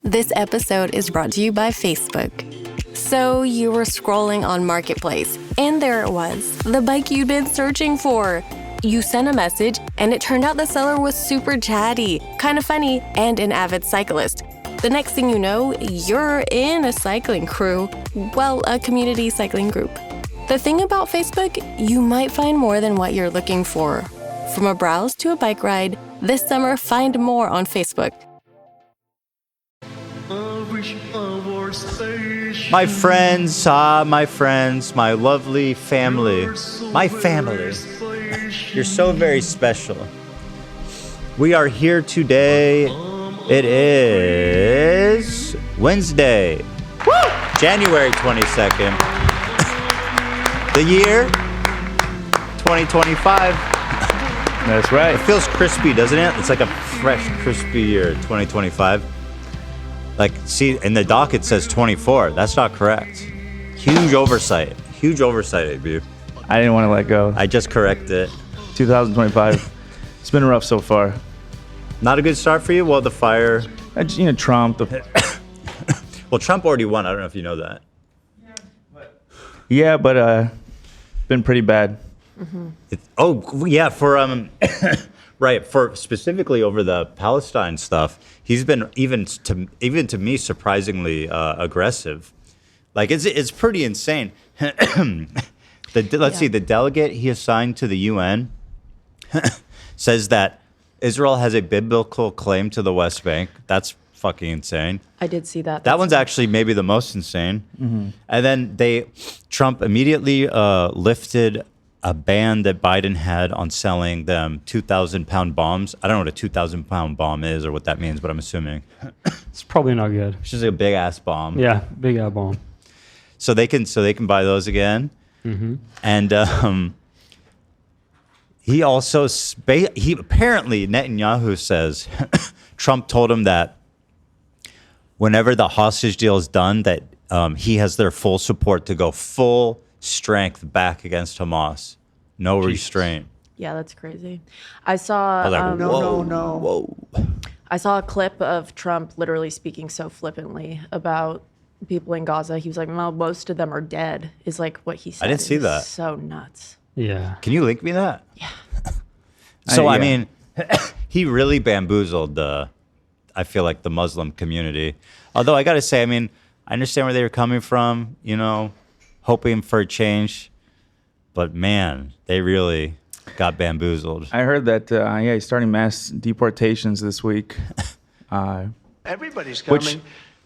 This episode is brought to you by Facebook. So you were scrolling on Marketplace, and there it was, the bike you'd been searching for. You sent a message, and it turned out the seller was super chatty, kind of funny, and an avid cyclist. The next thing you know, you're in a cycling crew. Well, a community cycling group. The thing about Facebook, you might find more than what you're looking for. From a browse to a bike ride, this summer find more on Facebook. My friends, my lovely family, my family. You're so very special. We are here today. It is Wednesday, January 22nd. The year 2025. That's right. It feels crispy, doesn't it? It's like a fresh, crispy year, 2025. Like, see, in the doc it says 24. That's not correct. Huge oversight, AB. I didn't want to let go. I just corrected it. 2025. It's been rough so far. Not a good start for you? Well, the fire. Trump. Well, Trump already won. I don't know if you know that. Yeah, but been pretty bad. Mm-hmm. For right, for specifically over the Palestine stuff, he's been even to me surprisingly aggressive. Like it's pretty insane. Let's see, the delegate he assigned to the UN says that Israel has a biblical claim to the West Bank. That's fucking insane. I did see that. That one's actually maybe the most insane. Mm-hmm. And then Trump immediately lifted a ban that Biden had on selling them 2,000-pound bombs. I don't know what a 2,000-pound bomb is or what that means, but I'm assuming. It's probably not good. It's just a big-ass bomb. Yeah, big-ass bomb. So they can buy those again. Mm-hmm. And he also apparently Netanyahu says Trump told him that whenever the hostage deal is done, that he has their full support to go full strength back against Hamas. No restraint. Yeah, that's crazy. I saw whoa. I saw a clip of Trump literally speaking so flippantly about people in Gaza. He was like, well, most of them are dead, is like what he said. I didn't see that. So nuts. Yeah. Can you link me that? Yeah. I mean, he really bamboozled I feel like the Muslim community. Although I got to say, I mean, I understand where they were coming from, hoping for a change. But man, they really got bamboozled. I heard that, he's starting mass deportations this week. Everybody's coming. Which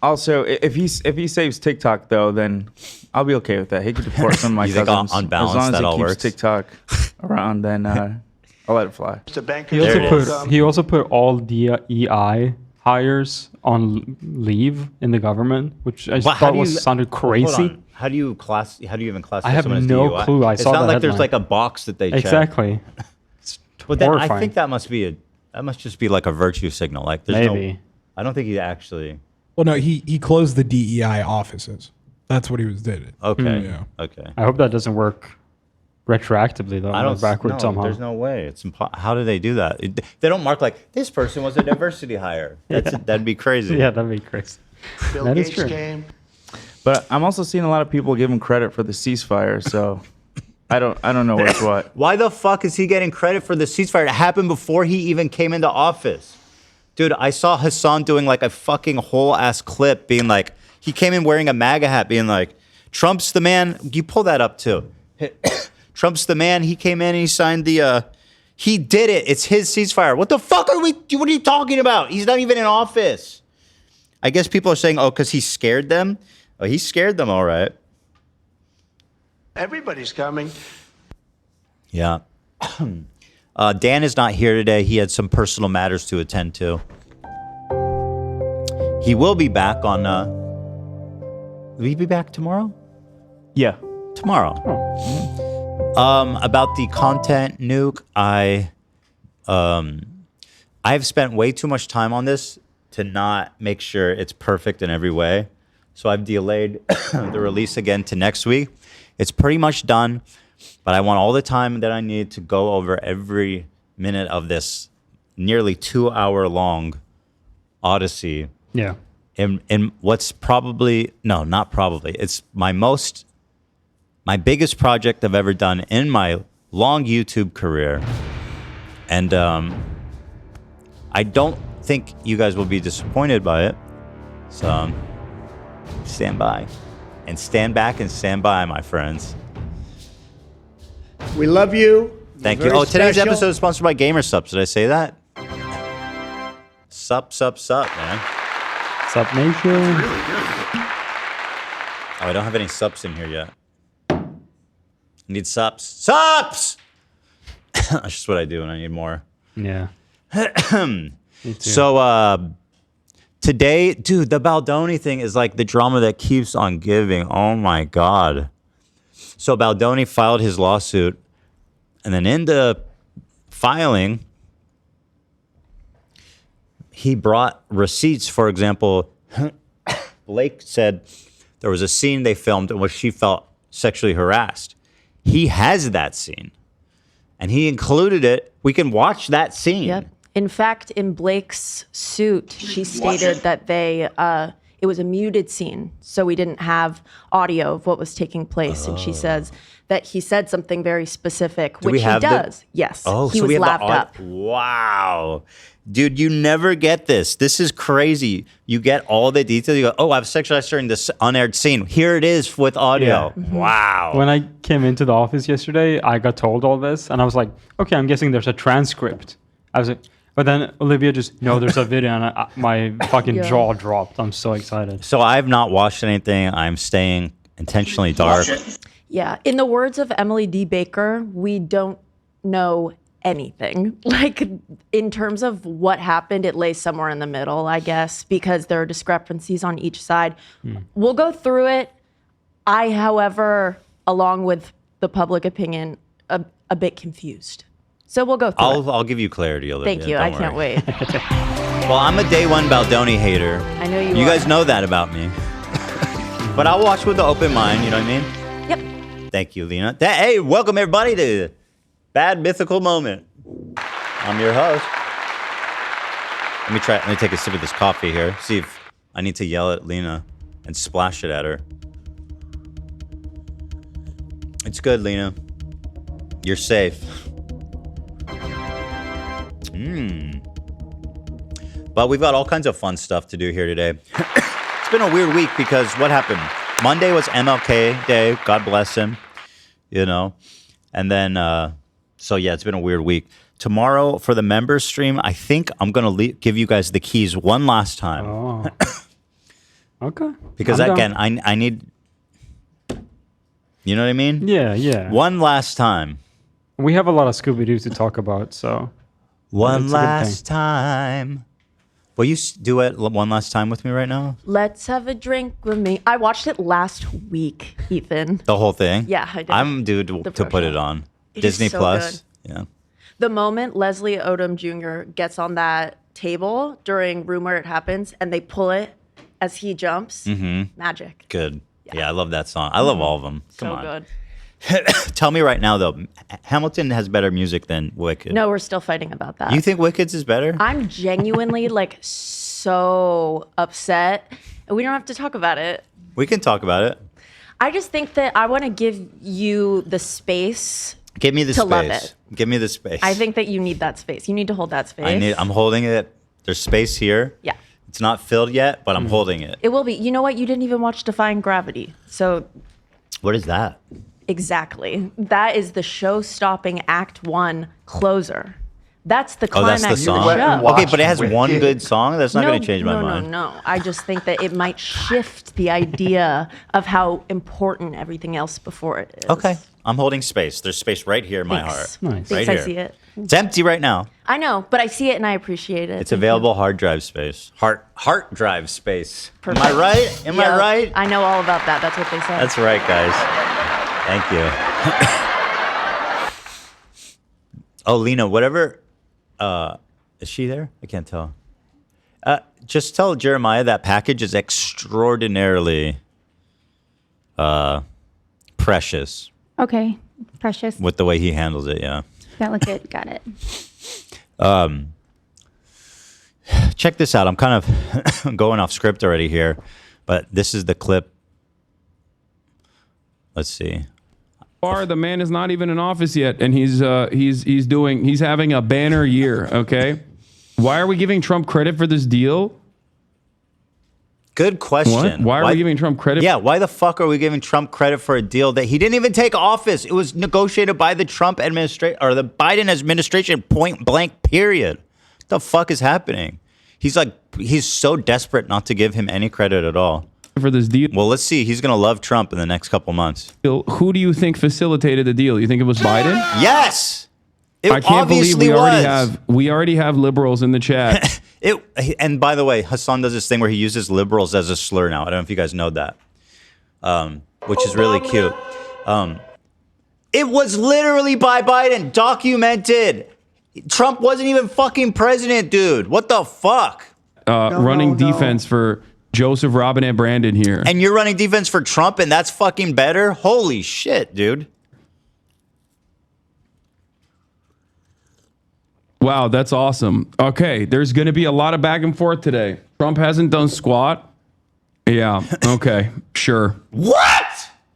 also, if he saves TikTok, though, then I'll be okay with that. He could deport some of my You think cousins. on balance as long as that he all keeps works? TikTok around, then I'll let it fly. He also put all DEI hires on leave in the government, which I thought sounded crazy. Hold on. How do you even classify I have someone as no DUI? clue. It's not like there's like a box that they check. Exactly. It's But then horrifying. I think that must just be like a virtue signal. Like there's Maybe. I don't think he actually. Well, no, he closed the DEI offices. That's what he did. Okay. Yeah. Okay. I hope that doesn't work retroactively though. I don't backwards somehow. There's no way. It's how do they do that? They don't mark like this person was a diversity hire. That'd be crazy. Yeah, that'd be crazy. Bill That is Gates true. came. But I'm also seeing a lot of people give him credit for the ceasefire, so I don't know what's what. Why the fuck is he getting credit for the ceasefire? It happened before he even came into office. Dude, I saw Hassan doing like a fucking whole ass clip being like, he came in wearing a MAGA hat being like, Trump's the man. You pull that up too. Trump's the man. He came in and he signed he did it. It's his ceasefire. What the fuck what are you talking about? He's not even in office. I guess people are saying, oh, because he scared them. Oh, he scared them, all right. Everybody's coming. Yeah. Dan is not here today. He had some personal matters to attend to. He will be back on. Will he be back tomorrow? Yeah. Tomorrow. About the content nuke, I've spent way too much time on this to not make sure it's perfect in every way. So I've delayed the release again to next week. It's pretty much done, but I want all the time that I need to go over every minute of this nearly 2 hour long odyssey Yeah. in what's probably, no, not probably, it's my biggest project I've ever done in my long YouTube career. And I don't think you guys will be disappointed by it. So stand by and stand back and stand by, my friends. We love you. Thank You're you. very Oh, today's special. episode is sponsored by GamerSups. Did I say that? Sup, man. Sup Nation. Oh, I don't have any sups in here yet. I need sups. Sups! That's just what I do when I need more. Yeah. Me too. So, today, dude, the Baldoni thing is like the drama that keeps on giving. Oh my God. So Baldoni filed his lawsuit, and then in the filing, he brought receipts. For example, Blake said there was a scene they filmed in which she felt sexually harassed. He has that scene, and he included it. We can watch that scene. Yep. In fact, in Blake's suit, she stated that it was a muted scene, so we didn't have audio of what was taking place. And she says that he said something very specific, which he does. Yes. Oh, he so was we have laughed the up. Wow. Dude, you never get this. This is crazy. You get all the details. You go, oh, I've sexualized during this unaired scene. Here it is with audio. Yeah. Wow. When I came into the office yesterday, I got told all this, and I was like, okay, I'm guessing there's a transcript. I was like, but then Olivia just, no, there's a video, and my fucking jaw dropped. I'm so excited. So I've not watched anything. I'm staying intentionally dark. Yeah. In the words of Emily D. Baker, we don't know anything. Like, in terms of what happened, it lays somewhere in the middle, I guess, because there are discrepancies on each side. We'll go through it. I, however, along with the public opinion, a bit confused. So we'll go through it. I'll give you clarity, Olivia. Thank you. Don't I can't worry. wait. Well, I'm a day one Baldoni hater. I know you You are. guys know that about me. But I'll watch with an open mind, you know what I mean? Yep. Thank you, Lena. Hey, welcome everybody to Bad Mythical Moment. I'm your host. Let me take a sip of this coffee here. See if I need to yell at Lena and splash it at her. It's good, Lena. You're safe. But we've got all kinds of fun stuff to do here today. It's been a weird week because what happened? Monday was MLK Day. God bless him. You know? And then, so yeah, it's been a weird week. Tomorrow for the members stream, I think I'm going to give you guys the keys one last time. Oh. Okay. Because I'm again, down. I need, you know what I mean? Yeah. One last time. We have a lot of Scooby-Doo to talk about, so. One It's a good last thing. time. Will you do it one last time with me right now? Let's have a drink with me. I watched it last week, Ethan. The whole thing? Yeah, I did. I'm due The to put pro it on. It is Disney so Plus. Yeah. The moment Leslie Odom Jr. gets on that table during Room Where It Happens and they pull it as he jumps, magic. Good. Yeah, I love that song. I love all of them. Come So on. good. Tell me right now, though, Hamilton has better music than Wicked. No, we're still fighting about that. You think Wicked's is better? I'm genuinely like so upset, and we don't have to talk about it. We can talk about it. I just think that I want to give you the space. Give me the To space. love it. Give me the space. I think that you need that space. You need to hold that space. I'm holding it. There's space here. Yeah. It's not filled yet, but I'm holding it. It will be. You know what? You didn't even watch Defying Gravity. So What is that? exactly. That is the show-stopping Act 1 closer. That's the Oh, that's climax the song. of the went and show. watched Okay, but it has one Wicked. good song. That's not going to change my mind. No. I just think that it might shift the idea of how important everything else before it is. Okay. I'm holding space. There's space right here in my Thanks. heart. Nice. Right Thanks, I here. see it. It's empty right now. I know, but I see it and I appreciate it. It's available hard drive space. Heart drive space. Perfect. Am I right? Am I Yep. right? I know all about that. That's what they said. That's right, guys. Thank you. Oh, Lena, whatever. Is she there? I can't tell. Just tell Jeremiah that package is extraordinarily precious Okay, precious. with the way he handles it. Yeah. Delicate. Got it. Check this out. I'm kind of going off script already here, but this is the clip. Let's see. The man is not even in office yet, and he's having a banner year. Okay, why are we giving Trump credit for this deal? Good question. What? Why are we giving Trump credit? Yeah, why the fuck are we giving Trump credit for a deal that he didn't even take office? It was negotiated by the Trump administration or the Biden administration, point blank, period. What the fuck is happening? He's so desperate not to give him any credit at all. For this deal. Well, let's see. He's going to love Trump in the next couple months. Who do you think facilitated the deal? You think it was Biden? Yes. I can't believe we already have liberals in the chat. And by the way, Hassan does this thing where he uses liberals as a slur now. I don't know if you guys know that, which is really cute. It was literally by Biden, documented. Trump wasn't even fucking president, dude. What the fuck? Running defense for Joseph Robinette Brandon here. And you're running defense for Trump, and that's fucking better? Holy shit, dude. Wow, that's awesome. Okay, there's going to be a lot of back and forth today. Trump hasn't done squat. Yeah, okay, sure. What?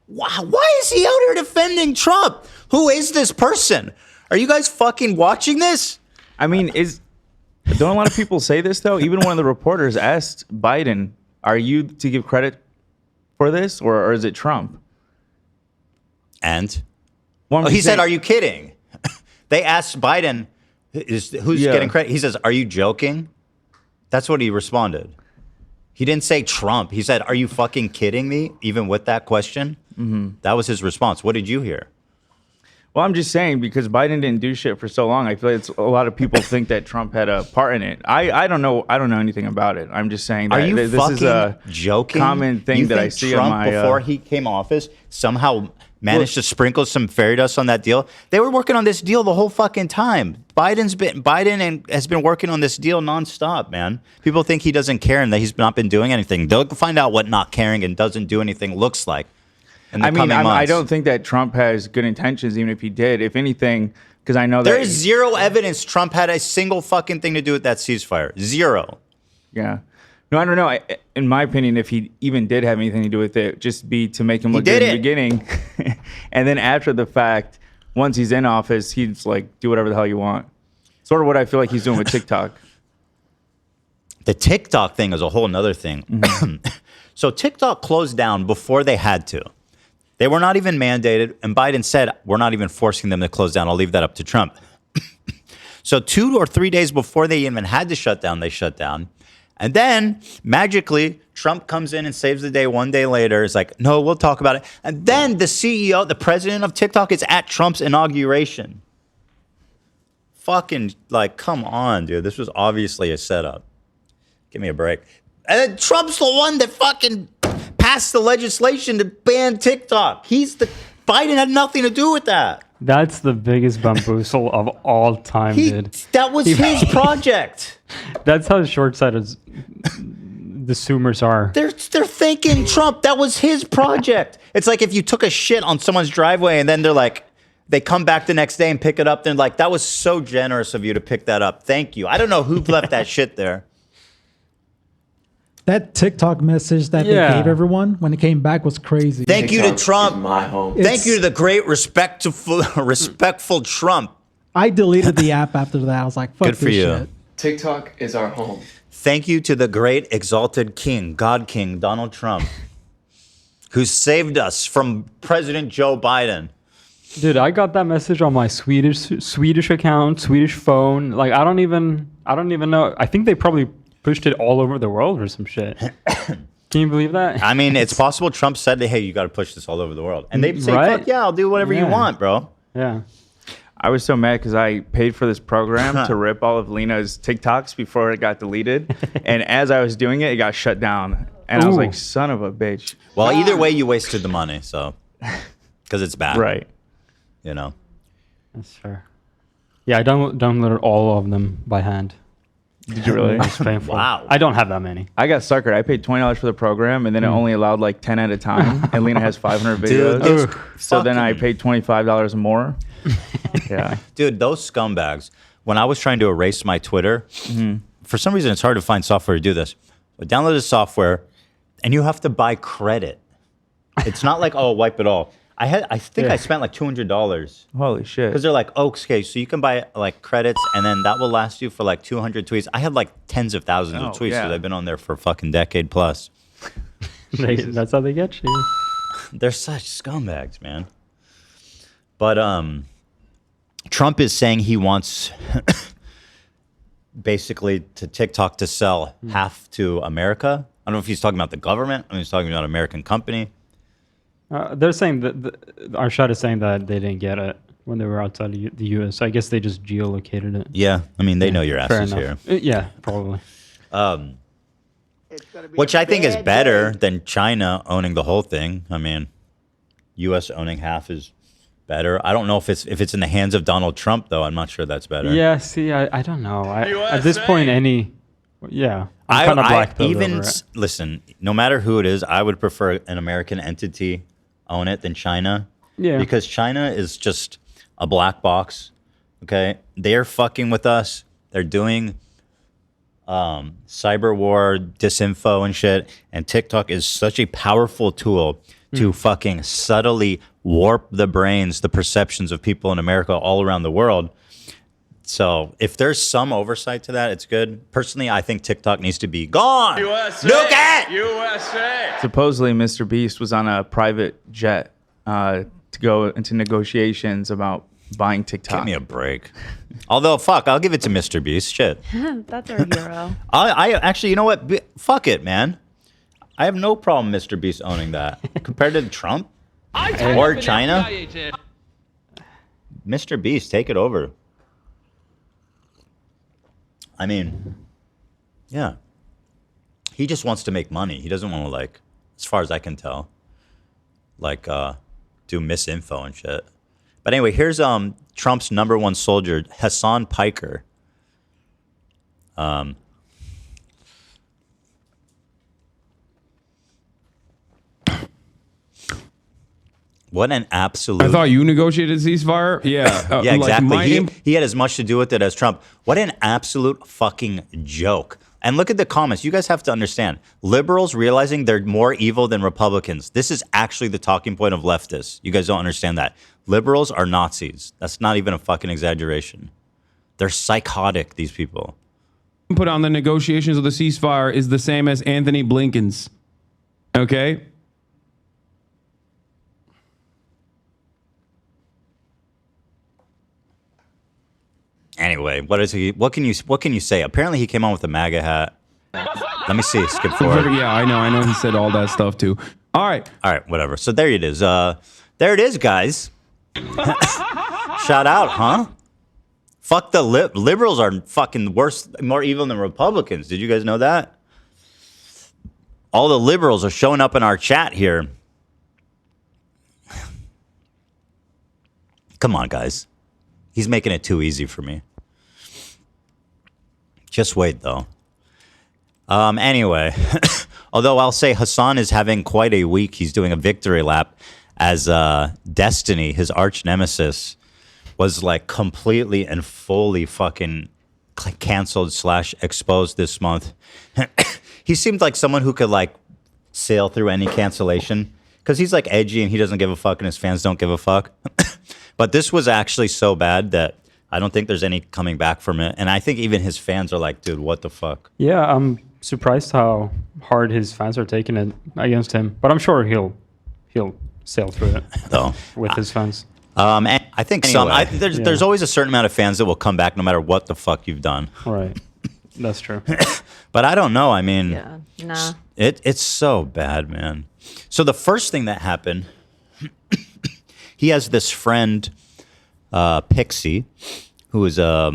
Why is he out here defending Trump? Who is this person? Are you guys fucking watching this? I mean, don't a lot of people say this, though? Even one of the reporters asked Biden, are you to give credit for this, or is it Trump? And? He said, are you kidding? They asked Biden, who's getting credit? He says, are you joking? That's what he responded. He didn't say Trump. He said, are you fucking kidding me? Even with that question? Mm-hmm. That was his response. What did you hear? Well, I'm just saying, because Biden didn't do shit for so long, I feel like a lot of people think that Trump had a part in it. I don't know. I don't know anything about it. I'm just saying that this is a joking? Common thing you that think I see Trump, on my before he came office, somehow managed to sprinkle some fairy dust on that deal. They were working on this deal the whole fucking time. Biden has been working on this deal nonstop, man. People think he doesn't care and that he's not been doing anything. They'll find out what not caring and doesn't do anything looks like. I don't think that Trump has good intentions, even if he did. If anything, because I know that there is zero evidence Trump had a single fucking thing to do with that ceasefire. Zero. Yeah. No, I don't know. In my opinion, if he even did have anything to do with it, just be to make him look good in the beginning, and then after the fact, once he's in office, he's like, do whatever the hell you want. Sort of what I feel like he's doing with TikTok. The TikTok thing is a whole nother thing. Mm-hmm. So TikTok closed down before they had to. They were not even mandated, and Biden said, we're not even forcing them to close down. I'll leave that up to Trump. So 2 or 3 days before they even had to shut down, they shut down. And then, magically, Trump comes in and saves the day 1 day later. It's like, no, we'll talk about it. And then the CEO, the president of TikTok, is at Trump's inauguration. Fucking, come on, dude. This was obviously a setup. Give me a break. And then Trump's the one that fucking passed the legislation to ban TikTok. Biden had nothing to do with that. That's the biggest bamboozle of all time, dude. That was his project. That's how short-sighted the Zoomers are. They're thinking Trump. That was his project. It's like if you took a shit on someone's driveway and then they come back the next day and pick it up. They're like, that was so generous of you to pick that up. Thank you. I don't know who left that shit there. That TikTok message that they gave everyone when it came back was crazy. Thank you to Trump. My home. Thank you to the great respectful Trump. I deleted the app after that. I was like, fuck Good for this you. shit. TikTok is our home. Thank you to the great exalted king, God King, Donald Trump, who saved us from President Joe Biden. Dude, I got that message on my Swedish account, Swedish phone. I don't even know. I think they probably pushed it all over the world or some shit. Can you believe that? I mean, it's possible Trump said, hey, you got to push this all over the world. And they'd say, fuck yeah, I'll do whatever you want, bro. Yeah. I was so mad because I paid for this program to rip all of Lena's TikToks before it got deleted. And as I was doing it, it got shut down. And I was like, son of a bitch. Well, either way, you wasted the money, so. Because it's bad. Right. You know. That's fair. Yeah, I downloaded all of them by hand. Did you really? It's painful. Wow. I don't have that many. I got suckered. I paid $20 for the program, and then it only allowed 10 at a time. And Lena has 500 videos. Dude, so then I paid $25 more. Yeah. Dude, those scumbags. When I was trying to erase my Twitter for some reason, it's hard to find software to do this. But download the software, and you have to buy credit. It's not like, oh, wipe it all. I think I spent like $200. Holy shit. Because they're like, oh, okay, so you can buy like credits, and then that will last you for like 200 tweets. I had like tens of thousands of tweets because I've been on there for a fucking decade plus. That's how they get you. They're such scumbags, man. But Trump is saying he wants basically to TikTok to sell half to America. I don't know if he's talking about the government. I mean, he's talking about an American company. They're saying that Arshad is saying that they didn't get it when they were outside the U.S. I guess they just geolocated it. Yeah, I mean, they know your ass is here. Yeah, probably. Which I think is better than China owning the whole thing. I mean, U.S. owning half is better. I don't know if it's in the hands of Donald Trump, though. I'm not sure that's better. Yeah, see, I don't know. At this point, I'm kind of black-pilled over it. Listen, no matter who it is, I would prefer an American entity own it than China. Yeah. Because China is just a black box. Okay? They're fucking with us. They're doing cyber war, disinfo and shit. And TikTok is such a powerful tool to fucking subtly warp the brains, the perceptions of people in America all around the world. So if there's some oversight to that, it's good. Personally, I think TikTok needs to be gone. USA! Nuke it! USA! Supposedly, Mr. Beast was on a private jet to go into negotiations about buying TikTok. Give me a break. Although, fuck, I'll give it to Mr. Beast. Shit. That's our hero. I actually, you know what? Fuck it, man. I have no problem Mr. Beast owning that. Compared to Trump or China. Mr. Beast, take it over. I mean, yeah. He just wants to make money. He doesn't want to, like, as far as I can tell, like, do misinfo and shit. But anyway, here's Trump's #1 soldier, Hassan Piker. What an absolute... I thought you negotiated ceasefire? Yeah. Yeah, exactly. He had as much to do with it as Trump. What an absolute fucking joke. And look at the comments. You guys have to understand. Liberals realizing they're more evil than Republicans. This is actually the talking point of leftists. You guys don't understand that. Liberals are Nazis. That's not even a fucking exaggeration. They're psychotic, these people. Put on the negotiations of the ceasefire is the same as Anthony Blinken's. Okay? Anyway, what can you say? Apparently he came on with a MAGA hat. Let me see. Skip forward. Yeah, I know. He said all that stuff too. All right, whatever. So there it is. There it is, guys. Shout out, huh? Fuck the liberals are fucking worse, more evil than Republicans. Did you guys know that? All the liberals are showing up in our chat here. Come on, guys. He's making it too easy for me. Just wait, though. Anyway, although I'll say Hassan is having quite a week. He's doing a victory lap as Destiny, his arch nemesis, was like completely and fully fucking canceled / exposed this month. He seemed like someone who could like sail through any cancellation because he's like edgy and he doesn't give a fuck and his fans don't give a fuck. But this was actually so bad that I don't think there's any coming back from it. And I think even his fans are like, dude, what the fuck? Yeah, I'm surprised how hard his fans are taking it against him. But I'm sure he'll sail through it with his fans. And I think there's always a certain amount of fans that will come back no matter what the fuck you've done. Right. That's true. But I don't know. I mean, nah. It's so bad, man. So the first thing that happened... He has this friend, Pixie, who is a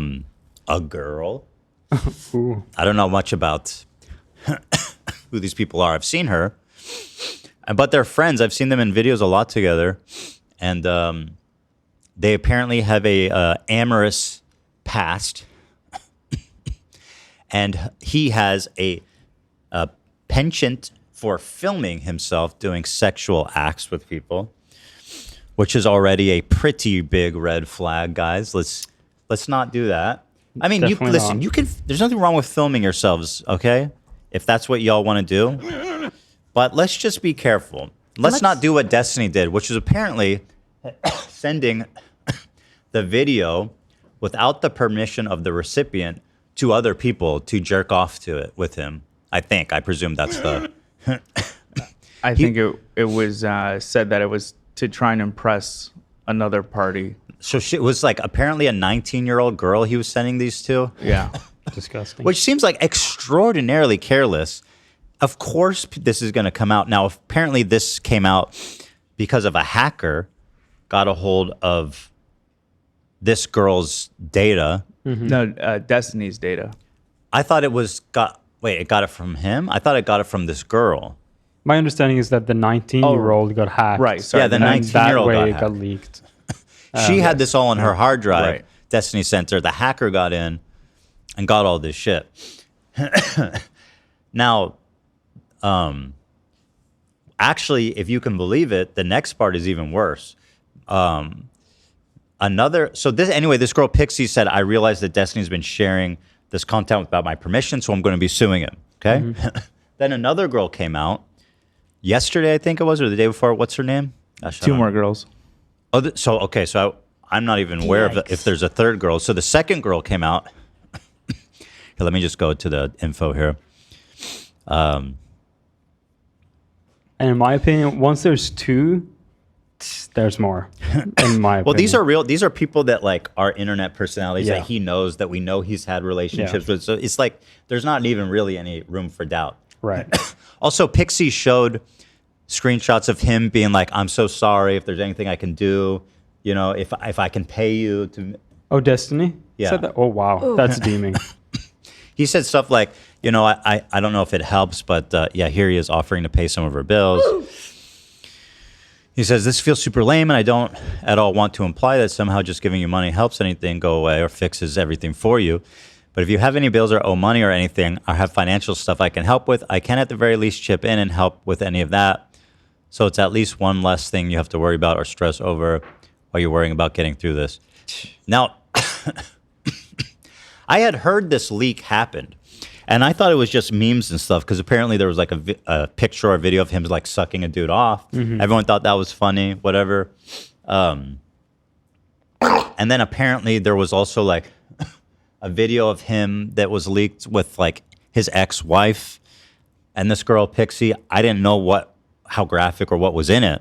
girl. I don't know much about who these people are. I've seen her, but they're friends. I've seen them in videos a lot together, and they apparently have a amorous past. And he has a penchant for filming himself doing sexual acts with people, which is already a pretty big red flag, guys. Let's not do that. I mean, Definitely listen. not. You can. There's nothing wrong with filming yourselves, okay? If that's what y'all want to do, but let's just be careful. Let's not do what Destiny did, which is apparently sending the video without the permission of the recipient to other people to jerk off to it with him. I presume that's the. I think it was said that it was to try and impress another party. So it was like apparently a 19-year-old girl he was sending these to. Yeah. Disgusting. Which seems like extraordinarily careless. Of course, this is going to come out. Now, apparently this came out because of a hacker got a hold of this girl's data. No, Destiny's data. I thought it got it from him? I thought it got it from this girl. My understanding is that the 19-year-old got hacked. Right, sorry. Yeah, the and 19-year-old that way got it got hacked. leaked. She had this all on her hard drive. Right. Destiny Center. The hacker got in and got all this shit. Now, actually, if you can believe it, the next part is even worse. This girl Pixie said, I realized that Destiny's been sharing this content without my permission, so I'm going to be suing him. Okay. Mm-hmm. Then another girl came out yesterday, I think it was, or the day before. What's her name? Gosh, I Two don't more know. girls. Oh, so I'm not even aware of if there's a third girl. So the second girl came out. Here, let me just go to the info here. And in my opinion, once there's two, there's more. In my opinion. Well, these are real. These are people that like are internet personalities Yeah. that he knows, that we know he's had relationships Yeah. with. So it's like there's not even really any room for doubt. right. Also, Pixie showed screenshots of him being like, "I'm so sorry. If there's anything I can do, you know, if I can pay you to." Oh, Destiny? Yeah. Said that? Oh, wow. That's deeming. He said stuff like, you know, I don't know if it helps, but yeah, here he is offering to pay some of her bills. He says, this feels super lame, and I don't at all want to imply that somehow just giving you money helps anything go away or fixes everything for you. But if you have any bills or owe money or anything, or have financial stuff I can help with, I can at the very least chip in and help with any of that. So it's at least one less thing you have to worry about or stress over while you're worrying about getting through this. Now, I had heard this leak happened, and I thought it was just memes and stuff, because apparently there was like a picture or video of him like sucking a dude off. Everyone thought that was funny, whatever. And then apparently there was also like a video of him that was leaked with like his ex-wife and this girl Pixie. I didn't know how graphic or what was in it,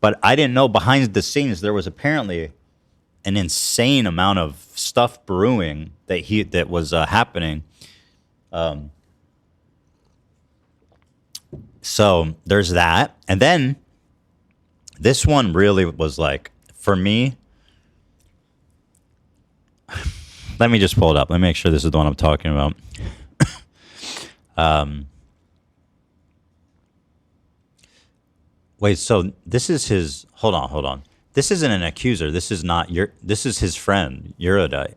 but I didn't know behind the scenes there was apparently an insane amount of stuff brewing that was happening. So there's that. And then this one really was like, for me, let me just pull it up. Let me make sure this is the one I'm talking about. Wait, so this is his, hold on. This isn't an accuser. This is this is his friend, Eurodite.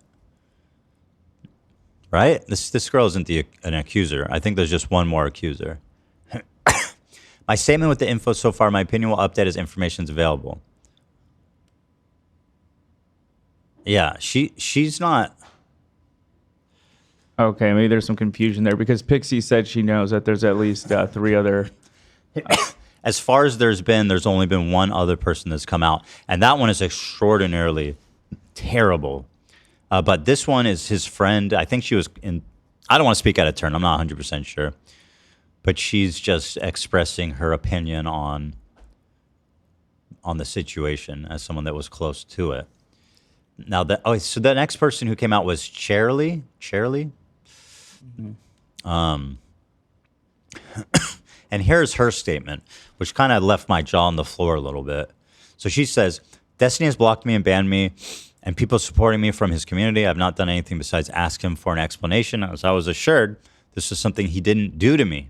Right? This girl isn't an accuser. I think there's just one more accuser. My statement with the info so far, my opinion will update as information is available. Yeah, she's not. Okay, maybe there's some confusion there, because Pixie said she knows that there's at least 3 other. As far as there's only been one other person that's come out, and that one is extraordinarily terrible. But this one is his friend. I think she was in. I don't want to speak out of turn. I'm not 100% sure, but she's just expressing her opinion on the situation as someone that was close to it. Now so the next person who came out was Charlie. And here's her statement, which kind of left my jaw on the floor a little bit. So she says, Destiny has blocked me and banned me, and people supporting me from his community. I've not done anything besides ask him for an explanation. As I was assured, this is something he didn't do to me.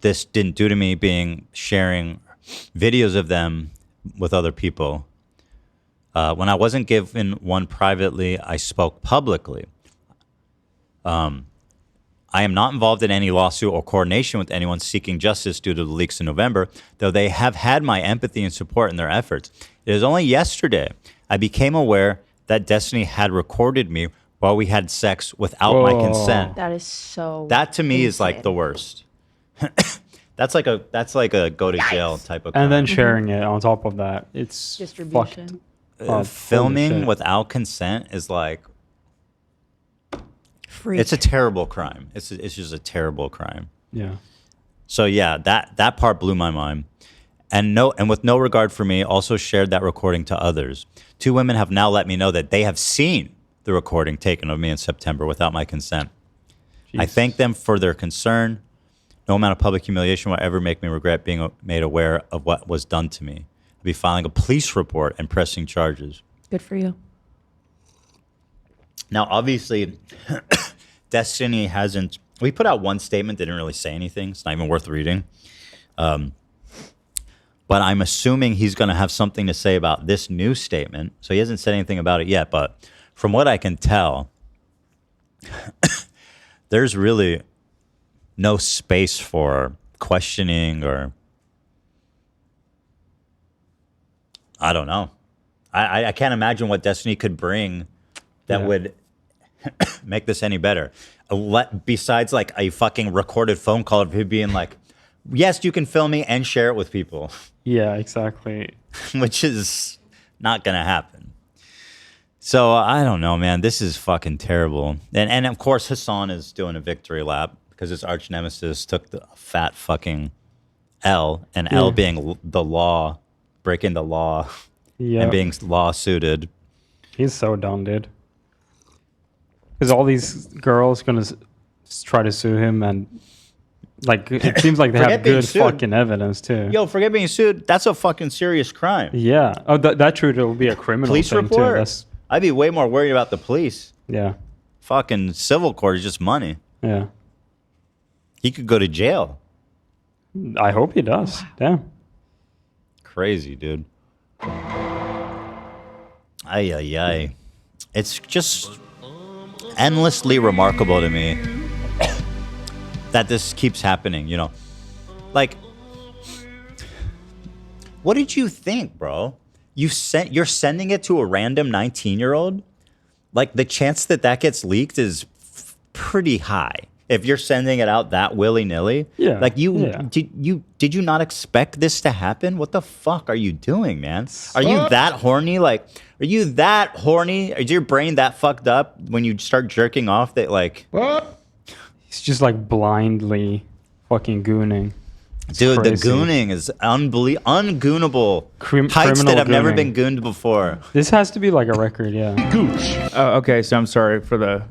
This didn't do to me sharing videos of them with other people. When I wasn't given one privately, I spoke publicly. I am not involved in any lawsuit or coordination with anyone seeking justice due to the leaks in November, though they have had my empathy and support in their efforts. It is only yesterday I became aware that Destiny had recorded me while we had sex without my consent. That is so. That to me is insane. like the worst. That's like a go to jail type of crime. And then sharing it on top of that. It's Distribution. Filming without consent is like Freak. it's a terrible crime. It's just a terrible crime. Yeah. So yeah, that part blew my mind. And with no regard for me, also shared that recording to others. 2 women have now let me know that they have seen the recording taken of me in September without my consent. Jesus. I thank them for their concern. No amount of public humiliation will ever make me regret being made aware of what was done to me. I'll be filing a police report and pressing charges. Good for you. Now, obviously, Destiny hasn't... We put out one statement, didn't really say anything. It's not even worth reading. But I'm assuming he's going to have something to say about this new statement. So he hasn't said anything about it yet. But from what I can tell, there's really no space for questioning or... I don't know. I can't imagine what Destiny could bring that would make this any better. Besides like a fucking recorded phone call of him being like, yes, you can film me and share it with people. Yeah, exactly. Which is not going to happen. So I don't know, man. This is fucking terrible. And of course, Hassan is doing a victory lap because his arch nemesis took the fat fucking L, and L being the law, breaking the law, and being lawsuited. He's so done, dude. Because all these girls gonna try to sue him, and like it seems like they have good fucking evidence too. Yo, forget being sued. That's a fucking serious crime. Yeah. Oh, that true. It'll be a criminal police thing report. too. That's, I'd be way more worried about the police. Yeah. Fucking civil court is just money. Yeah. He could go to jail. I hope he does. Damn. Crazy, dude. Ay, ay, ay. It's just endlessly remarkable to me that this keeps happening, you know? Like, what did you think, bro? You're sending it to a random 19-year-old? Like, the chance that gets leaked is pretty high. If you're sending it out that willy-nilly, like did you not expect this to happen? What the fuck are you doing, man? Are you that horny? Like, are you that horny? Is your brain that fucked up when you start jerking off that like? He's just like blindly fucking gooning. Dude, the gooning is ungoonable. Heights that have never been gooned before. This has to be like a record, yeah. Okay, so I'm sorry for the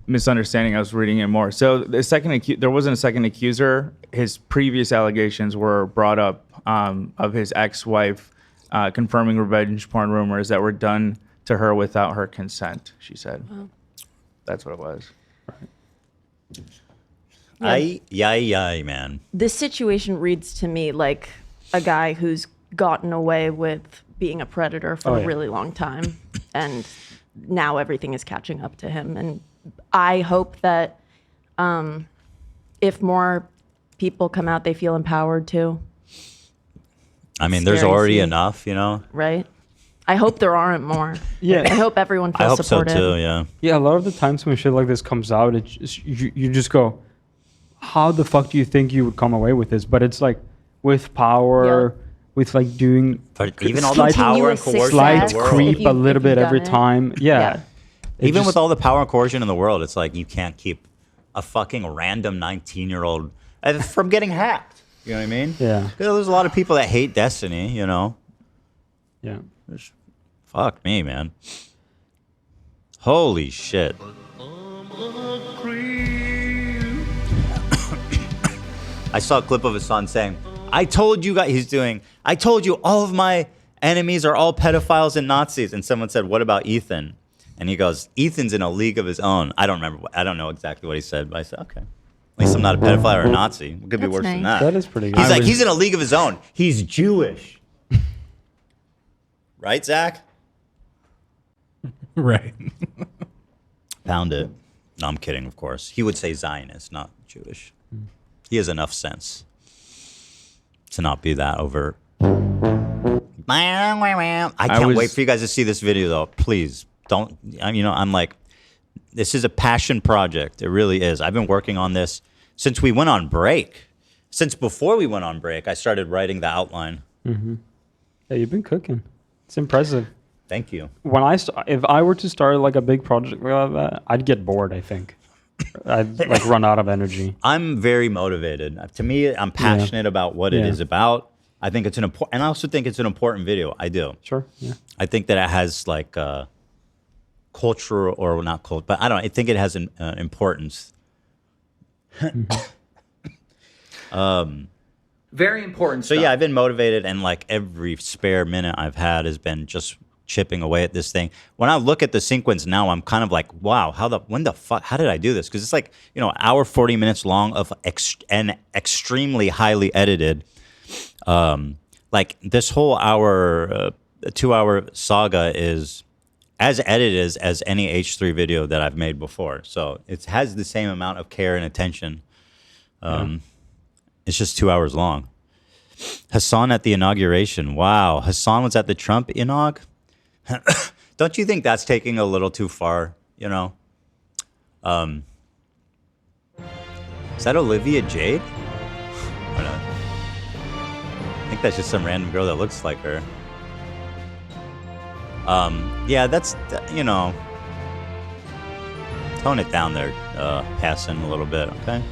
misunderstanding. I was reading it more. So there wasn't a second accuser. His previous allegations were brought up of his ex-wife confirming revenge porn rumors that were done to her without her consent, she said. Oh. That's what it was. Right. Yay, man. This situation reads to me like a guy who's gotten away with being a predator for a really long time, and now everything is catching up to him. And I hope that if more people come out, they feel empowered too. I mean, there's already enough, you know? Right? I hope there aren't more. Yeah. I hope everyone feels supported. I hope so too, yeah. Yeah, a lot of the times when shit like this comes out, it just, you just go, how the fuck do you think you would come away with this? But it's like with power, with like doing even all the power and coercion slight in the world. creep a little bit every time. Yeah. Even with all the power and coercion in the world, it's like you can't keep a fucking random 19-year-old from getting hacked. You know what I mean? Yeah. There's a lot of people that hate Destiny, you know? Yeah. Fuck me, man. Holy shit. I saw a clip of his son saying, I told you guys, I told you all of my enemies are all pedophiles and Nazis. And someone said, what about Ethan? And he goes, Ethan's in a league of his own. I don't know exactly what he said, but I said, okay. At least I'm not a pedophile or a Nazi. It could be worse than that. That is pretty good. He's like, he's in a league of his own. He's Jewish. Right, Zach? Right. Found it. No, I'm kidding, of course. He would say Zionist, not Jewish. He has enough sense to not be that overt. I can't wait for you guys to see this video, though. Please, don't. I'm like This is a passion project. It really is. I've been working on this since we went on break. Since before we went on break, I started writing the outline. Mm-hmm. Yeah, you've been cooking. It's impressive. Thank you. If I were to start like a big project like that, I'd get bored, I think. I'd like run out of energy. I'm very motivated. To me, I'm passionate about what it is about. I think it's an important, and I also think it's an important video. I do. Sure. Yeah. I think that it has like culture, or not culture, but I think it has an importance. Very important. So yeah, I've been motivated, and like every spare minute I've had has been just chipping away at this thing. When I look at the sequence now, I'm kind of like, wow, how did I do this? Because it's like, an hour 40 minutes long of and extremely highly edited. Like this whole hour, 2-hour saga is as edited as any H3 video that I've made before. So it has the same amount of care and attention. It's just 2 hours long. Hassan at the inauguration. Wow. Hassan was at the Trump inaug. Don't you think that's taking a little too far? Is that Olivia Jade? Or not? I think that's just some random girl that looks like her. Yeah, that's, tone it down there, Hassan, a little bit, okay?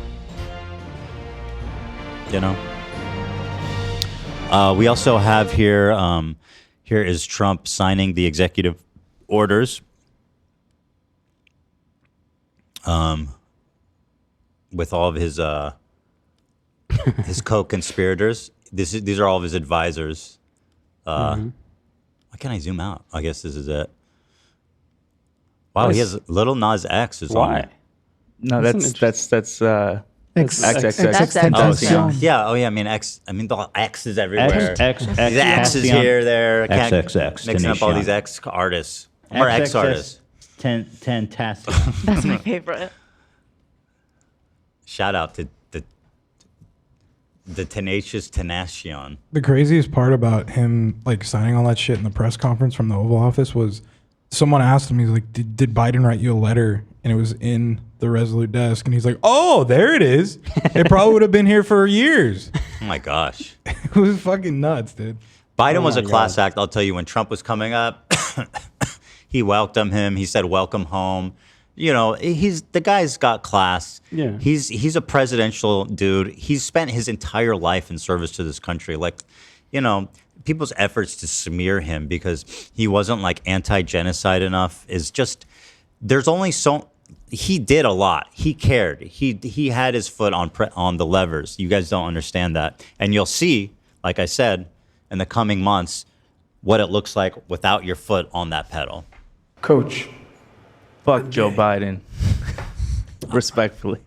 We also have here, here is Trump signing the executive orders with all of his co-conspirators. These are all of his advisors. Why can't I zoom out? I guess this is it. Wow, he has Little Nas X is on it. No, that's XXX. Oh, yeah. Oh, yeah. I mean, the X is everywhere. The X is here, there. I can't mixing up all these X artists. Or X artists. That's my favorite. Shout out to the tenacious Tenacion. The craziest part about him like signing all that shit in the press conference from the Oval Office was someone asked him, he's like, did Biden write you a letter? And it was in the Resolute desk. And he's like, oh, there it is. It probably would have been here for years. Oh, my gosh. It was fucking nuts, dude. Biden was a class act. I'll tell you, when Trump was coming up, he welcomed him. He said, welcome home. The guy's got class. Yeah. He's a presidential dude. He's spent his entire life in service to this country. Like, people's efforts to smear him because he wasn't like anti-genocide enough is just, there's only he did a lot. He cared. He had his foot on the levers. You guys don't understand that. And you'll see, like I said, in the coming months, what it looks like without your foot on that pedal. Coach. Fuck Joe Biden. Respectfully.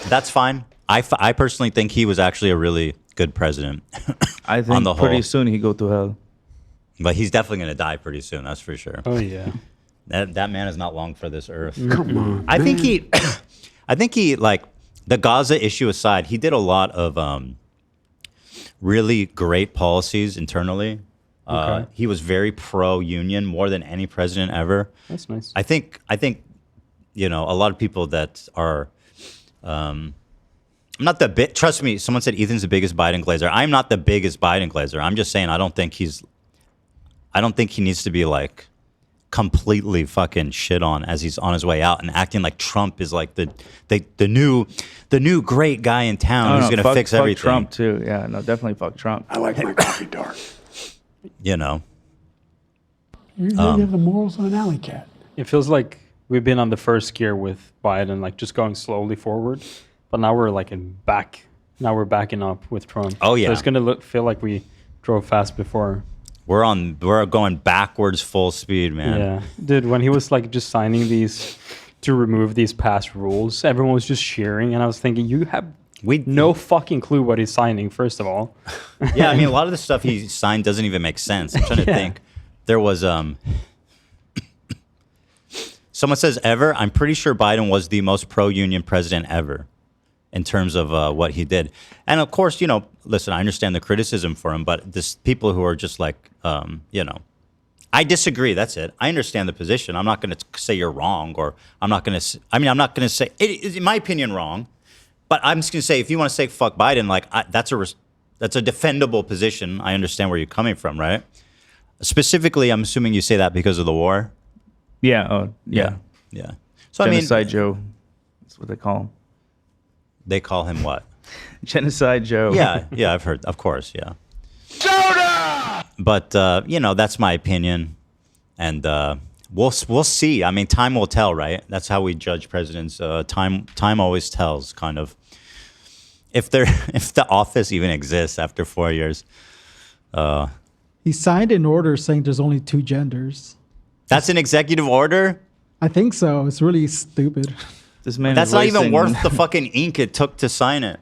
That's fine. I personally think he was actually a really good president. I think on the pretty whole. soon he go to hell. But he's definitely going to die pretty soon. That's for sure. Oh, yeah. That man is not long for this earth. Come on. I think he like, the Gaza issue aside, he did a lot of really great policies internally. Okay. He was very pro-union, more than any president ever. That's nice. I think a lot of people that are I'm not the big, trust me, someone said Ethan's the biggest Biden glazer. I'm not the biggest Biden glazer. I'm just saying I don't think he needs to be like completely fucking shit on as he's on his way out and acting like Trump is like the new great guy in town who's gonna fix everything. Trump too. Yeah, no, definitely fuck Trump. I like my coffee dark. You have the morals of an alley cat. It feels like we've been on the first gear with Biden, like just going slowly forward, but now we're like now we're backing up with Trump. Oh yeah, so it's gonna feel like we drove fast before. We're going backwards full speed, man. Yeah, dude, when he was like just signing these to remove these past rules, everyone was just cheering, and I was thinking, you have no fucking clue what he's signing, first of all. Yeah, I mean, a lot of the stuff he signed doesn't even make sense. I'm trying to think. There was someone says ever. I'm pretty sure Biden was the most pro-union president ever in terms of what he did. And of course, listen, I understand the criticism for him, but people who are just like, I I disagree. That's it. I understand the position. I'm not going to say you're wrong, or I'm not going to. I'm not going to say it is, in my opinion, wrong. But I'm just going to say, if you want to say fuck Biden, like that's a defendable position. I understand where you're coming from, right? Specifically, I'm assuming you say that because of the war. Yeah. Oh, yeah. So Genocide Joe. That's what they call him. They call him what? Genocide Joe. Yeah, I've heard. Of course, yeah. But that's my opinion, and we'll see. I mean, time will tell, right? That's how we judge presidents. Time always tells, kind of. If the office even exists after 4 years. He signed an order saying there's only 2 genders. That's an executive order? I think so. It's really stupid. This man. That's not even worth the fucking ink it took to sign it.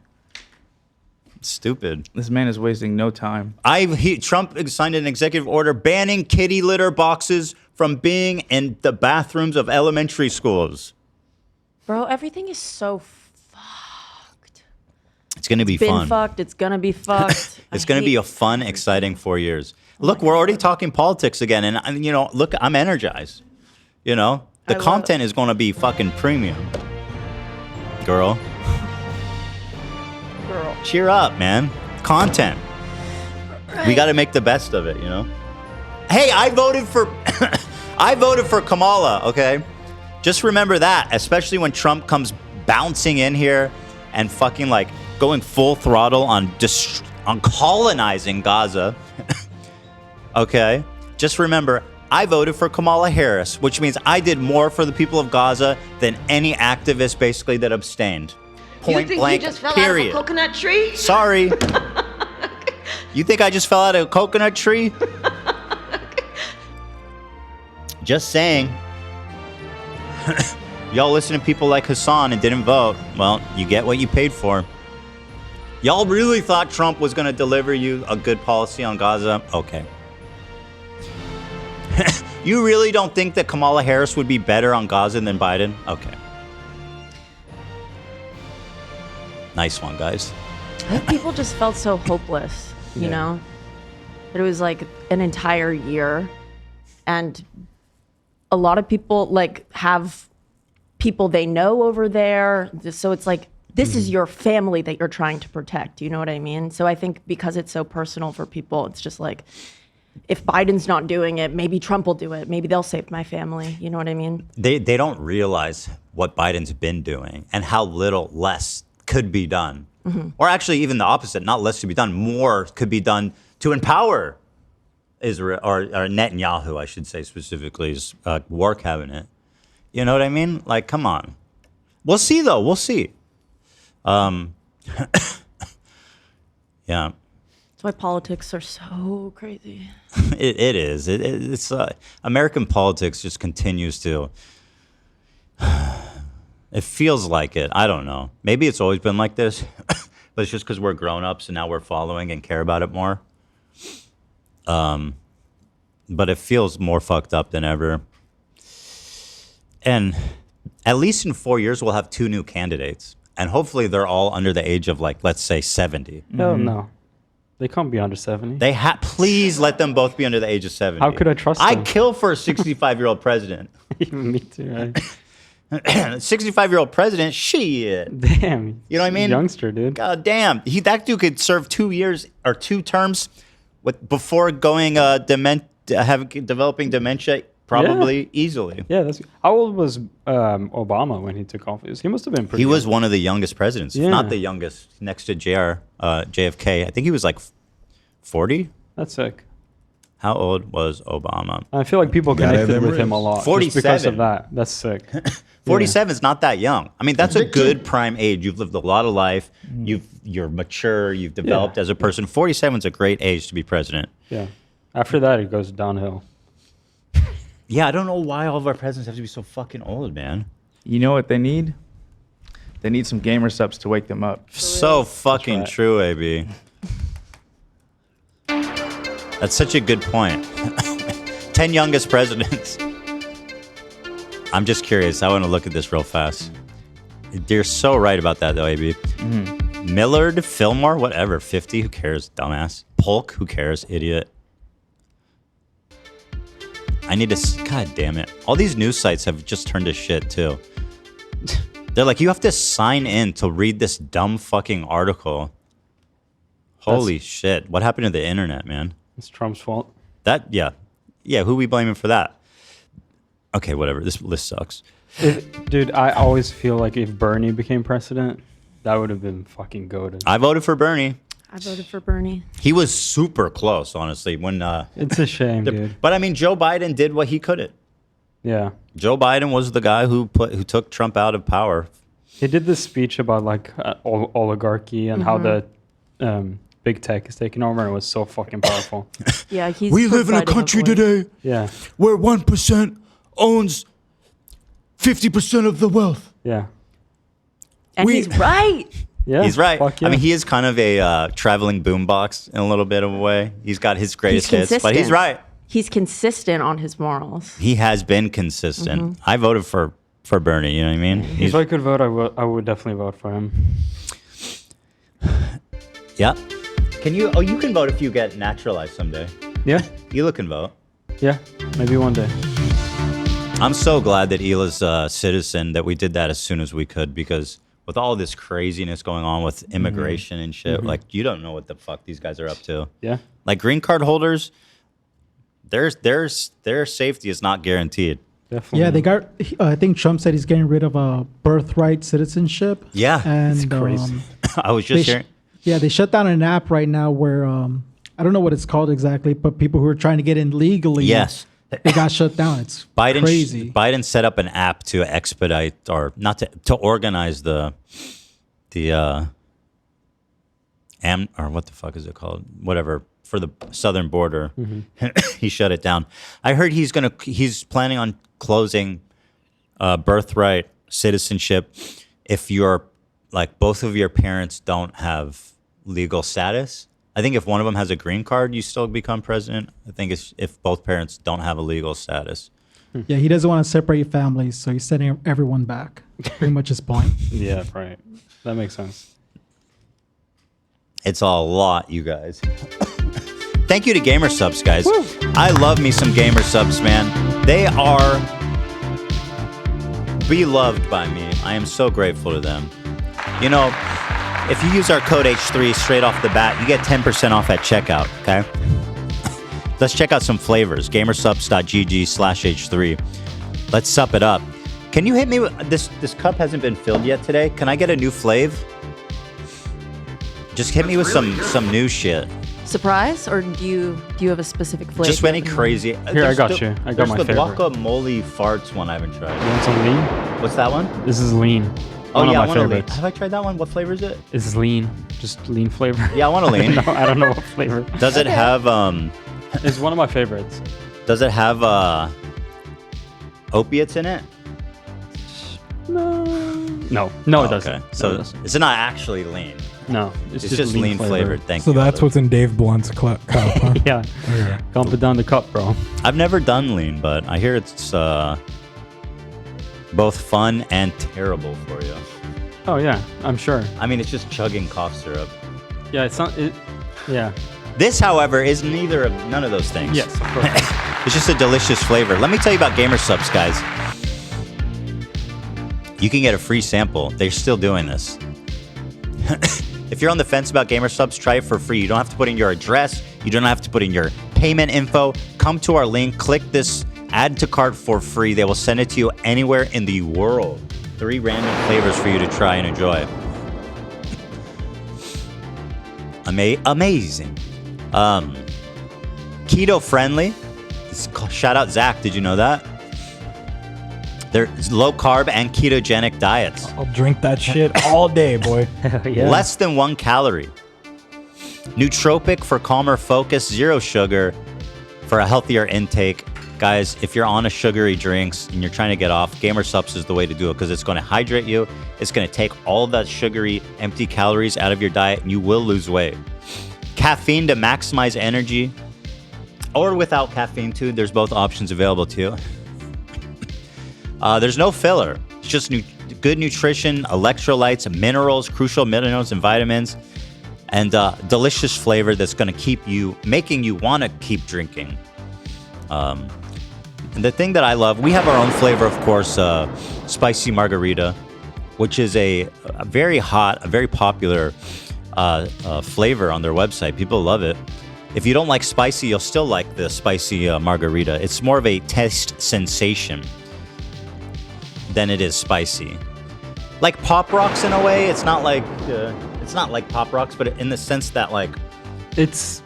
Stupid. This man is wasting no time. Trump signed an executive order banning kitty litter boxes from being in the bathrooms of elementary schools. Bro, everything is so fucked. It's going to be fun. Fucked. It's going to be fucked. It's going to be a fun, exciting 4 years. Look, we're already talking politics again. And, look, I'm energized. The content is going to be fucking premium. Girl. Cheer up, man. Content. We got to make the best of it, Hey, I voted for Kamala, okay? Just remember that, especially when Trump comes bouncing in here and fucking like going full throttle on colonizing Gaza. Okay? Just remember, I voted for Kamala Harris, which means I did more for the people of Gaza than any activist basically that abstained. Point blank, you just fell period. out of a coconut tree? Sorry. You think I just fell out of a coconut tree? Just saying. Y'all listen to people like Hassan and didn't vote. Well, you get what you paid for. Y'all really thought Trump was going to deliver you a good policy on Gaza? Okay. You really don't think that Kamala Harris would be better on Gaza than Biden? Okay. Nice one, guys. I think people just felt so hopeless, you know? It was like an entire year. And a lot of people have people they know over there. So it's like, this is your family that you're trying to protect. You know what I mean? So I think because it's so personal for people, it's just like, if Biden's not doing it, maybe Trump will do it. Maybe they'll save my family. You know what I mean? They don't realize what Biden's been doing and how little less could be done. Mm-hmm. Or actually even the opposite, not less to be done, more could be done to empower Israel, or Netanyahu, I should say specifically, his war cabinet. You know what I mean? Like, come on. We'll see, though. We'll see. Yeah. That's why politics are so crazy. It is. It's American politics just continues to... It feels like it. I don't know. Maybe it's always been like this, but it's just because we're grown-ups and now we're following and care about it more. But it feels more fucked up than ever. And at least in 4 years, we'll have 2 new candidates. And hopefully they're all under the age of, let's say 70. No. They can't be under 70. Please let them both be under the age of 70. How could I trust them? I'd kill for a 65-year-old president. Me too, right? 65-year-old president, shit. Damn. You know what I mean? Youngster, dude. God damn. That dude could serve 2 years or 2 terms before going developing dementia, probably easily. Yeah, how old was Obama when he took office? He must have been pretty He was young. one of the youngest presidents, if not the youngest, next to JFK. I think he was 40. That's sick. How old was Obama? I feel like people connected with him a lot. 47. Just because of that. That's sick. 47 is not that young. I mean, that's a good prime age. You've lived a lot of life. You're mature. You've developed as a person. 47 is a great age to be president. Yeah. After that, it goes downhill. Yeah, I don't know why all of our presidents have to be so fucking old, man. You know what they need? They need some gamer subs to wake them up. So fucking true, AB. That's such a good point. 10 youngest presidents. I'm just curious. I want to look at this real fast. You're so right about that, though, AB. Mm-hmm. Millard, Fillmore, whatever. 50, who cares, dumbass. Polk, who cares, idiot. I need to. God damn it! All these news sites have just turned to shit too. They're like, you have to sign in to read this dumb fucking article. Holy shit! What happened to the internet, man? It's Trump's fault. Yeah. Who we blaming for that? Okay, whatever. This list sucks. Dude, I always feel like if Bernie became president, that would have been fucking goated. I voted for Bernie. I voted for Bernie. He was super close, honestly. When it's a shame, dude. But I mean, Joe Biden did what he couldn't. Yeah. Joe Biden was the guy who took Trump out of power. He did this speech about like oligarchy and how the big tech is taking over, and it was so fucking powerful. Yeah, we live in a country today where 1% owns 50% of the wealth. Yeah. And he's right. Yeah, he's right. Yeah. I mean, he is kind of a traveling boombox in a little bit of a way. He's got his greatest hits, but he's right. He's consistent on his morals. He has been consistent. I voted for Bernie. You know what I mean? If I could vote, I would definitely vote for him. Yeah. Can you? Oh, you can vote if you get naturalized someday. Yeah. Hila can vote. Yeah, maybe one day. I'm so glad that Hila's a citizen, that we did that as soon as we could, because with all this craziness going on with immigration and shit, like, you don't know what the fuck these guys are up to. Yeah. Like, green card holders, their safety is not guaranteed. Definitely. Yeah, they got. I think Trump said he's getting rid of birthright citizenship. Yeah, and it's crazy. I was just hearing. Yeah, they shut down an app right now where I don't know what it's called exactly, but people who are trying to get in legally, Yes. they got shut down. It's crazy. Biden set up an app to expedite, or not to organize the or what the fuck is it called? Whatever, for the southern border. He shut it down. I heard he's planning on closing birthright citizenship if you're, like, both of your parents don't have legal status. I think if one of them has a green card, you still become president. I think it's if both parents don't have a legal status. Yeah, he doesn't want to separate families, so he's sending everyone back. Pretty much his point. Yeah, right. That makes sense. It's a lot, you guys. Thank you to Gamer Subs, guys. Woo. I love me some Gamer Subs, man. They are beloved by me. I am so grateful to them. You know, if you use our code H3 straight off the bat, you get 10% off at checkout, okay? Let's check out some flavors. Gamersubs.gg/H3. Let's sup it up. Can you hit me with this? This cup hasn't been filled yet today. Can I get a new flav? Just hit me with some new shit. Surprise, or do you have a specific flavor? Just any crazy. Here, I got you. I got my favorite. There's the guacamole farts one I haven't tried. You want some lean? What's that one? This is lean. Oh, yeah, I want a lean. Have I tried that one? What flavor is it? This is lean. Just lean flavor. Yeah, I want a lean. I don't know what flavor. Does it have It's one of my favorites. Does it have opiates in it? No, it doesn't. Okay. So it's not actually lean. No, it's just lean flavored. Thank So you. that's what's in Dave Blunt's cup, huh? Yeah. Okay. Dump it down the cup, bro. I've never done lean, but I hear it's both fun and terrible for you. Oh yeah, I'm sure. I mean, it's just chugging cough syrup. Yeah, it's not. Yeah. This, however, is none of those things. Yes, of course. It's just a delicious flavor. Let me tell you about Gamer Subs, guys. You can get a free sample. They're still doing this. If you're on the fence about Gamer Subs, try it for free. You don't have to put in your address. You don't have to put in your payment info. Come to our link. Click this. Add to cart for free. They will send it to you anywhere in the world. 3 random flavors for you to try and enjoy. Amazing. Keto friendly. Shout out Zach. Did you know that? There's low carb and ketogenic diets. I'll drink that shit all day, boy. Yeah. Less than 1 calorie. Nootropic for calmer focus. 0 sugar for a healthier intake. Guys, if you're on a sugary drinks and you're trying to get off, Gamer Subs is the way to do it, because it's going to hydrate you. It's going to take all that sugary, empty calories out of your diet, and you will lose weight. Caffeine to maximize energy, or without caffeine too. There's both options available to you. There's no filler. It's just good nutrition, electrolytes, minerals, crucial minerals and vitamins, and delicious flavor that's going to keep you, making you want to keep drinking. And the thing that I love, we have our own flavor, of course, spicy margarita, which is a very hot, a very popular flavor on their website. People love it. If you don't like spicy, you'll still like the spicy margarita. It's more of a taste sensation than it is spicy. Like Pop Rocks in a way. It's not like Pop Rocks, but in the sense that like it's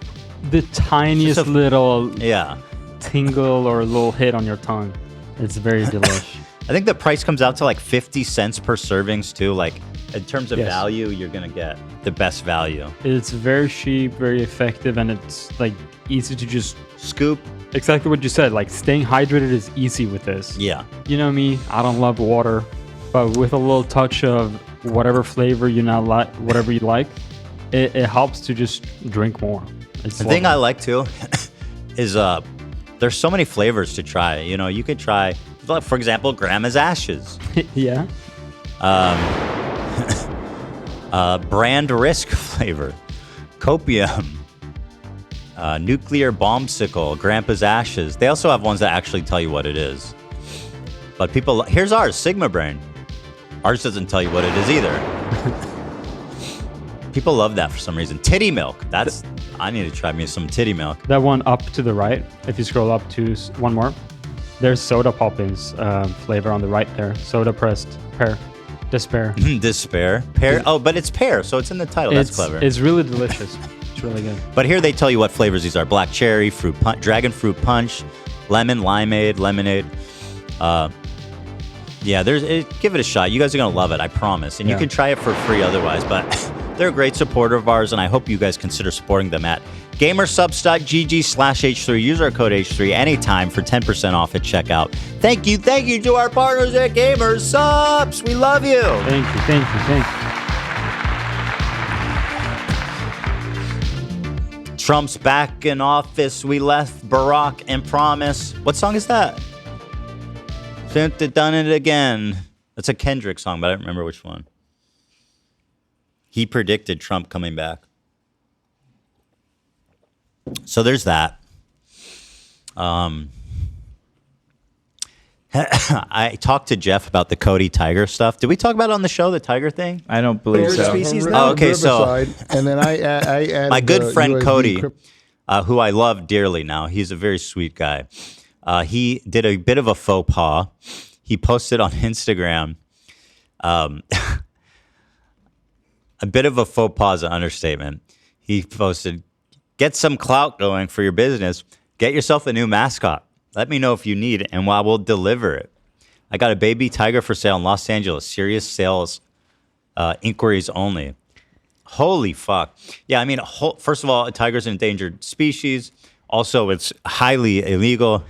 the tiniest little yeah tingle or a little hit on your tongue. It's very delish. I think the price comes out to like 50 cents per servings too. Like in terms of value, you're gonna get the best value. It's very cheap, very effective, and it's like easy to just scoop. Exactly what you said. Like staying hydrated is easy with this. Yeah. You know me, I don't love water, but with a little touch of whatever flavor you not like, whatever you like, it helps to just drink more. It's the thing I like too is there's so many flavors to try. You know, you could try, for example, Grandma's Ashes. Yeah. Brand Risk flavor, Copium, Nuclear Bombsicle, Grandpa's Ashes. They also have ones that actually tell you what it is. But people, here's ours, Sigma Brain. Ours doesn't tell you what it is either. People love that for some reason. Titty milk. I need to try me some titty milk. That one up to the right, if you scroll up to one more, there's Soda Poppins flavor on the right there. Soda pressed pear. Despair. Despair. Pear. Oh, but it's pear, so it's in the title. That's clever. It's really delicious. It's really good. But here they tell you what flavors these are. Black cherry, fruit punch, dragon fruit punch, lemon, limeade, lemonade. Yeah, give it a shot. You guys are going to love it, I promise. And you can try it for free otherwise, but they're a great supporter of ours, and I hope you guys consider supporting them at gamersubs.gg/H3. Use our code H3 anytime for 10% off at checkout. Thank you to our partners at Gamersubs. We love you. Thank you. Trump's back in office. We left Barack and promise. What song is that? Done it again. That's a Kendrick song, but I don't remember which one. He predicted Trump coming back. So there's that. I talked to Jeff about the Cody Tiger stuff. Did we talk about it on the show, the Tiger thing? I don't believe so. Oh, okay, so and then I added my good friend Cody, who I love dearly now. He's a very sweet guy. He did a bit of a faux pas. He posted on Instagram. A bit of a faux pas is an understatement. He posted, "Get some clout going for your business. Get yourself a new mascot. Let me know if you need it, and I will deliver it. I got a baby tiger for sale in Los Angeles. Serious sales, inquiries only." Holy fuck. Yeah, I mean, first of all, a tiger's an endangered species. Also, it's highly illegal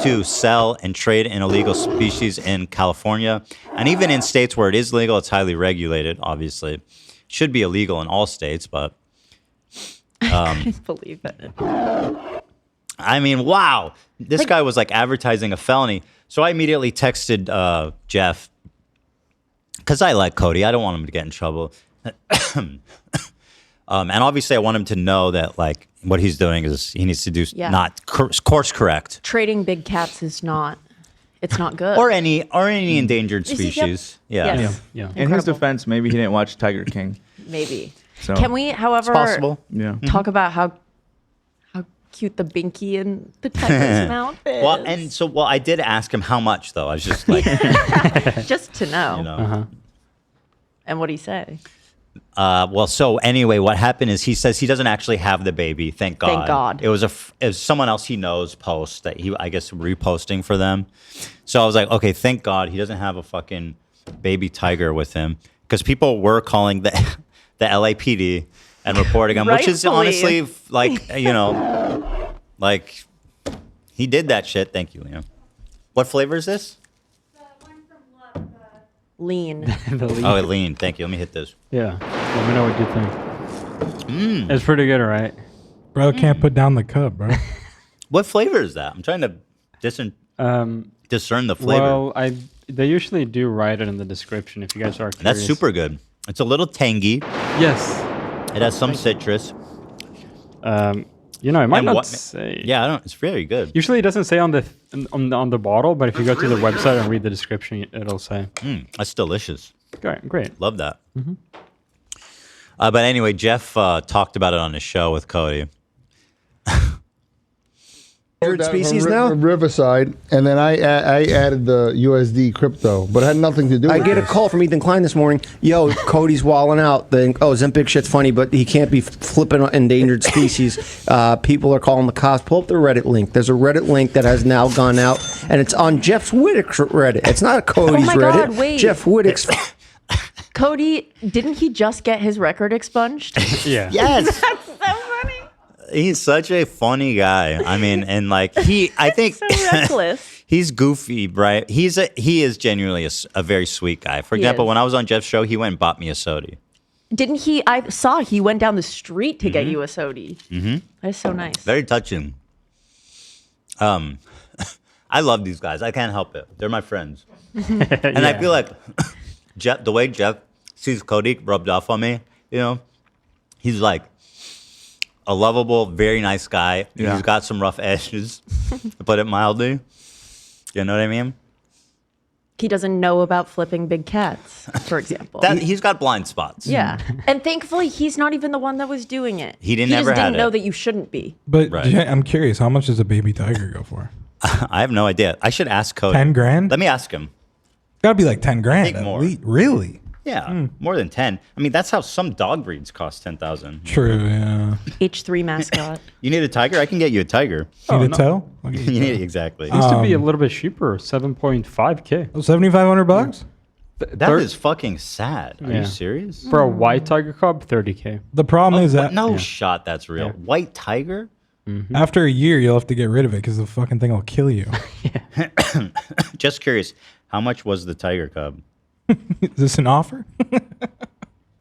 to sell and trade an illegal species in California. And even in states where it is legal, it's highly regulated, obviously. It should be illegal in all states, but... I couldn't believe it. I mean, wow. This guy was like advertising a felony. So I immediately texted Jeff, because I like Cody. I don't want him to get in trouble. And obviously I want him to know that like what he's doing is he needs to do not course correct. Trading big cats is not, it's not good. Or any endangered species. Yeah. Yeah. In his defense, maybe he didn't watch Tiger King. Maybe. So. Can we, however, it's possible. Talk about how cute the binky and the tiger's mouth is? Well, I did ask him how much though. I was just like, just to know. You know. And what'd he say? So anyway, what happened is he says he doesn't actually have the baby. Thank God. Thank God. It was someone else he knows post that he, I guess, reposting for them. So I was like, okay, thank God he doesn't have a fucking baby tiger with him, because people were calling the LAPD and reporting him, which is honestly like, you know, like he did that shit. Thank you, Liam. What flavor is this? Lean. Oh, lean. Thank you. Let me hit this. Yeah. Let me know what you think. It's pretty good, right? Bro, can't put down the cup, bro. What flavor is that? I'm trying to discern the flavor. Well, they usually do write it in the description if you guys are curious. That's super good. It's a little tangy. Yes. It has some citrus. You know, it might And not what- say. Yeah, I don't. It's very good. Usually it doesn't say on the bottle, but if you go to the website and read the description, it'll say. That's delicious. Great. Love that. But anyway, Jeff talked about it on his show with Cody. Species now? Riverside, and then I added the USD crypto, but it had nothing to do with I get a this. call from Ethan Klein this morning. Yo, Cody's walling out. Zempic shit's funny, but he can't be flipping endangered species. People are calling the cops. Pull up the Reddit link. There's a Reddit link that has now gone out, and it's on Jeff Wittick's Reddit. It's not Cody's my Reddit. God, wait. Jeff Wittick's. Cody, didn't he just get his record expunged? Yeah. Yes. That's so funny. He's such a funny guy. I mean, and like I think So reckless. he's goofy, right? He is genuinely a very sweet guy. For example, is. when I was on Jeff's show, he went and bought me a soda. Didn't he? I saw he went down the street to get you a sody. Mm-hmm. That's so nice. Very touching. I love these guys. I can't help it. They're my friends. And I feel like Jeff, the way Jeff sees Cody rubbed off on me, you know, he's like a lovable, very nice guy. Yeah. He's got some rough edges, to put it mildly. You know what I mean? He doesn't know about flipping big cats, for example. He's got blind spots. Yeah. And thankfully, he's not even the one that was doing it. He just never had didn't know it. that you shouldn't be. But Right. I'm curious, how much does a baby tiger go for? I have no idea. I should ask Cody. 10 grand? Let me ask him. Gotta be like 10 grand. think at more. least. Really? Yeah, more than 10. I mean, that's how some dog breeds cost 10,000. True, yeah. H3 mascot. You need a tiger? I can get you a tiger. Need a toe? I'll get You you a need toe. exactly. It used to be a little bit cheaper, 7.5K. Oh, $7,500? That is fucking sad. Are Yeah. you serious? For a white tiger cub, 30K. The problem is that No shot that's real. Yeah. White tiger? after a year, you'll have to get rid of it because the fucking thing will kill you. Just curious, how much was the tiger cub? Is this an offer?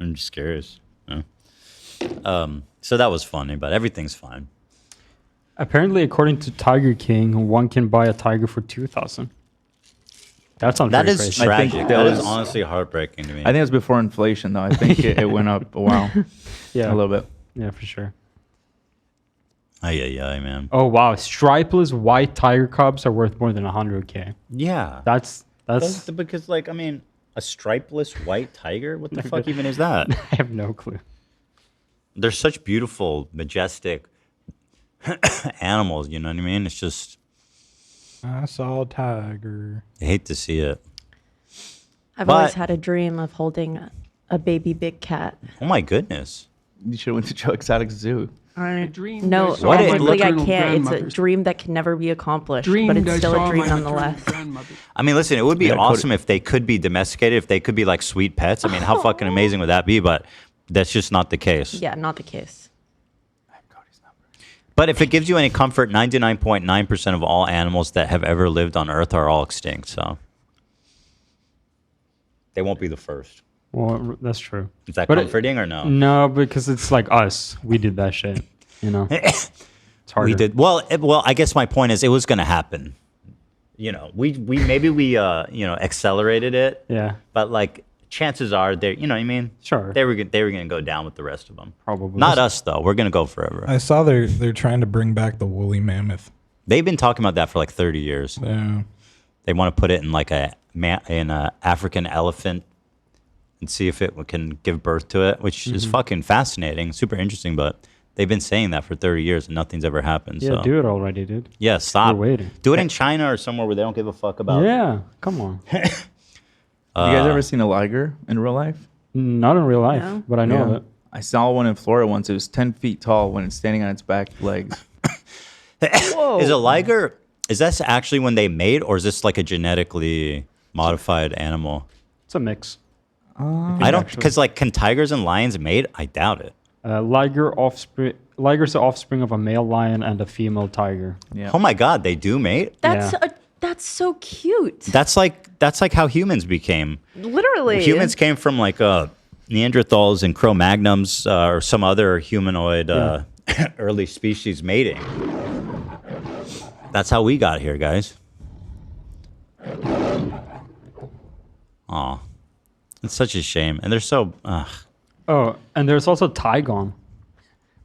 I'm just curious. Yeah. So that was funny, but everything's fine. Apparently, according to Tiger King, one can buy a tiger for 2,000. That sounds That pretty is crazy. I think tragic. that That is was- honestly heartbreaking to me. I think it was before inflation, though. I think it went up a while, Yeah, a little bit. Yeah, for sure. Ay, man. Oh wow, stripeless white tiger cubs are worth more than 100K. Yeah. That's Because, like, I mean, a stripeless white tiger? What the fuck even is that? I have no clue. They're such beautiful, majestic animals, you know what I mean? It's just, I saw a tiger. I hate to see it. I've But- always had a dream of holding a baby big cat. Oh my goodness. You should have went to Joe Exotic Zoo. No, What did- technically I maternal can't. It's a grandmothers. dream that can never be accomplished, but Dreamed it's I still saw a dream my maternal nonetheless. grandmother. I mean, listen, it would be Yeah, Cody- awesome if they could be domesticated, if they could be like sweet pets. I mean, how fucking amazing would that be? But that's just not the case. Yeah, not the case. But if it gives you any comfort, 99.9% of all animals that have ever lived on Earth are all extinct. So they won't be the first. Well, that's true. Is that But it- comforting or no? No, because it's like us. We did that shit. You know, it's harder. We did well. I guess my point is, it was going to happen. You know, we accelerated it. Yeah, But like, chances are, they, you know what I mean? Sure. They were going to go down with the rest of them. Probably. Not us though. We're going to go forever. I saw they're trying to bring back the woolly mammoth. They've been talking about that for like 30 years. Yeah. They want to put it in like an African elephant and see if it can give birth to it, which is fucking fascinating, super interesting. But they've been saying that for 30 years and nothing's ever happened. Yeah, so. do it already, dude. Yeah, stop. We're waiting. Do it in China or somewhere where they don't give a fuck about. Yeah, come on. You guys ever seen a liger in real life? Not in real life, No. but I know of Yeah. it. I saw one in Florida once. It was 10 feet tall when it's standing on its back legs. Is a liger? Is that actually when they mate, or is this like a genetically modified animal? It's a mix. I don't, because like, can tigers and lions mate? I doubt it. Liger's the offspring of a male lion and a female tiger. Yeah. Oh my god, they do mate. That's so cute. That's like how humans became. Literally. Humans came from like Neanderthals and Cro-Magnons or some other humanoid early species mating. That's how we got here, guys. Aw. It's such a shame. And they're so... Oh, and there's also Tygon,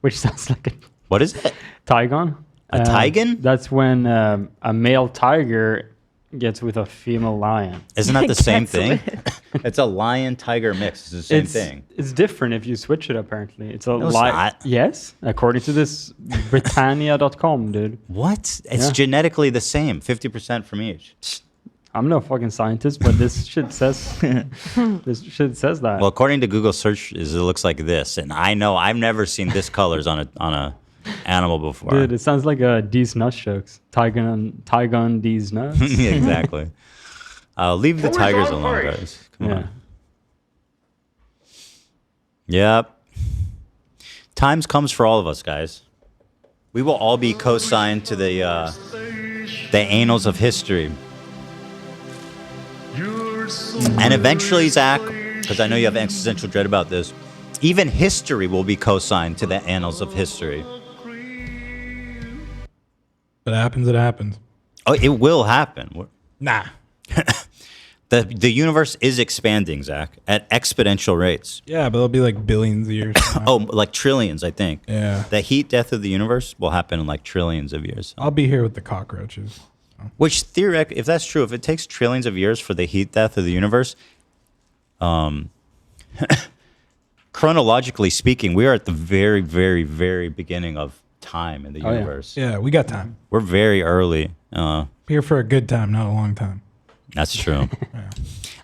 which sounds like a What is it? Tigon. A tigon? That's when a male tiger gets with a female lion. Isn't that the same thing? It's a lion-tiger mix. It's the same thing. It's different if you switch it, apparently. It's a No, it's not. Yes, according to this Britannia.com, dude. What? It's genetically the same, 50% from each. I'm no fucking scientist, but this shit says that. Well, according to Google searches, it looks like this, and I know I've never seen this colors on a animal before. Dude, it sounds like D's nuts jokes. Tigon D's nuts. Yeah, exactly. Leave the tigers alone, guys. Come on. Yep. Times comes for all of us, guys. We will all be co-signed to the annals of history. And eventually, Zach, because I know you have existential dread about this, even history will be co-signed to the annals of history. If it happens, it happens. Oh, it will happen. Nah. The universe is expanding, Zach, at exponential rates. Yeah, but it'll be like billions of years. Oh, like trillions, I think. Yeah. The heat death of the universe will happen in like trillions of years. I'll be here with the cockroaches. Which theoretically, if that's true, if it takes trillions of years for the heat death of the universe, chronologically speaking, we are at the very, very, very beginning of time in the universe. Yeah, we got time. We're very early. Here for a good time, not a long time. That's true.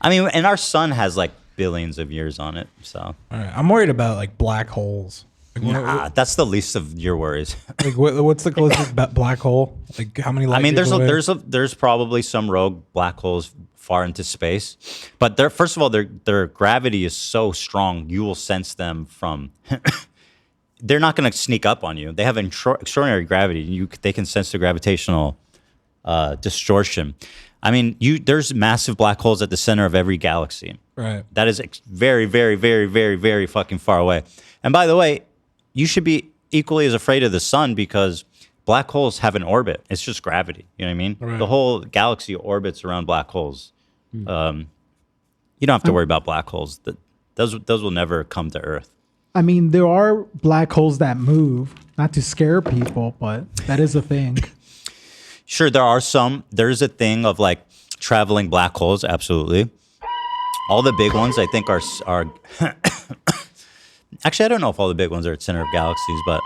I mean, and our sun has like billions of years on it. So all right. I'm worried about like black holes. Like, that's the least of your worries. Like what's the closest black hole? Like how many light I mean, years away? there's probably some rogue black holes far into space, but first of all, their gravity is so strong, you will sense them from. They're not going to sneak up on you. They have extraordinary gravity. They can sense the gravitational distortion. I mean, there's massive black holes at the center of every galaxy. Right. That is very, very, very, very, very fucking far away. And by the way, you should be equally as afraid of the sun because black holes have an orbit. It's just gravity. You know what I mean? Right. The whole galaxy orbits around black holes. You don't have to worry about black holes. Those will never come to Earth. I mean, there are black holes that move, not to scare people, but that is a thing. Sure, there's a thing of like traveling black holes. Absolutely. All the big ones, I think, are actually, I don't know if all the big ones are at center of galaxies, but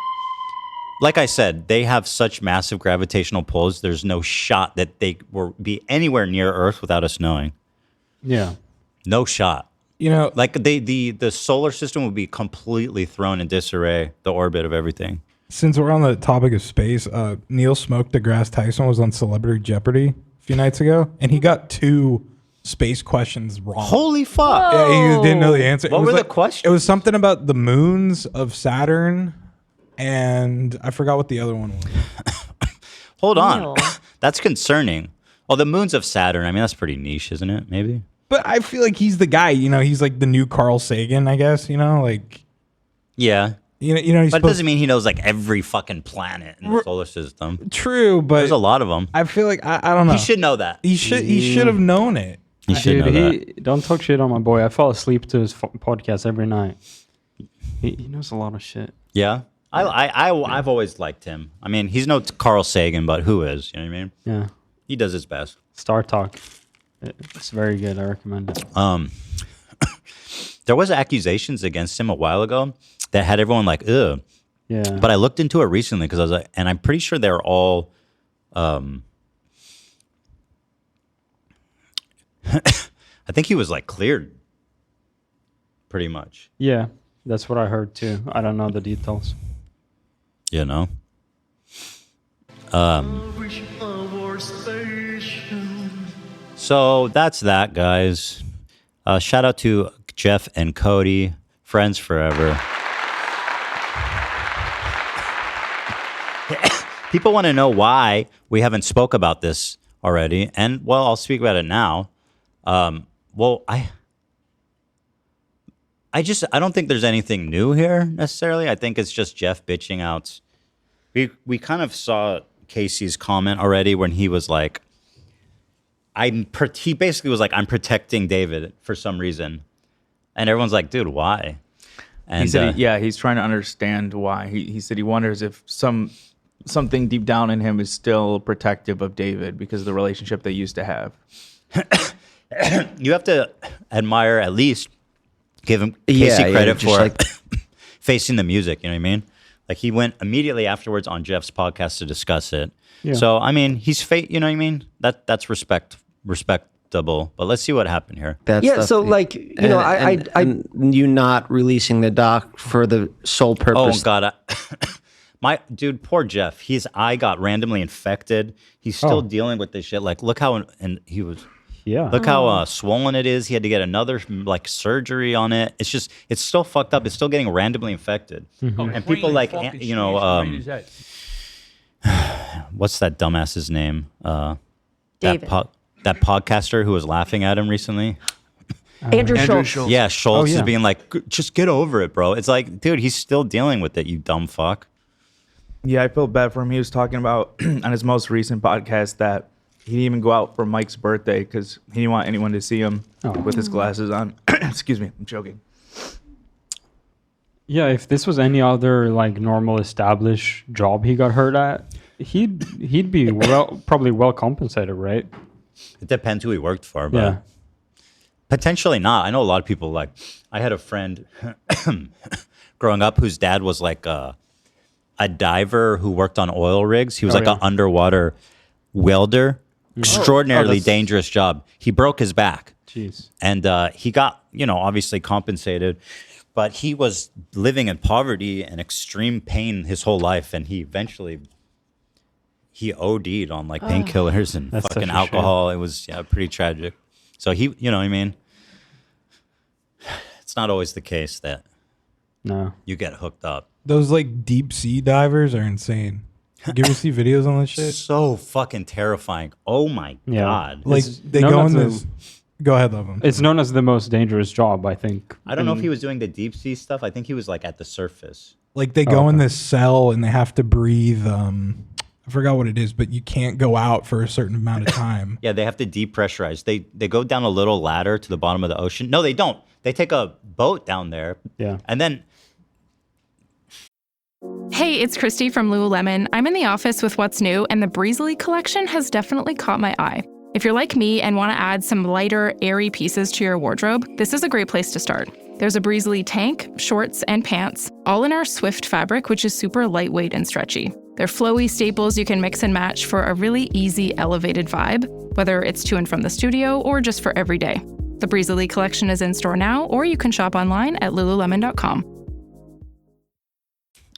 like I said, they have such massive gravitational pulls. There's no shot that they will be anywhere near Earth without us knowing. Yeah. No shot. You know, like the solar system would be completely thrown in disarray, the orbit of everything. Since we're on the topic of space, Neil Smoke deGrasse Tyson was on Celebrity Jeopardy a few nights ago, and he got 2 space questions wrong. Holy fuck. Yeah, he didn't know the answer. What were the questions? It was something about the moons of Saturn, and I forgot what the other one was. Hold on. That's concerning. Well, the moons of Saturn, I mean, that's pretty niche, isn't it? Maybe. But I feel like he's the guy, he's like the new Carl Sagan, I guess, like. Yeah. He's but it doesn't mean he knows like every fucking planet in the solar system. True, but there's a lot of them. I feel like I don't know. He should know that. He should have known it. He should know that. Don't talk shit on my boy. I fall asleep to his podcast every night. He knows a lot of shit. Yeah. I've always liked him. I mean, he's no Carl Sagan, but who is? You know what I mean? Yeah. He does his best. Star Talk. It's very good. I recommend it. There was accusations against him a while ago that had everyone like, ugh. Yeah. But I looked into it recently because I was like, and I'm pretty sure they're all, I think he was like cleared pretty much. Yeah. That's what I heard too. I don't know the details. You know? So that's that, guys. Shout out to Jeff and Cody, friends forever. People want to know why we haven't spoke about this already, and well, I'll speak about it now. Well, I don't think there's anything new here necessarily. I think it's just Jeff bitching out. We kind of saw Casey's comment already when he was like, he basically was like, I'm protecting David for some reason. And everyone's like, dude, why? And he said, he's trying to understand why. He said he wonders if something deep down in him is still protective of David because of the relationship they used to have. You have to admire, at least give him Casey credit for facing the music. You know what I mean? Like, he went immediately afterwards on Jeff's podcast to discuss it. Yeah. So I mean, he's you know what I mean? That's respectable. But let's see what happened here. So like, you know, I you not releasing the doc for the sole purpose. Oh God. My dude, poor Jeff. His eye got randomly infected. He's still dealing with this shit. Like, look how look how swollen it is. He had to get another like surgery on it. It's still fucked up. It's still getting randomly infected. And people like, you know, what's that dumbass's name? David. That podcaster who was laughing at him recently. Andrew Schultz. Yeah, Schultz is being like, just get over it, bro. It's like, dude, he's still dealing with it, you dumb fuck. Yeah, I feel bad for him. He was talking about on his most recent podcast that he didn't even go out for Mike's birthday because he didn't want anyone to see him with his glasses on. Excuse me, I'm joking. Yeah, if this was any other like normal established job he got hurt at, he'd be probably well compensated, right? It depends who he worked for, but potentially not. I know a lot of people, like, I had a friend growing up whose dad was like a diver who worked on oil rigs. He was an underwater welder. Extraordinarily dangerous job. He broke his back. Jeez. And he got, you know, obviously compensated, but he was living in poverty and extreme pain his whole life. And he eventually, OD'd on like painkillers and fucking alcohol. It was pretty tragic. So he, you know what I mean? It's not always the case that you get hooked up. Those like deep sea divers are insane. You ever see videos on that shit? So fucking terrifying. Oh my God. Like they go in this. Go ahead, love him. It's known as the most dangerous job, I think. I don't know if he was doing the deep sea stuff. I think he was like at the surface. Like they go in this cell and they have to breathe. I forgot what it is, but you can't go out for a certain amount of time. Yeah, they have to depressurize. They go down a little ladder to the bottom of the ocean. No, they don't. They take a boat down there. Yeah. And then. Hey, it's Christy from Lululemon. I'm in the office with what's new, and the Breezely collection has definitely caught my eye. If you're like me and want to add some lighter, airy pieces to your wardrobe, this is a great place to start. There's a Breezely tank, shorts, and pants, all in our Swift fabric, which is super lightweight and stretchy. They're flowy staples you can mix and match for a really easy, elevated vibe, whether it's to and from the studio or just for every day. The Breezely collection is in store now, or you can shop online at lululemon.com.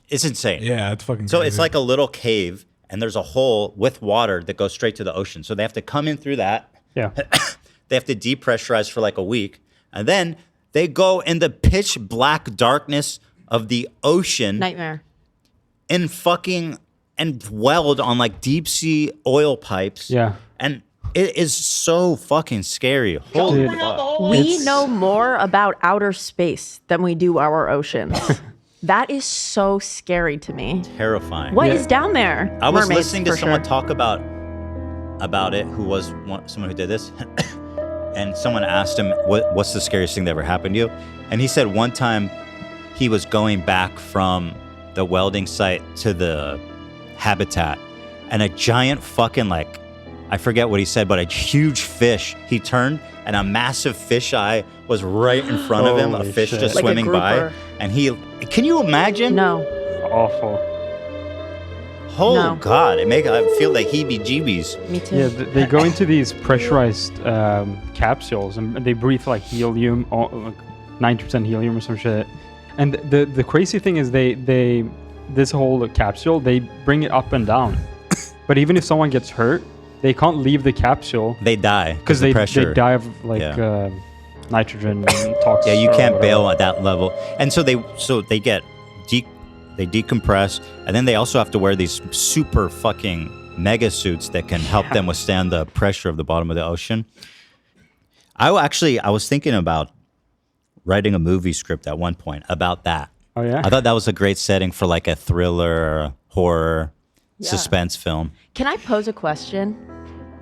It's insane. Yeah, it's fucking So crazy. it's like a little cave, and there's a hole with water that goes straight to the ocean. So they have to come in through that. Yeah. They have to depressurize for like a week. And then they go in the pitch black darkness of the ocean. Nightmare. And weld on like deep sea oil pipes. Yeah. And it is so fucking scary. Holy fuck. We know more about outer space than we do our oceans. That is so scary to me. Terrifying. What is down there? I was Mermaids, listening to for someone sure. talk about it who was someone who did this. And someone asked him, what's the scariest thing that ever happened to you? And he said one time he was going back from the welding site to the habitat, and a giant fucking, like, I forget what he said, but a huge fish, he turned and a massive fish eye was right in front of him, a fish just Like a swimming by. grouper. And can you imagine? No. Awful. Oh No. God, I feel like heebie-jeebies. Me too. Yeah, they go into these pressurized capsules and they breathe like helium, like 90% helium or some shit. And the crazy thing is this whole capsule, they bring it up and down. But even if someone gets hurt, they can't leave the capsule. They die because the they pressure. die of like nitrogen toxins. Yeah, you can't bail at that level. And so they get they decompress, and then they also have to wear these super fucking mega suits that can help them withstand the pressure of the bottom of the ocean. I was thinking about writing a movie script at one point about that. Oh yeah. I thought that was a great setting for like a thriller, horror, suspense film. Can I pose a question?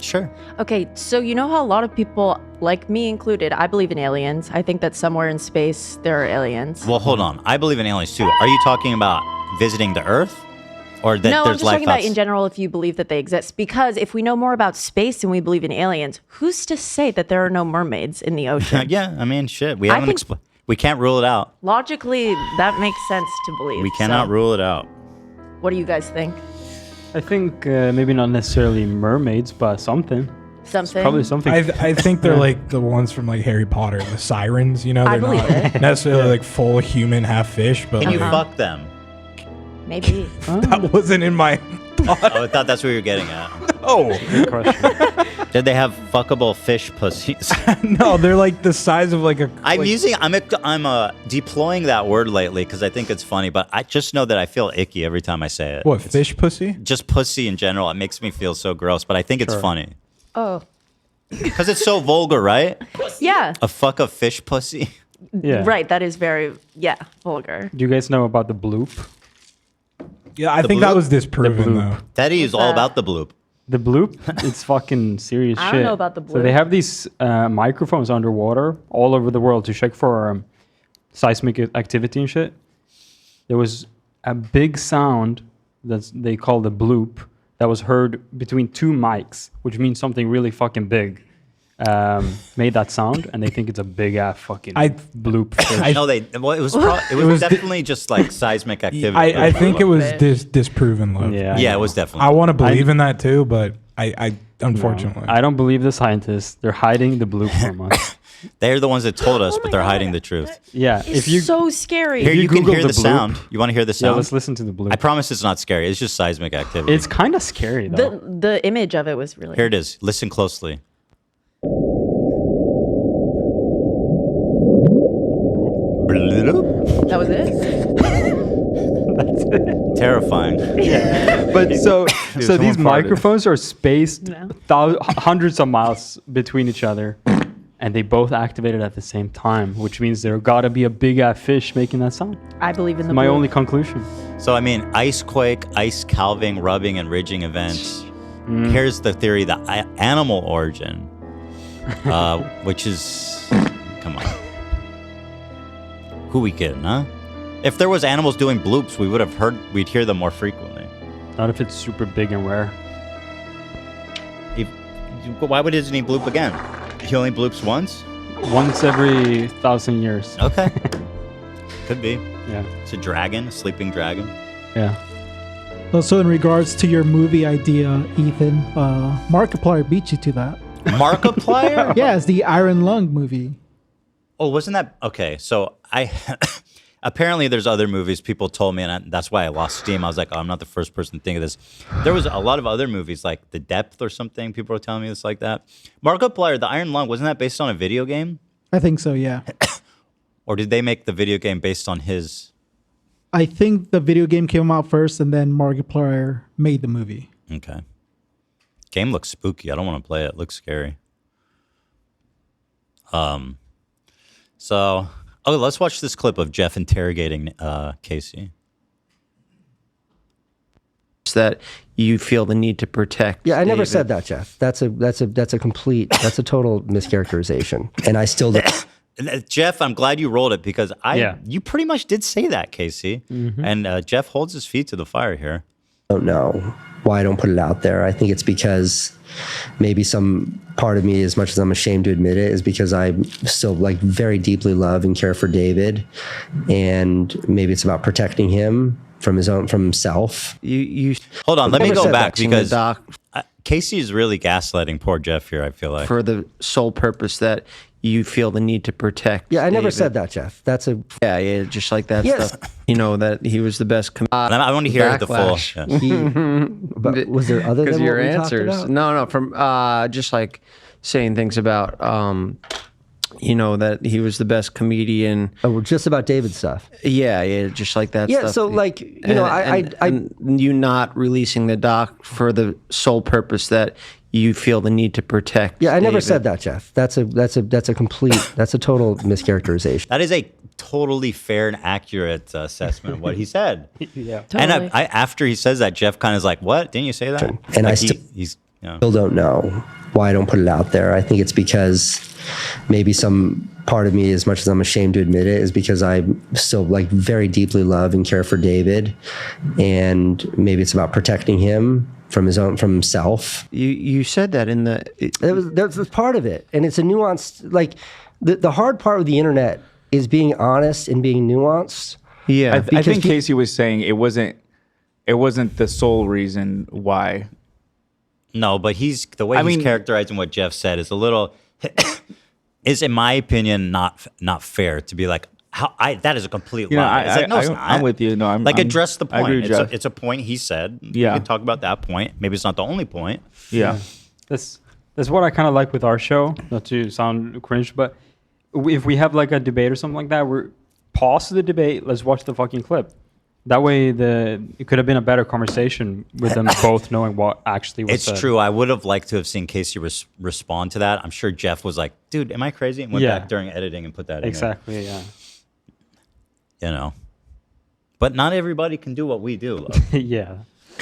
Sure. Okay, so you know how a lot of people, like me included, I believe in aliens. I think that somewhere in space there are aliens. Well, hold on. I believe in aliens too. Are you talking about visiting the Earth? Or that No, I'm there's just life talking about in general if you believe that they exist. Because if we know more about space and we believe in aliens, who's to say that there are no mermaids in the ocean? Yeah, I mean, shit. We haven't we can't rule it out. Logically, that makes sense to believe. We cannot rule it out. What do you guys think? I think maybe not necessarily mermaids, but something. Something? Probably something. I think they're like the ones from like Harry Potter, the sirens. You know, I they're believe not it. necessarily like full human, half fish. But Can you like, fuck them? Maybe. that wasn't in my thought. Oh, I thought that's what you were getting at. Oh, Good question. Did they have fuckable fish pussies? no, they're like the size of like a. I'm like, using. I'm deploying that word lately because I think it's funny, but I just know that I feel icky every time I say it. What, fish pussy? Just pussy in general. It makes me feel so gross, but I think it's funny Oh. because it's so vulgar, right? Yeah. A fuck a fish pussy. Yeah. Right. That is very, vulgar. Do you guys know about the bloop? Yeah, I The think that bloop? was disproven bloop. though. Teddy is all that? about the bloop. The bloop, it's fucking serious I shit. don't know about the So they bloop. have these microphones underwater all over the world to check for seismic activity and shit. There was a big sound that they call the bloop that was heard between two mics, which means something really fucking big made that sound, and they think it's a big ass fucking bloop fish. No, it was definitely just like seismic activity. I think it was disproven, love. Yeah, it was definitely. I want to believe in that too, but I unfortunately. I don't believe the scientists. They're hiding the bloop from us. They're the ones that told us, but they're hiding the truth. Yeah, It's so scary. Here, you can Google hear the the bloop- sound. You want to hear the sound? Yeah, let's listen to the bloop. I promise it's not scary. It's just seismic activity. It's kind of scary though. The image of it was really. Here it is. Listen closely. That was it? Terrifying. But so these someone farted. microphones are spaced hundreds of miles between each other, and they both activated at the same time, which means there got to be a big ass fish making that sound. I believe in the My bloop. only conclusion. So, I mean, ice quake, ice calving, rubbing, and ridging events. Here's the theory, the animal origin, which is, come on. Who we kidding, huh? If there was animals doing bloops, we'd hear them more frequently. Not if it's super big and rare. Why would Disney bloop again? He only bloops once? Once every 1,000 years. Okay. Could be. Yeah. It's a dragon, a sleeping dragon. Yeah. Also, in regards to your movie idea, Ethan, Markiplier beat you to that. Markiplier? Yeah, it's the Iron Lung movie. Oh, wasn't that okay? So apparently there's other movies people told me, and that's why I lost steam. I was like, oh, I'm not the first person to think of this. There was a lot of other movies like The Depth or something. People were telling me it's like that. Markiplier, the Iron Lung, wasn't that based on a video game? I think so, yeah. Or did they make the video game based on his? I think the video game came out first, and then Markiplier made the movie. Okay. Game looks spooky. I don't want to play it. It looks scary. So, let's watch this clip of Jeff interrogating Casey. That you feel the need to protect. Yeah, I never David. said that, Jeff. That's a total mischaracterization, and I still don't. Jeff, I'm glad you rolled it because you pretty much did say that, Casey. And Jeff holds his feet to the fire here. Don't know why I don't put it out there. I think it's because maybe some part of me, as much as I'm ashamed to admit it, is because I still like very deeply love and care for David, and maybe it's about protecting him from himself. You hold on. Let me go back because doc, Casey is really gaslighting poor Jeff here. I feel like for the sole purpose that you feel the need to protect. Yeah, I never David. said that, Jeff. Yeah, just like that stuff. You know that he was the best. I want to hear the full. But was there other than your what we talked answers? about? No, from just like saying things about that he was the best comedian. Oh, just about David stuff. Yeah, just like that. Yeah, stuff. so like and you not releasing the doc for the sole purpose that you feel the need to protect. Yeah, I never David. said that, Jeff. That's a total mischaracterization. That is a totally fair and accurate assessment of what he said. Yeah, totally. And after he says that, Jeff kind of is like, "What? Didn't you say that?" And like Yeah. Still don't know why I don't put it out there. I think it's because maybe some part of me, as much as I'm ashamed to admit it, is because I still like very deeply love and care for David, and maybe it's about protecting him from himself. You said that in the That's part of it, and it's a nuanced. Like the hard part with the internet is being honest and being nuanced. Yeah, I think Casey was saying it wasn't the sole reason why. No, but he's characterizing what Jeff said is a little is, in my opinion, not fair to be like, that is a complete lie. It's like, I'm with you. No, I'm address the point. I agree with Jeff. It's a point he said. Yeah, we can talk about that point. Maybe it's not the only point. Yeah. That's what I kind of like with our show. Not to sound cringe, but if we have like a debate or something like that, we're pause the debate. Let's watch the fucking clip. That way, it could have been a better conversation with them both knowing what actually was said. It's true. I would have liked to have seen Casey respond to that. I'm sure Jeff was like, dude, am I crazy? And went back during editing and put that in. Exactly, yeah. You know. But not everybody can do what we do, love. Yeah.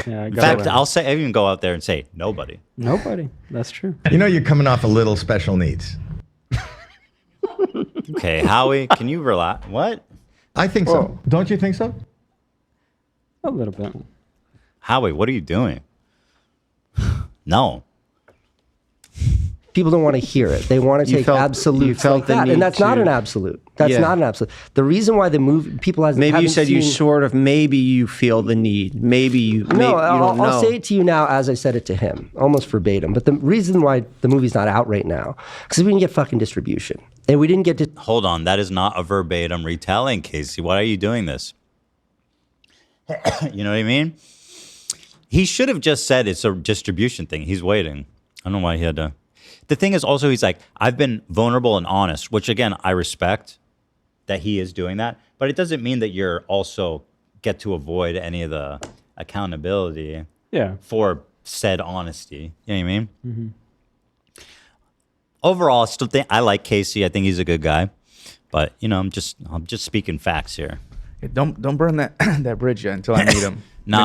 In fact, I'll even go out there and say, nobody. Nobody. That's true. You know, you're coming off a little special needs. Okay, Howie, can you relax? What? I think so. Don't you think so? A little bit. Howie, what are you doing? No. People don't want to hear it. They want to take absolutes like that, and that's not an absolute. That's not an absolute. The reason why the movie people has maybe you said you sort of maybe you feel the need. Maybe you. No, I'll say it to you now as I said it to him, almost verbatim. But the reason why the movie's not out right now because we didn't get fucking distribution, and we didn't get. Hold on, that is not a verbatim retelling, Casey. Why are you doing this? You know what I mean? He should have just said it's a distribution thing. He's waiting. I don't know why he had to. The thing is also, he's like, I've been vulnerable and honest, which again, I respect that he is doing that. But it doesn't mean that you're also get to avoid any of the accountability for said honesty. You know what I mean? Mm-hmm. Overall, I still think I like Casey. I think he's a good guy. But, you know, I'm just speaking facts here. Don't burn that bridge yet until I meet him. No,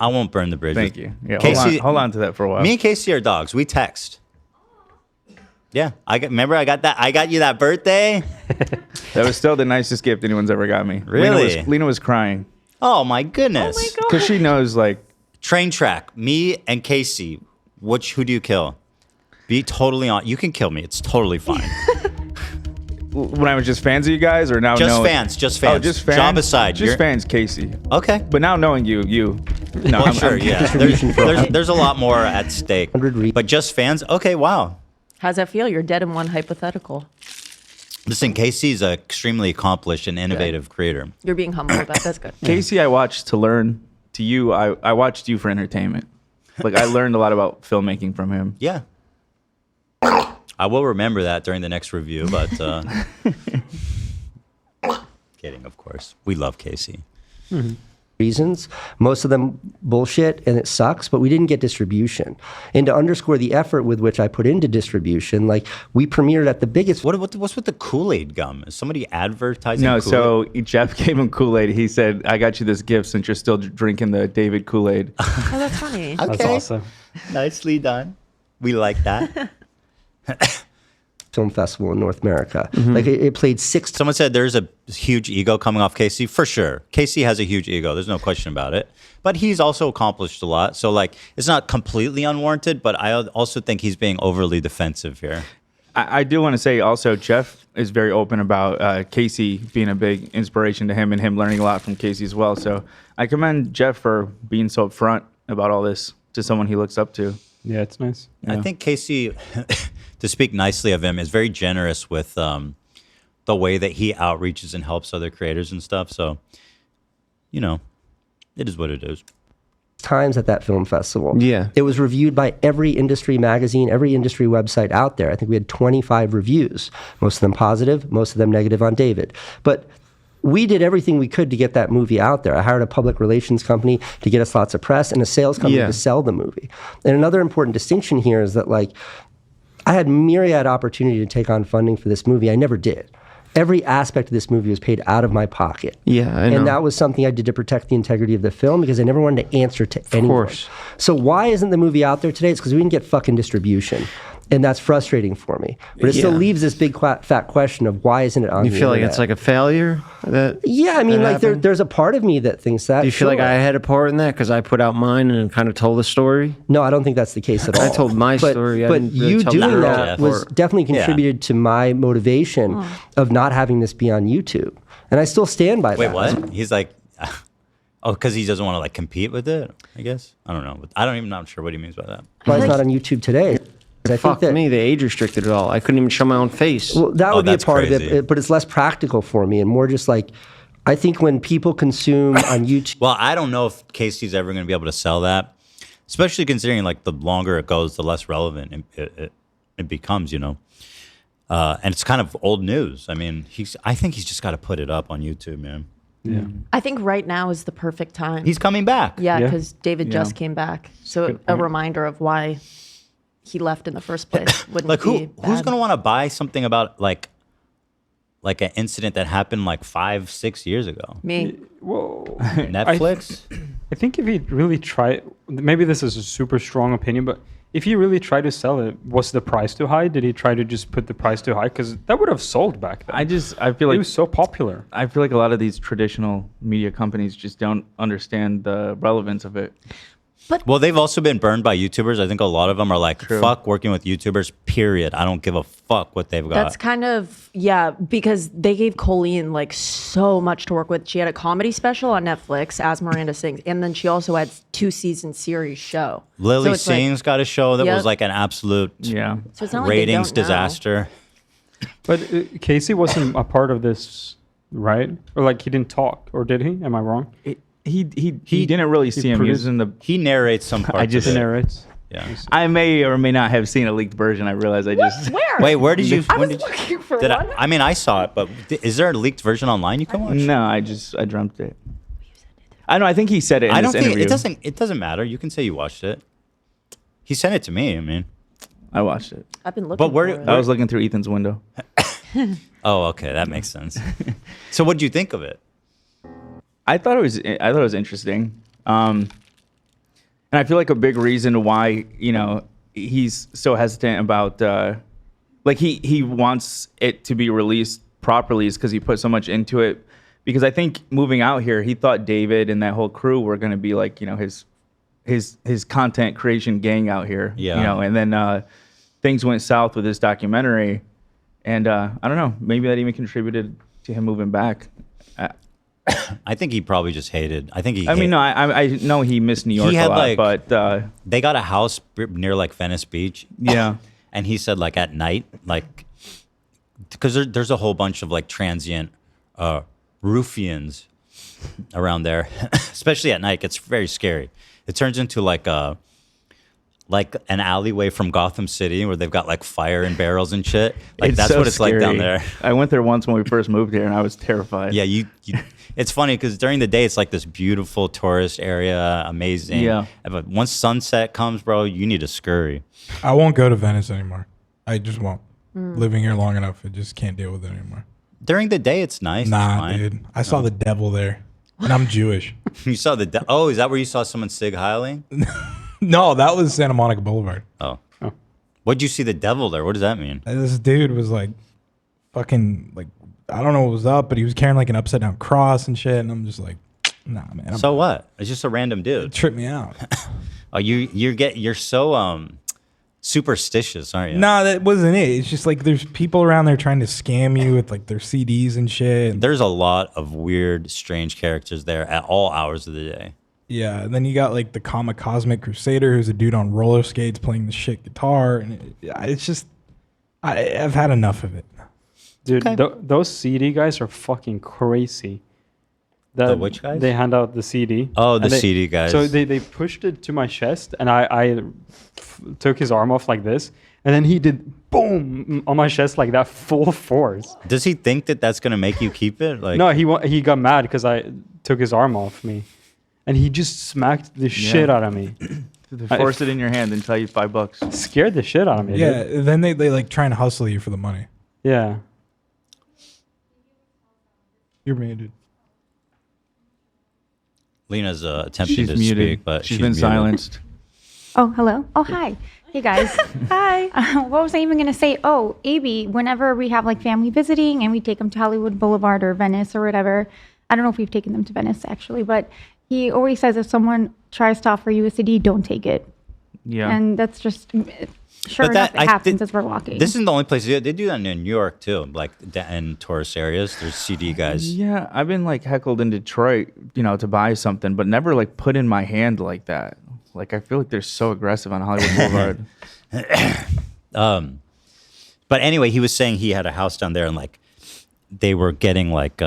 I won't burn the bridge. Thank you. Yeah, Casey, hold on to that for a while. Me and Casey are dogs. We text. Yeah, I got you that birthday. That was still the nicest gift anyone's ever got me. Really? Lena was crying. Oh my goodness. Oh my God. Because she knows, like, train track. Me and Casey. Who do you kill? Be totally on. You can kill me. It's totally fine. When I was just fans of you guys, or now just knowing? Fans. Just fans. Oh, just fans. Job aside. Just fans, Casey. Okay. But now knowing you. No, well, sure. Yeah. There's a lot more at stake. But just fans. Okay. Wow. How's that feel? You're dead in one hypothetical. Listen, Casey's an extremely accomplished and innovative creator. You're being humble about that. That's good. Casey, I watched to learn. To you, I watched you for entertainment. Like, I learned a lot about filmmaking from him. Yeah. I will remember that during the next review, but kidding, of course. We love Casey. Mm-hmm. Reasons, most of them bullshit, and it sucks, but we didn't get distribution. And to underscore the effort with which I put into distribution, like, we premiered at the biggest... What's with the Kool-Aid gum? Is somebody advertising No, Kool-Aid? so Jeff gave him Kool-Aid. He said, I got you this gift since you're still drinking the David Kool-Aid. Oh, that's funny. Okay. That's awesome. Nicely done. We like that. Film festival in North America. Mm-hmm. Like, it played 6... Someone said there's a huge ego coming off Casey. For sure. Casey has a huge ego. There's no question about it. But he's also accomplished a lot. So, like, it's not completely unwarranted, but I also think he's being overly defensive here. I do want to say also, Jeff is very open about Casey being a big inspiration to him and him learning a lot from Casey as well. So I commend Jeff for being so upfront about all this to someone he looks up to. Yeah, it's nice. Yeah. I think Casey, to speak nicely of him, is very generous with the way that he outreaches and helps other creators and stuff. So, you know, it is what it is. Times at that film festival. Yeah. It was reviewed by every industry magazine, every industry website out there. I think we had 25 reviews, most of them positive, most of them negative on David. But we did everything we could to get that movie out there. I hired a public relations company to get us lots of press and a sales company to sell the movie. And another important distinction here is that, like, I had myriad opportunity to take on funding for this movie. I never did. every aspect of this movie was paid out of my pocket. Yeah, I know. And that was something I did to protect the integrity of the film because I never wanted to answer to anyone. Of course. So why isn't the movie out there today? It's because we didn't get fucking distribution. And that's frustrating for me. But it still leaves this big fat question of why isn't it on the You feel like internet? it's like a failure? Yeah, I mean, like there's a part of me that thinks that. Do you feel like I had a part in that because I put out mine and kind of told the story? No, I don't think that's the case at all. I told my story. I But didn't really you tell doing the that real was part. definitely contributed to my motivation of not having this be on YouTube. And I still stand by Wait, that. what? He's like, oh, because he doesn't want to like compete with it. I guess I don't know. I don't even. Not sure what he means by that. Why it's not on YouTube today? I Fuck think that, me, they age restricted it all. I couldn't even show my own face. well, that would be a that's part of crazy. it, but it's less practical for me and more just like, I think when people consume on YouTube. Well, I don't know if Casey's ever going to be able to sell that, especially considering like the longer it goes, the less relevant it becomes. You know, and it's kind of old news. I mean, I think he's just got to put it up on YouTube, man. Yeah. I think right now is the perfect time. He's coming back. Yeah, Yeah. because David Yeah. just came back. So a reminder of why he left in the first place wouldn't Like be who's bad. going to want to buy something about like an incident that happened like 5-6 years ago? Me. Whoa. Netflix. I think if he really tried, maybe this is a super strong opinion, but if he really tried to sell it, was the price too high? Did he try to just put the price too high? Because that would have sold back then. I feel like it was so popular. I feel like a lot of these traditional media companies just don't understand the relevance of it. Well, they've also been burned by YouTubers. I think a lot of them are like, fuck working with YouTubers, period. I don't give a fuck what they've got. That's kind of, yeah, because they gave Colleen like so much to work with. She had a comedy special on Netflix, As Miranda Sings, and then she also had 2-season series show. Lily So it's like- Singh's got a show that Yep. was like an absolute So it's not like they ratings don't know. disaster. But Casey wasn't a part of this, right? Or like he didn't talk, or did he? Am I wrong? He didn't really see him produced- using the. He narrates some parts. I just of it. narrates. Yeah. I may or may not have seen a leaked version. I realize I just. Where? Wait, where did you? I when was did you- looking for did one. I mean, I saw it, but is there a leaked version online you can watch? No, I dreamt it. I know. I think he said it in I this don't think interview. it doesn't matter. You can say you watched it. He sent it to me. I mean, I watched it. I've been looking But where- for it. I was looking through Ethan's window. oh, okay, that makes sense. So, what did you think of it? I thought it was interesting, and I feel like a big reason why he's so hesitant about like he wants it to be released properly is because he put so much into it. Because I think moving out here, he thought David and that whole crew were going to be like his content creation gang out here. Yeah. And then things went south with this documentary, and I don't know, maybe that even contributed to him moving back. I think he probably just hated. I think he. I mean, no, I know he missed New York He a had lot, like, but they got a house near like Venice Beach. Yeah. And he said like at night, like, because there's a whole bunch of like transient ruffians around there, especially at night. It's very scary. It turns into like an alleyway from Gotham City where they've got like fire and barrels and shit. Like that's so what it's like down scary. there. I went there once when we first moved here, and I was terrified. Yeah, you it's funny because during the day it's like this beautiful tourist area, amazing. Yeah. But once sunset comes, bro, you need to scurry. I won't go to Venice anymore. I just won't. Living here long enough, I just can't deal with it anymore. During the day, it's nice. Nah, it's fine. dude. I saw the devil there, and I'm Jewish. You saw oh, is that where you saw someone sig heiling? No, that was Santa Monica Boulevard. Oh. What'd you see the devil there? What does that mean? And this dude was like, fucking like, I don't know what was up, but he was carrying like an upside down cross and shit, and I'm just like, nah, man. So what? It's just a random dude. It tripped me out. Oh, you're so superstitious, aren't you? Nah, that wasn't it. It's just like there's people around there trying to scam you with like their CDs and shit. There's a lot of weird, strange characters there at all hours of the day. Yeah, and then you got like the Cosmic Crusader, who's a dude on roller skates playing the shit guitar, and it's just I've had enough of it. Dude, those CD guys are fucking crazy. The which guys? They hand out the CD. Oh, the and CD guys. So they pushed it to my chest, and I took his arm off like this, and then he did boom on my chest like that, full force. Does he think that that's gonna make you keep it? Like, No, he got mad because I took his arm off me, and he just smacked the shit out of me. Force it in your hand and tell you $5. Scared the shit out of me. Yeah, dude. then they like try and hustle you for the money. Yeah. You're muted. Lena's attempting She's to muted. speak, but she's been muted. silenced. Oh, hello. Oh, hi. Hey, guys. Hi. What was I even going to say? Oh, AB, whenever we have like family visiting and we take them to Hollywood Boulevard or Venice or whatever, I don't know if we've taken them to Venice actually, but he always says if someone tries to offer you a CD, don't take it. Yeah. And that's just, sure enough, it happens as we're walking. This isn't the only place they do that in New York too, like in tourist areas. There's CD guys. Yeah, I've been like heckled in Detroit, to buy something, but never like put in my hand like that. Like I feel like they're so aggressive on Hollywood Boulevard. But anyway, he was saying he had a house down there, and like they were getting like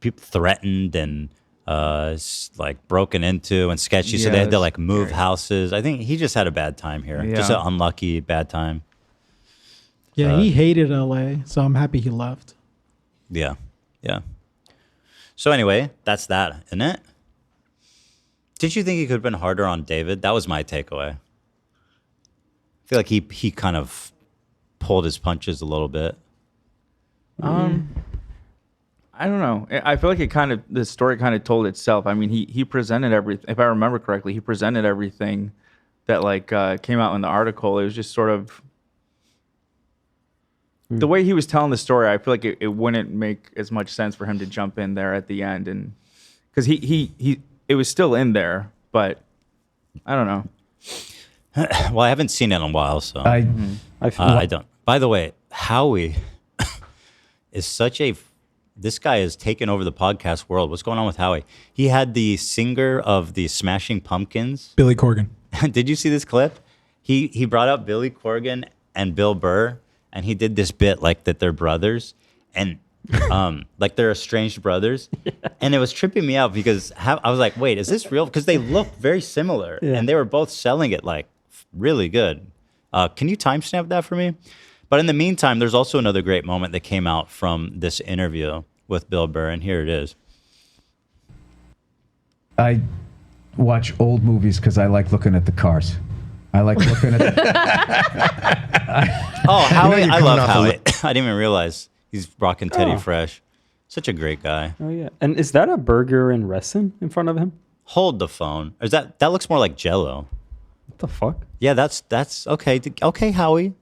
people threatened and like broken into and sketchy. So they had to like move houses. I think he just had a bad time here. Yeah. Just an unlucky bad time. Yeah, he hated LA, so I'm happy he left. Yeah. So anyway, that's that, isn't it? Did you think he could have been harder on David? That was my takeaway. I feel like he kind of pulled his punches a little bit. I don't know. I feel like the story kind of told itself. I mean, he presented everything. If I remember correctly, he presented everything that like came out in the article. It was just sort of the way he was telling the story. I feel like it wouldn't make as much sense for him to jump in there at the end, and because it was still in there, but I don't know. Well, I haven't seen it in a while, so I don't. By the way, Howie is such a. This guy has taken over the podcast world. What's going on with Howie? He had the singer of the Smashing Pumpkins, Billy Corgan. Did you see this clip? He brought up Billy Corgan and Bill Burr, and he did this bit like that they're brothers, and like they're estranged brothers. Yeah. And it was tripping me out because I was like, wait, is this real? Because they look very similar, and they were both selling it like really good. Can you timestamp that for me? But in the meantime, there's also another great moment that came out from this interview with Bill Burr, and here it is. I watch old movies because I like looking at the cars. I like looking at Howie, I love Howie. I didn't even realize he's rocking Teddy Fresh. Such a great guy. Oh yeah. And is that a burger and resin in front of him? Hold the phone. Is that looks more like Jell-O. What the fuck? Yeah, that's okay. Okay, Howie.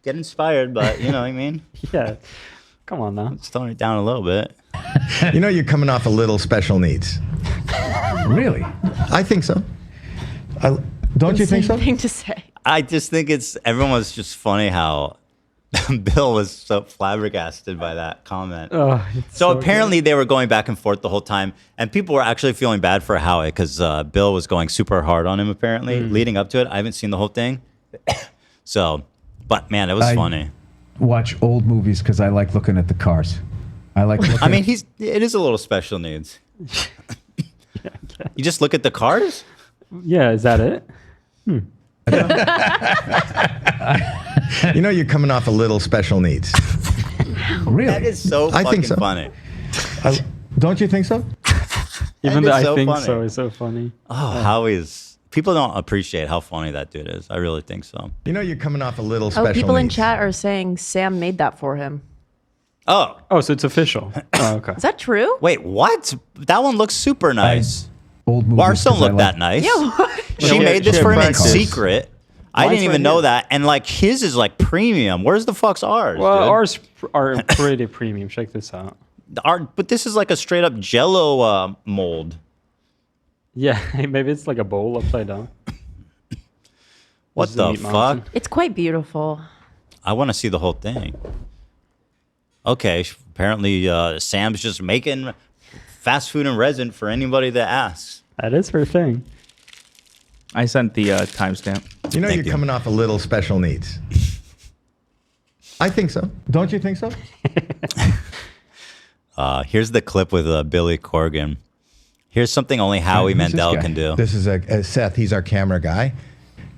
Get inspired, but you know what I mean? Yeah. Come on now. Let's tone it down a little bit. You're coming off a little special needs. Really? I think so. Don't you think so? Thing to say. I just think everyone was just funny how Bill was so flabbergasted by that comment. So apparently they were going back and forth the whole time, and people were actually feeling bad for Howie because Bill was going super hard on him apparently leading up to it. I haven't seen the whole thing. But man, it was funny. Watch old movies because I like looking at the cars. I like looking I mean, it is a little special needs. You just look at the cars? Yeah, is that it? You're coming off a little special needs. Really? That is so I think so. funny. Don't you think so? Even though I so think funny. so is so funny. Howie's. People don't appreciate how funny that dude is. I really think so. You're coming off a little special needs. People in chat are saying Sam made that for him. Oh, so it's official. Oh, okay. Is that true? Wait, what? That one looks super nice. Old movies. Ours don't look that nice. Yeah. She made this for him in practice. secret. I didn't even know that. And like his is like premium. Where's the fuck's ours? Well, dude? ours are pretty premium. Check this out. But this is like a straight up Jell-O mold. Yeah, maybe it's like a bowl upside down. What This is the the meat fuck? mountain. It's quite beautiful. I want to see the whole thing. Okay, apparently Sam's just making fast food and resin for anybody that asks. That is her thing. I sent the timestamp. You're coming off a little special needs. I think so. Don't you think so? Here's the clip with Billy Corgan. Here's something only Howie Who's this Mandel guy? can do. This is Seth. He's our camera guy.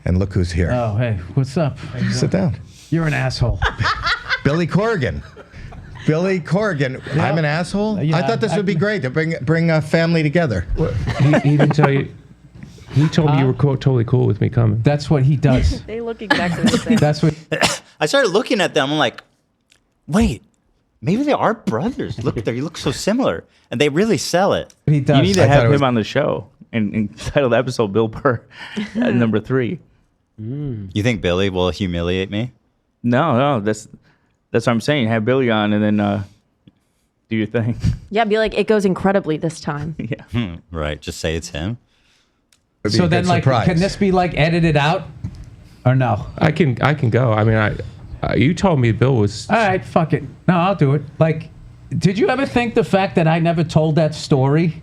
And look who's here. Oh, hey, what's up? Sit down. You're an asshole. Billy Corgan. Billy Corgan. Yeah. I'm an asshole? Yeah, I thought this would be great to bring a family together. He didn't tell you. He told me you were totally cool with me coming. That's what he does. They look exactly the same. That's what. I started looking at them. I'm like, wait, Maybe they are brothers. Look, they look so similar, and they really sell it. He does. You need to have him on the show and title the episode Bill Burr at number 3. You think Billy will humiliate me? No, that's what I'm saying. Have Billy on and then do your thing. Yeah, be like, it goes incredibly this time. Yeah. Right. Just say it's him. So then, like, can this be like edited out, or no? I can go. I mean, you told me Bill was. All right, fuck it. No, I'll do it. Like, did you ever think the fact that I never told that story,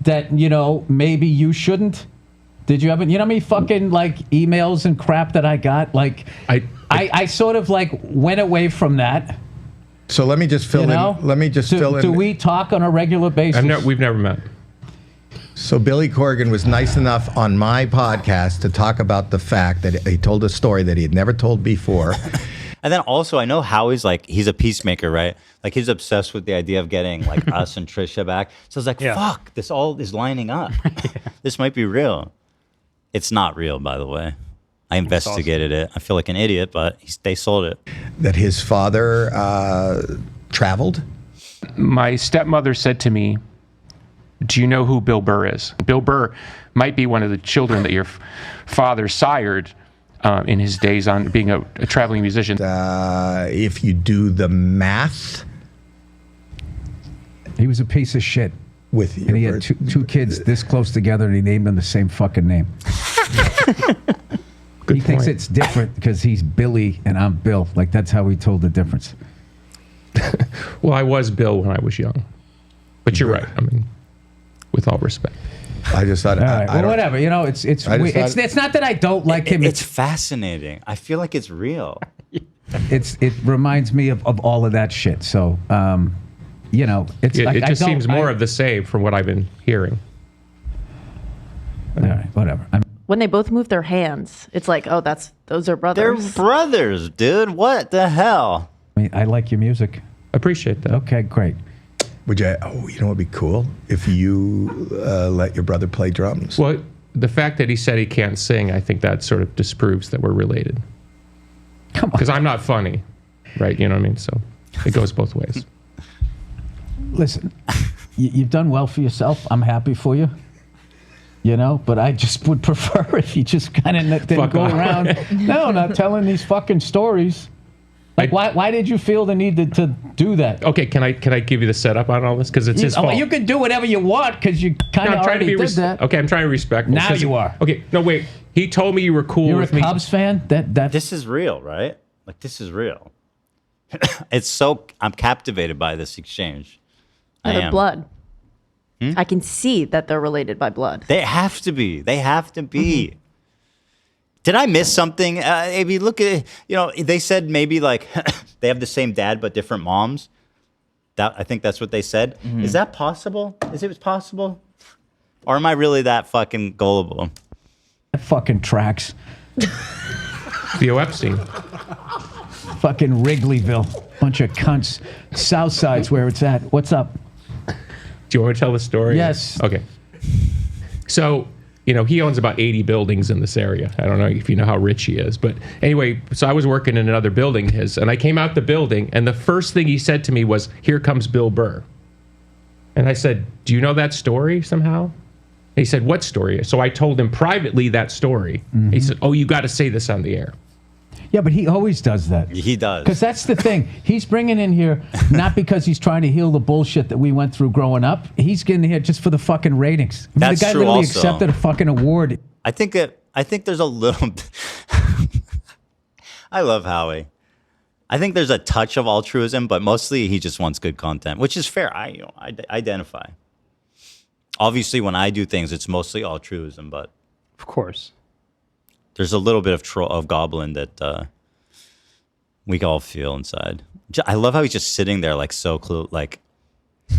that, you know, maybe you shouldn't? Did you ever, you know how many fucking, like, emails and crap that I got? Like, I sort of, like, went away from that. So let me just fill in. Let me just fill in. Do we talk on a regular basis? We've never met. So Billy Corgan was nice enough on my podcast to talk about the fact that he told a story that he had never told before. And then also, I know Howie's like, he's a peacemaker, right? Like, he's obsessed with the idea of getting like us and Trisha back. So I was like, fuck, this all is lining up. This might be real. It's not real, by the way. I investigated it. I feel like an idiot, but they sold it. That his father traveled? My stepmother said to me, do you know who Bill Burr is? Bill Burr might be one of the children that your father sired in his days on being a traveling musician. If you do the math. He was a piece of shit. And he had two kids this close together, and he named them the same fucking name. He thinks it's different because he's Billy and I'm Bill. Like, that's how he told the difference. Well, I was Bill when I was young. But you're right. I mean, with all respect. I just thought. Whatever. You know, it's not that I don't like him. It's fascinating. I feel like it's real. It reminds me of all of that shit. So, you know, it just seems more of the same from what I've been hearing. All right, whatever. When they both move their hands, it's like, oh, those are brothers. They're brothers, dude. What the hell? I mean, I like your music. Appreciate that. Okay, great. Would you? Oh, you know what'd be cool if you let your brother play drums. Well, the fact that he said he can't sing, I think that sort of disproves that we're related. Come on. Because I'm not funny, right? You know what I mean? So it goes both ways. Listen, you've done well for yourself. I'm happy for you. You know, but I just would prefer if you just kind of didn't go around. No, not telling these fucking stories. Like, why did you feel the need to do that? Okay, can I give you the setup on all this? Because it's his fault. You can do whatever you want because you kind of already did that. Okay, I'm trying to be respectful. Now you are. Okay, no, wait. He told me you were cool with me. You're a Cubs fan? This is real, right? Like, this is real. I'm captivated by this exchange. I Their am. blood. I can see that they're related by blood. They have to be. They have to be. Did I miss something? If you look at, they said maybe like they have the same dad but different moms. I think that's what they said. Mm-hmm. Is that possible? Is it possible? Or am I really that fucking gullible? That fucking tracks. Theo Epstein. Fucking Wrigleyville. Bunch of cunts. Southside's where it's at. What's up? Do you want to tell the story? Yes. Okay. So, he owns about 80 buildings in this area. I don't know if you know how rich he is. But anyway, so I was working in another building, and I came out the building, and the first thing he said to me was, "Here comes Bill Burr." And I said, "Do you know that story somehow?" And he said, "What story?" So I told him privately that story. Mm-hmm. He said, "Oh, you got to say this on the air." Yeah, but he always does that. He does. Because that's the thing. He's bringing in here not because he's trying to heal the bullshit that we went through growing up. He's getting here just for the fucking ratings. That's the guy true literally also. accepted a fucking award. I think there's a little. I love Howie. I think there's a touch of altruism, but mostly he just wants good content, which is fair. I identify. Obviously, when I do things, it's mostly altruism, but of course. There's a little bit of goblin that we all feel inside. I love how he's just sitting there, like so like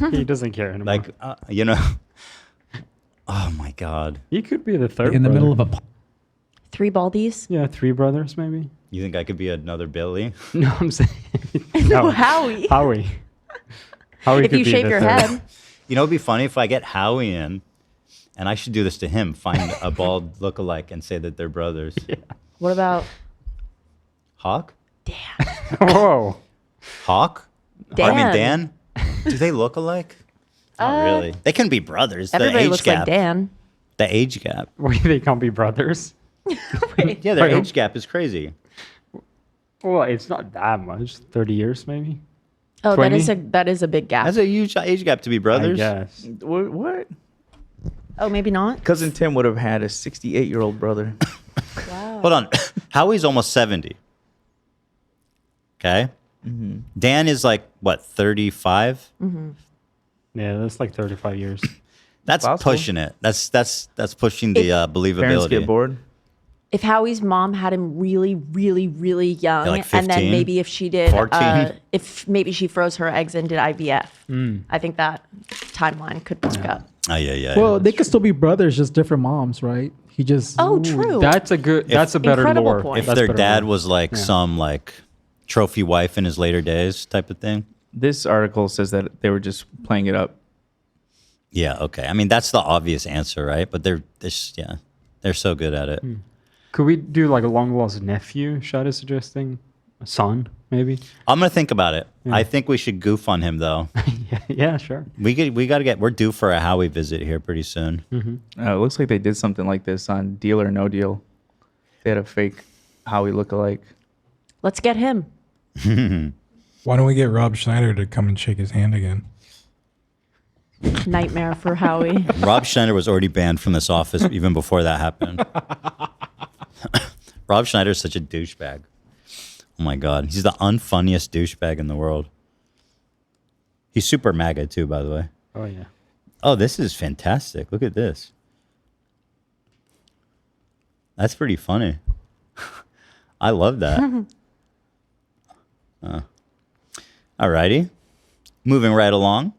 he doesn't care anymore. Like oh my god, he could be the third in the brother. middle of a 3 Baldies. Yeah, 3 brothers maybe. You think I could be another Billy? No, I'm saying no, Howie. Howie if you shave your head. It'd be funny if I get Howie in. And I should do this to him, find a bald lookalike and say that they're brothers. Yeah. What about Hawk? Damn. Whoa. Hawk? I mean, Dan? Do they look alike? Not really. They can be brothers. Everybody the age looks gap. like Dan. The age gap. Wait, they can't be brothers? Yeah, their age gap is crazy. Well, it's not that much. 30 years, maybe? Oh, 20? that is a big gap. That's a huge age gap to be brothers. I guess. What? Oh, maybe not. Cousin Tim would have had a 68-year-old brother. Wow. Hold on. Howie's almost 70. Okay. Mm-hmm. Dan is like, what, 35? Mm-hmm. Yeah, that's like 35 years. That's Possible. pushing it. That's pushing the Parents believability. get bored. If Howie's mom had him really, really, really young, Yeah, like and then 15, maybe if she did, 14. if maybe she froze her eggs and did IVF, Mm. I think that timeline could work out. Oh, yeah. Well, they could still be brothers, just different moms, right? He just. Oh, true. That's a better Incredible lore. point. If That's their better dad lore. was like some like trophy wife in his later days type of thing. This article says that they were just playing it up. Yeah, okay. I mean, that's the obvious answer, right? But they're so good at it. Could we do like a long lost nephew? Shad is suggesting a son, maybe. I'm gonna think about it. Yeah. I think we should goof on him though. Yeah, sure. We're due for a Howie visit here pretty soon. Mm-hmm. It looks like they did something like this on Deal or No Deal. They had a fake Howie lookalike. Let's get him. Why don't we get Rob Schneider to come and shake his hand again? Nightmare for Howie. Rob Schneider was already banned from this office even before that happened. Rob Schneider is such a douchebag. Oh my God. He's the unfunniest douchebag in the world. He's super MAGA too, by the way. Oh, yeah. Oh, this is fantastic. Look at this. That's pretty funny. I love that. Alrighty. Moving right along.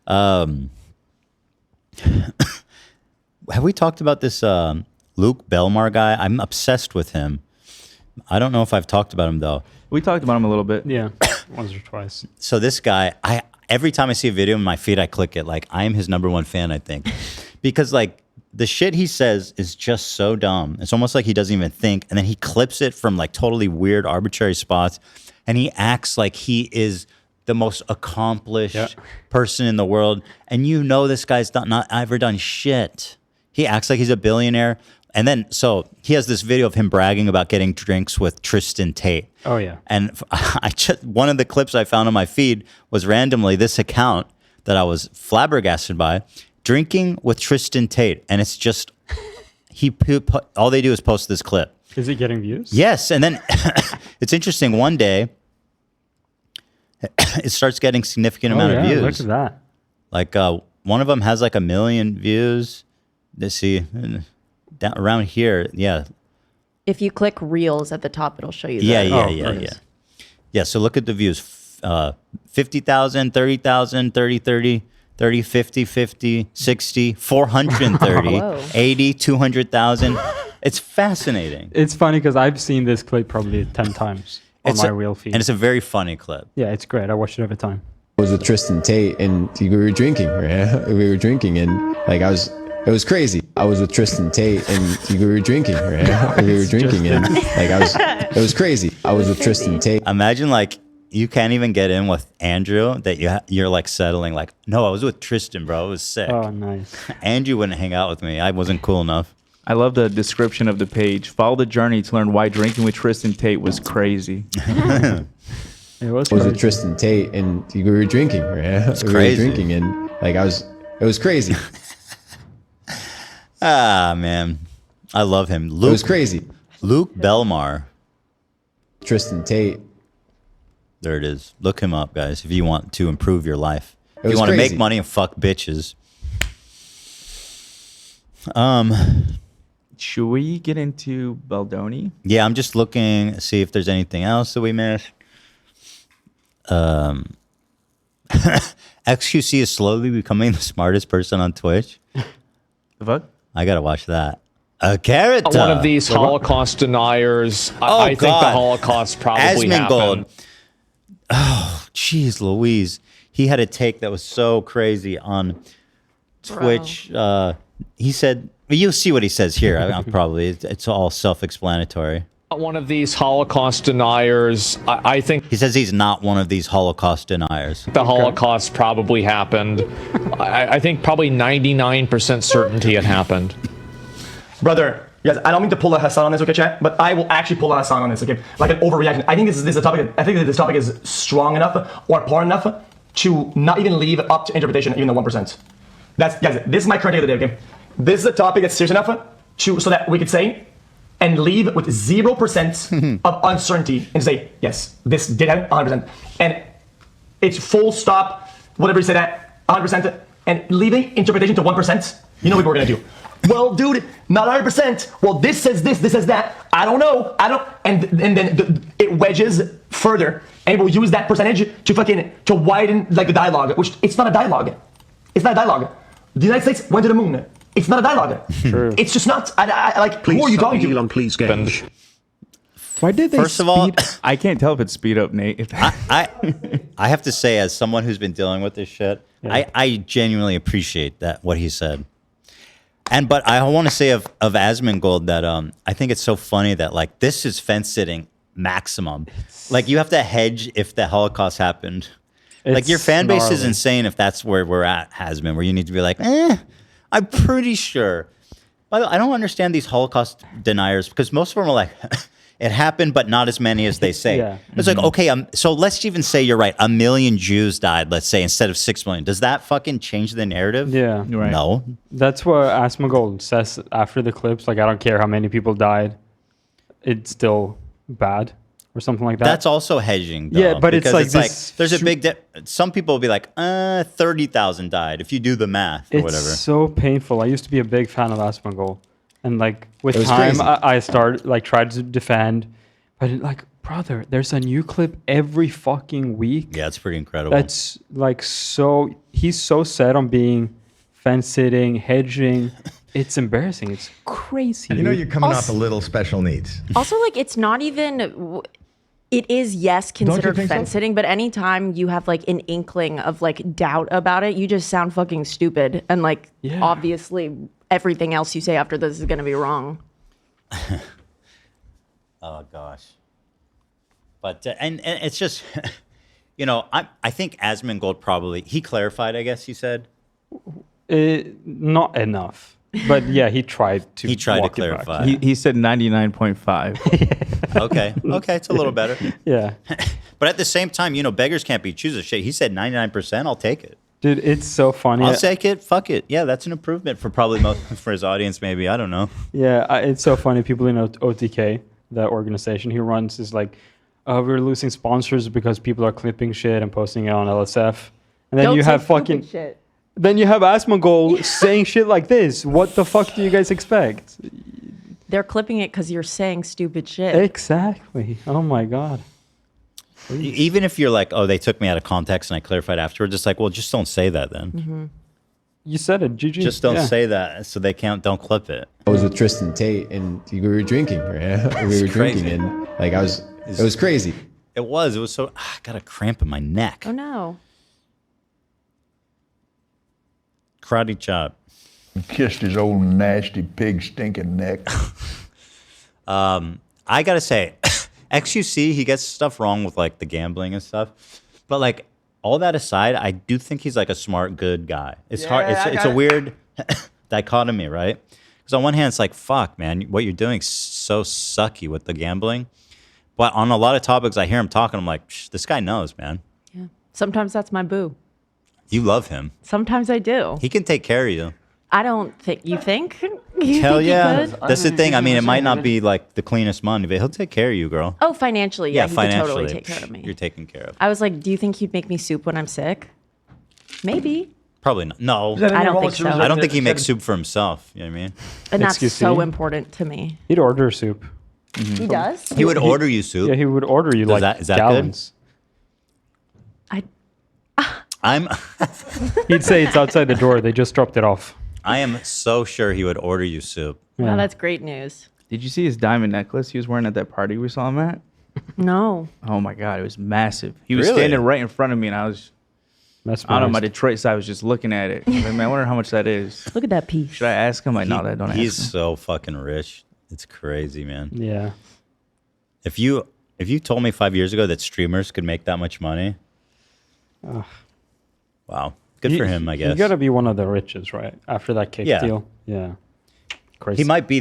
Have we talked about this Luke Belmar guy? I'm obsessed with him. I don't know if I've talked about him though. We talked about him a little bit. Yeah, once or twice. So this guy, every time I see a video in my feed, I click it. Like I am his number one fan, I think, because like the shit he says is just so dumb. It's almost like he doesn't even think, and then he clips it from like totally weird, arbitrary spots, and he acts like he is the most accomplished person in the world. And you know this guy's not ever done shit. He acts like he's a billionaire. And then, so he has this video of him bragging about getting drinks with Tristan Tate. Oh, yeah. And one of the clips I found on my feed was randomly this account that I was flabbergasted by, drinking with Tristan Tate. And it's just, all they do is post this clip. Is it getting views? Yes. And then it's interesting. One day, it starts getting significant amount of views. Look at that. Like one of them has like 1 million views. Let's see, down around here, yeah. If you click Reels at the top, it'll show you. Yeah. Yeah. So look at the views: 50,000, 30,000, 30, 30, 30, 50, 50, 60, 430, Whoa. 80, 200,000. It's fascinating. It's funny because I've seen this clip probably 10 times on my real feed. And it's a very funny clip. Yeah, it's great. I watch it every time. I was with Tristan Tate and we were drinking, right? We were drinking and like it was crazy. I was with Tristan Tate and we were drinking, right? We were drinking and like it was crazy. I was with Tristan Tate. Imagine like you can't even get in with Andrew that you're like settling like, no, I was with Tristan, bro. It was sick. Oh, nice. Andrew wouldn't hang out with me. I wasn't cool enough. I love the description of the page. Follow the journey to learn why drinking with Tristan Tate was crazy. It was I was with Tristan Tate and we were drinking, right? It's we crazy. were drinking and like it was crazy. Ah, man. I love him. Luke, It was crazy. Luke Belmar. Tristan Tate. There it is. Look him up, guys, if you want to improve your life. If you was want to make crazy. money and fuck bitches. Should we get into Baldoni? Yeah, I'm just looking, see if there's anything else that we missed. XQC is slowly becoming the smartest person on Twitch. The fuck? I gotta watch that. A character. One of these Holocaust deniers. I think the Holocaust probably happened. Oh, jeez, Louise. He had a take that was so crazy on Twitch. He said, you'll see what he says here. It's all self-explanatory. One of these Holocaust deniers. I think he says he's not one of these Holocaust deniers. The Holocaust probably happened. I think probably 99% certainty it happened. Brother, yes, I don't mean to pull a Hassan on this, okay, chat? But I will actually pull a Hassan on this, okay? Like an overreaction. I think this is a topic. I think that this topic is strong enough or important enough to not even leave up to interpretation, even the 1%. Guys, this is my current take of the day, okay? This is a topic that's serious enough so that we could say and leave with 0% of uncertainty and say, yes, this did happen 100%. And it's full stop, whatever you say that, 100%. And leaving interpretation to 1%, you know what we're gonna do. Well, dude, not 100%. Well, this says this says that. I don't know. And then it wedges further. And we'll use that percentage to widen like the dialogue, which it's not a dialogue. It's not a dialogue. The United States went to the moon. It's not a dialogue. True. It's just not. Who are you talking to? Elon, please gauge. Why did they First of all, I can't tell if it's speed up, Nate. I have to say, as someone who's been dealing with this shit, I genuinely appreciate what he said. But I want to say of Asmongold that I think it's so funny that like this is fence sitting maximum. Like you have to hedge if the Holocaust happened. Like your fan base is insane if that's where we're at, Hasman, where you need to be like, I'm pretty sure. By the way, I don't understand these Holocaust deniers because most of them are like, it happened, but not as many as they say. It's like, okay, so let's even say you're right. 1 million Jews died, let's say, instead of 6 million. Does that fucking change the narrative? Yeah. Right. No. That's what Asmongold says after the clips. Like, I don't care how many people died. It's still bad or something like that. That's also hedging, though. Yeah, but it's like there's a big... some people will be like, 30,000 died, if you do the math or it's whatever. It's so painful. I used to be a big fan of Asmongold. And like with time, I started tried to defend, but like, brother, there's a new clip every fucking week. Yeah, it's pretty incredible. That's like he's so set on being fence sitting, hedging. It's embarrassing. It's crazy. You know, you're coming off a little special needs. Also, like, it's not even. It is, yes, considered fence sitting, but anytime you have like an inkling of like doubt about it, you just sound fucking stupid. And like, obviously, everything else you say after this is going to be wrong. Oh gosh. But and it's just, you know, I think Asmongold probably he clarified. I guess he said, not enough. But yeah, he tried to. He tried to clarify. He said 99.5. Okay, it's a little better. Yeah. But at the same time, you know, beggars can't be choosers. Shit, he said 99%. I'll take it. Dude, it's so funny. I'll take it. Fuck it. Yeah, that's an improvement for probably for his audience. Maybe I don't know. Yeah, it's so funny. People in OTK, the organization he runs, is like, we're losing sponsors because people are clipping shit and posting it on LSF, and then you have fucking shit. Then you have Asmongold saying shit like this. What the fuck do you guys expect? They're clipping it because you're saying stupid shit. Exactly. Oh my god. Even if you're like, oh, they took me out of context and I clarified afterwards, it's like, well, just don't say that then. Mm-hmm. You said it, GG. Just don't say that so they don't clip it. I was with Tristan Tate and we were drinking, right? We were drinking and like it was crazy. It was so, I got a cramp in my neck. Oh no. Karate chop. Kissed his old nasty pig stinking neck. I gotta say, XUC, he gets stuff wrong with like the gambling and stuff, but like all that aside, I do think he's like a smart, good guy. It's hard. It's a weird dichotomy, right? Because on one hand, it's like, fuck, man, what you're doing is so sucky with the gambling. But on a lot of topics, I hear him talking, I'm like, this guy knows, man. Yeah. Sometimes that's my boo. You love him. Sometimes I do. He can take care of you. I don't think you think. You Hell think yeah. you could? That's the thing. I mean, it might not be like the cleanest money, but he'll take care of you, girl. Oh, financially, yeah, he financially. could totally take care of me. You're taken care of. I was like, do you think he'd make me soup when I'm sick? Maybe. Probably not. No. I don't think so. I don't think he makes soup for himself. You know what I mean? And that's so important to me. He'd order soup. He does? He would order you soup. Yeah, he would order you is that gallons. He'd say it's outside the door. They just dropped it off. I am so sure he would order you soup. Wow, that's great news. Did you see his diamond necklace he was wearing at that party we saw him at? No. Oh my god, it was massive. He was Really? standing right in front of me, and I was, I don't know, my Detroit side was just looking at it. I was like, man, I wonder how much that is. Look at that piece. Should I ask him? Like, no, that don't ask him. He's so fucking rich. It's crazy, man. Yeah. If you told me 5 years ago that streamers could make that much money, wow, good for him, I guess. You got to be one of the richest, right? After that kick deal, yeah. Crazy. He might be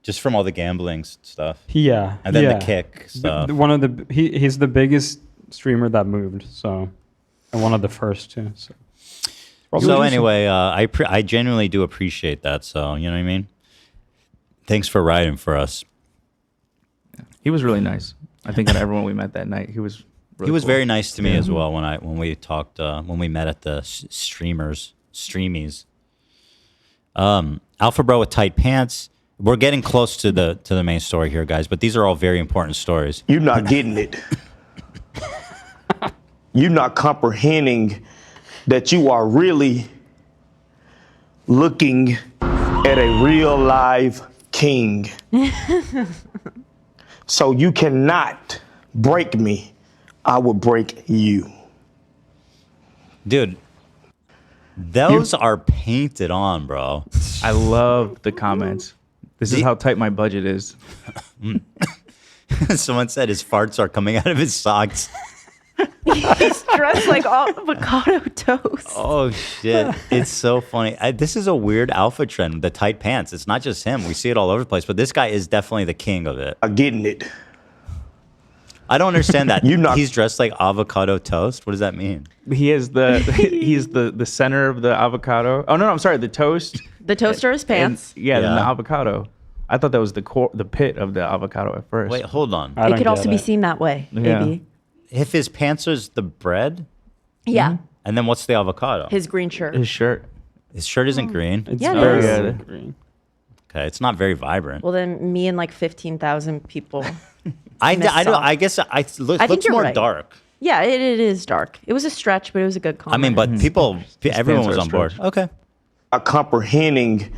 just from all the gambling stuff. Yeah, and then the kick stuff. He's the biggest streamer that moved, so, and one of the first too. So anyway, I genuinely do appreciate that. So you know what I mean. Thanks for riding for us. He was really nice. I think out of everyone we met that night, he was. Really He was cool. very nice to me as well when we talked when we met at the streamies. Alpha Bro with tight pants. We're getting close to the main story here, guys, but these are all very important stories. You're not getting it. You're not comprehending that you are really looking at a real live king. So you cannot break me. I will break you. Dude, those are painted on, bro. I love the comments. This is how tight my budget is. Someone said his farts are coming out of his socks. He's dressed like avocado toast. Oh, shit. It's so funny. This is a weird alpha trend, the tight pants. It's not just him. We see it all over the place, but this guy is definitely the king of it. I'm getting it. I don't understand that. He's dressed like avocado toast. What does that mean? He is he's the center of the avocado. Oh no, I'm sorry, the toast. The toaster is pants. Then the avocado. I thought that was the pit of the avocado at first. Wait, hold on. It could also be seen that way, maybe. If his pants is the bread? Yeah. And then what's the avocado? His green shirt. His shirt. His shirt isn't green? It's very green. Okay, it's not very vibrant. Well, then me and like 15,000 people. I guess it looks you're more right. dark. Yeah, it is dark. It was a stretch, but it was a good comment. I mean, but everyone was on board. Okay. Comprehending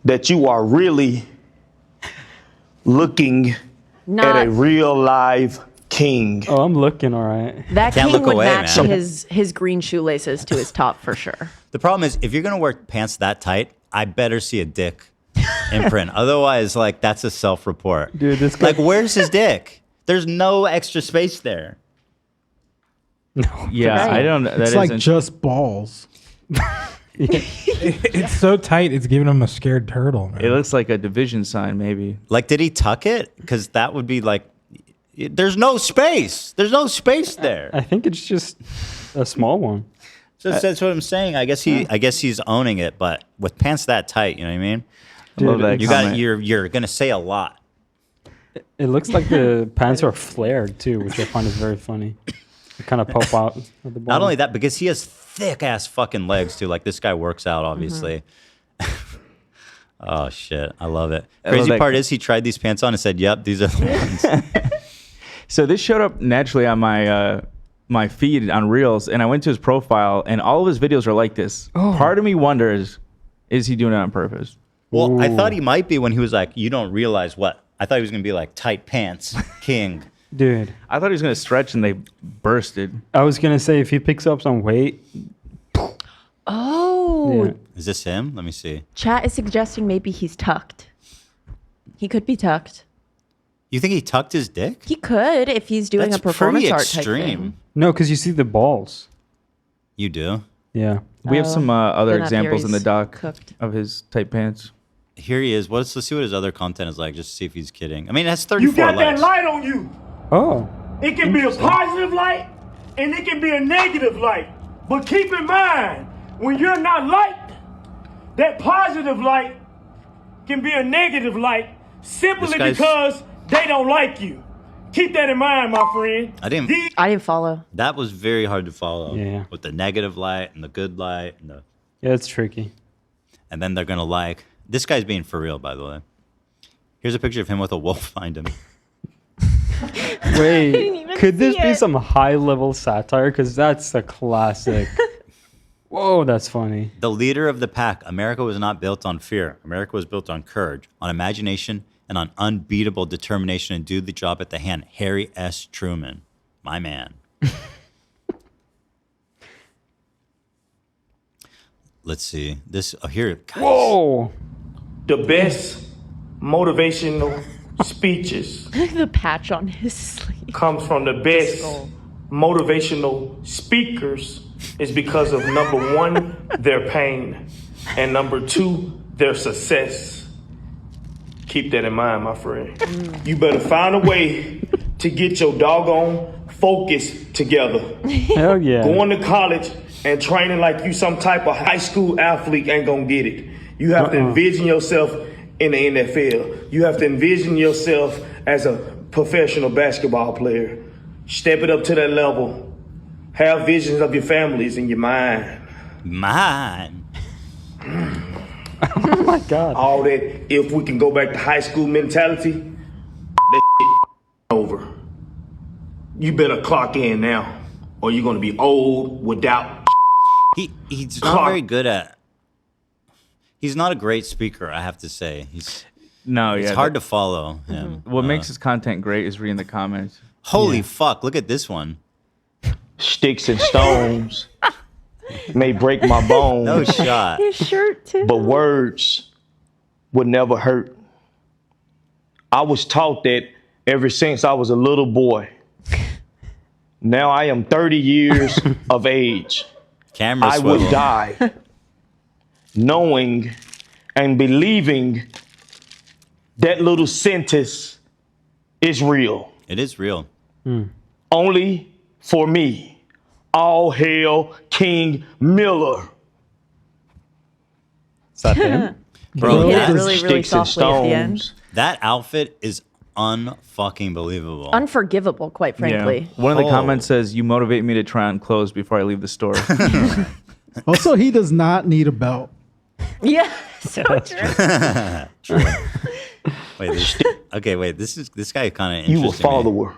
that you are really looking at a real live king. Oh, I'm looking all right. That Can't king look would away, match man. his green shoelaces to his top for sure. The problem is, if you're going to wear pants that tight, I better see a dick imprint. Otherwise, like, that's a self-report. Dude, this guy... Like, where's his dick? There's no extra space there. No. Yeah, I don't. It's like just balls. It's so tight. It's giving him a scared turtle. Man. It looks like a division sign, maybe. Like, did he tuck it? Because that would be like, there's no space. There's no space there. I think it's just a small one. So that's what I'm saying. I guess he's owning it, but with pants that tight, you know what I mean? I love that comment. You're gonna say a lot. It looks like the pants are flared too, which I find is very funny. They kind of pop out at the bottom. Not only that, because he has thick ass fucking legs too. Like, this guy works out, obviously. Oh shit, I love it. Crazy part is he tried these pants on and said, "Yep, these are the ones." So this showed up naturally on my feed on Reels, and I went to his profile, and all of his videos are like this. Oh. Part of me wonders, is he doing it on purpose? Well, I thought he might be when he was like, "You don't realize what." I thought he was gonna be like tight pants king. Dude, I thought he was gonna stretch and they bursted. I was gonna say if he picks up some weight. Oh. Yeah. Is this him? Let me see. Chat is suggesting maybe he's tucked. He could be tucked. You think he tucked his dick? He could if he's doing That's a performance pretty art type extreme. thing. No, because you see the balls. You do? Yeah. We have some other then that examples in the theory's doc cooked. of his tight pants. Here he is. Let's see what his other content is like, just to see if he's kidding. I mean, it has You 34 got likes. that light on you. Oh. It can be a positive light and it can be a negative light. But keep in mind, when you're not liked, that positive light can be a negative light simply This guy's- because they don't like you. Keep that in mind, my friend. I didn't follow. That was very hard to follow. Yeah. With the negative light and the good light and the Yeah, it's tricky. and then they're gonna like this guy's being for real, by the way. Here's a picture of him with a wolf behind him. Wait, could this be some high-level satire? Because that's a classic. Whoa, that's funny. The leader of the pack. America was not built on fear. America was built on courage, on imagination, and on unbeatable determination to do the job at the hand. Harry S. Truman, my man. Let's see. This here. Guys. Whoa! The best motivational speeches The patch on his sleeve comes from the best motivational speakers is because of number one, their pain, and number two, their success. Keep that in mind, my friend. You better find a way to get your doggone focus together. Hell yeah. Going to college and training like you some type of high school athlete ain't gonna get it. You have to envision yourself in the NFL. You have to envision yourself as a professional basketball player. Step it up to that level. Have visions of your families in your mind. Oh my God. All that, if we can go back to high school mentality, that over. You better clock in now, or you're gonna be old without. He's not very good at. He's not a great speaker, I have to say. It's hard to follow him. What makes his content great is reading the comments. Holy fuck! Look at this one. Sticks and stones may break my bones. No shot. His shirt too. But words would never hurt. I was taught that ever since I was a little boy. Now I am 30 years of age. Camera I swivel. would die knowing and believing that little sentence is real. It is real. Only for me. All hail King Miller. Is that him? Bro, Hit it that, really, really softly at the end. that outfit is unfucking believable. Unforgivable, quite frankly. One of the comments says, "You motivate me to try on clothes before I leave the store." Also, he does not need a belt. Yeah, so true. Wait, this guy kind of You a interesting. follower.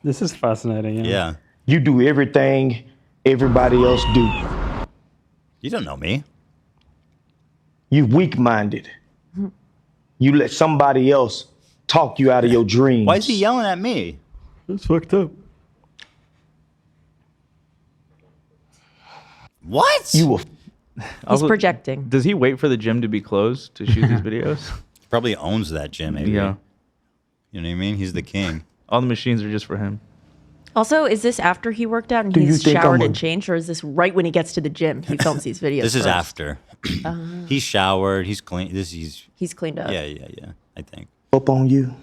This is fascinating. Yeah. You do everything everybody else do. You don't know me. You weak-minded. You let somebody else talk you out of your dreams. Why is he yelling at me? That's fucked up. What? You He's projecting. Does he wait for the gym to be closed to shoot these videos? Probably owns that gym, maybe. Yeah. You know what I mean? He's the king. All the machines are just for him. Also, is this after he worked out and Do you he's think showered I'm a- and changed, or is this right when he gets to the gym? He films these videos. This is first? after. He's showered. He's clean. He's cleaned up. Yeah. I think. up on you?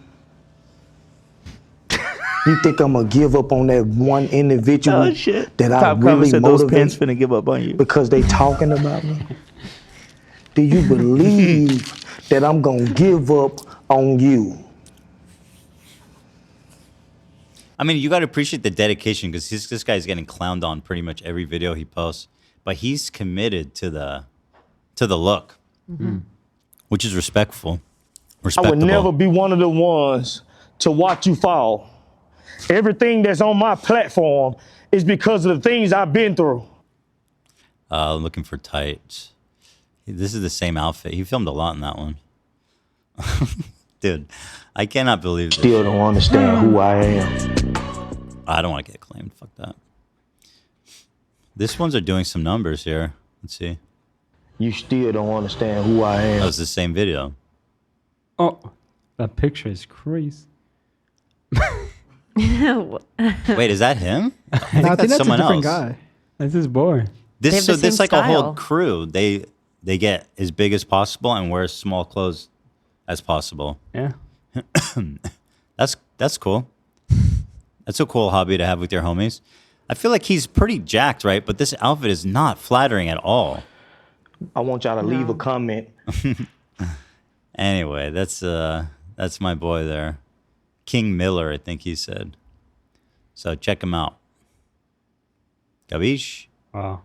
You think I'm gonna give up on that one individual that I really motivate finna give up on you because they talking about me? Do you believe that I'm gonna give up on you? I mean, you got to appreciate the dedication because this guy's getting clowned on pretty much every video he posts, but he's committed to the look, which is respectful. I Respectable. would never be one of the ones to watch you fall. Everything that's on my platform is because of the things I've been through. Looking for tights. This is the same outfit. He filmed a lot in that one. Dude, I cannot believe this. Still don't understand who I am. I don't want to get claimed. Fuck that. This ones are doing some numbers here. Let's see. You still don't understand who I am. That was the same video. Oh, that picture is crazy. Wait, is that him? I think I think that's that's a someone different else. guy. That's his boy. They have the This same like a whole style. crew. They get as big as possible and wear as small clothes as possible. Yeah. That's cool. That's a cool hobby to have with your homies. I feel like he's pretty jacked, right? But this outfit is not flattering at all. I want y'all to leave a comment. Anyway, that's my boy there. King Miller, I think he said. So check him out. Gabish? Wow.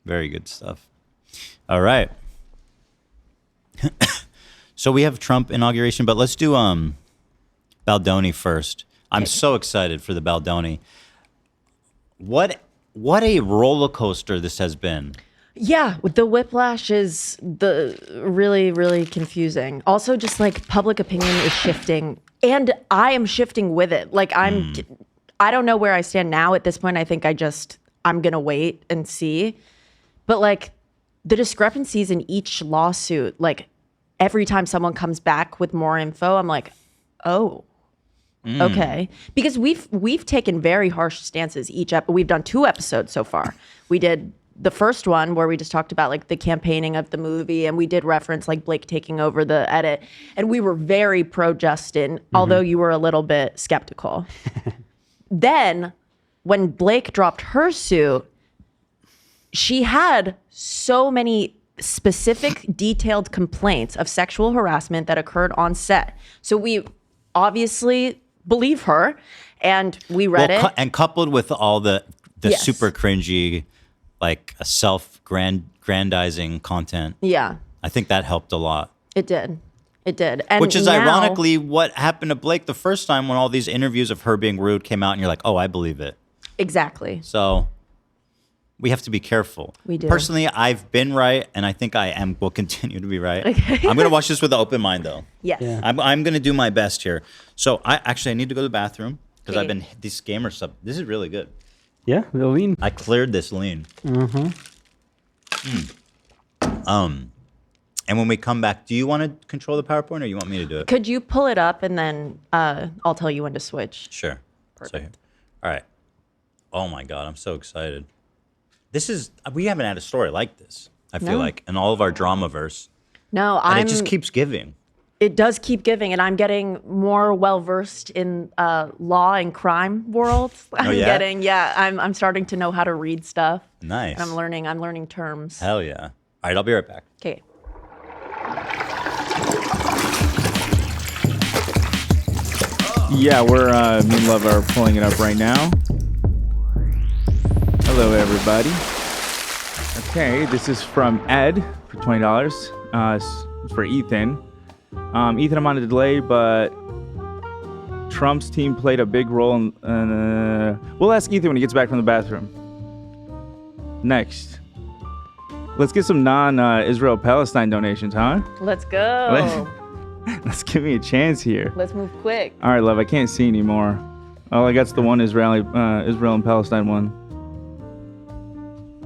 Very good stuff. All right. So we have Trump inauguration, but let's do Baldoni first. I'm so excited for the Baldoni. What a roller coaster this has been. Yeah, with the whiplash is the really, really confusing. Also, just like public opinion is shifting, and I am shifting with it. Like I don't know where I stand now at this point. I think I'm gonna wait and see. But like the discrepancies in each lawsuit, like every time someone comes back with more info, I'm like, Oh. Okay. Because we've taken very harsh stances we've done 2 episodes so far. We did the first one where we just talked about like the campaigning of the movie, and we did reference like Blake taking over the edit, and we were very pro Justin, although you were a little bit skeptical. Then when Blake dropped her suit, she had so many specific detailed complaints of sexual harassment that occurred on set. So we obviously believe her, and we read it. And coupled with all the Yes. super cringy, like self-grandizing content. Yeah, I think that helped a lot. it did. It did. And Which is now- ironically what happened to Blake the first time when all these interviews of her being rude came out, and you're like, oh, I believe it. Exactly. So we have to be careful. We do. Personally, I've been right, and I think I will continue to be right. Okay. I'm going to watch this with an open mind, though. Yes. Yeah. I'm going to do my best here. So I need to go to the bathroom because I've Okay. been this gamer stuff. This is really good. Yeah, the lean. I cleared this lean. Mm-hmm. And when we come back, do you want to control the PowerPoint, or you want me to do it? Could you pull it up, and then I'll tell you when to switch. Sure. So here. All right. Oh my God, I'm so excited. We haven't had a story like this, I feel No. like, in all of our Dramaverse. No, And it just keeps giving. It does keep giving, and I'm getting more well versed in law and crime world. I'm starting to know how to read stuff. Nice. And I'm learning terms. Hell yeah. All right, I'll be right back. Okay. Yeah, we're me and Love are pulling it up right now. Hello, everybody. Okay, this is from Ed for $20. It's for Ethan. Ethan, I'm on a delay, but Trump's team played a big role. We'll ask Ethan when he gets back from the bathroom. Next. Let's get some non-Israel-Palestine donations, huh? Let's go. Let's give me a chance here. Let's move quick. All right, Love, I can't see anymore. All I got's the one Israel and Palestine one.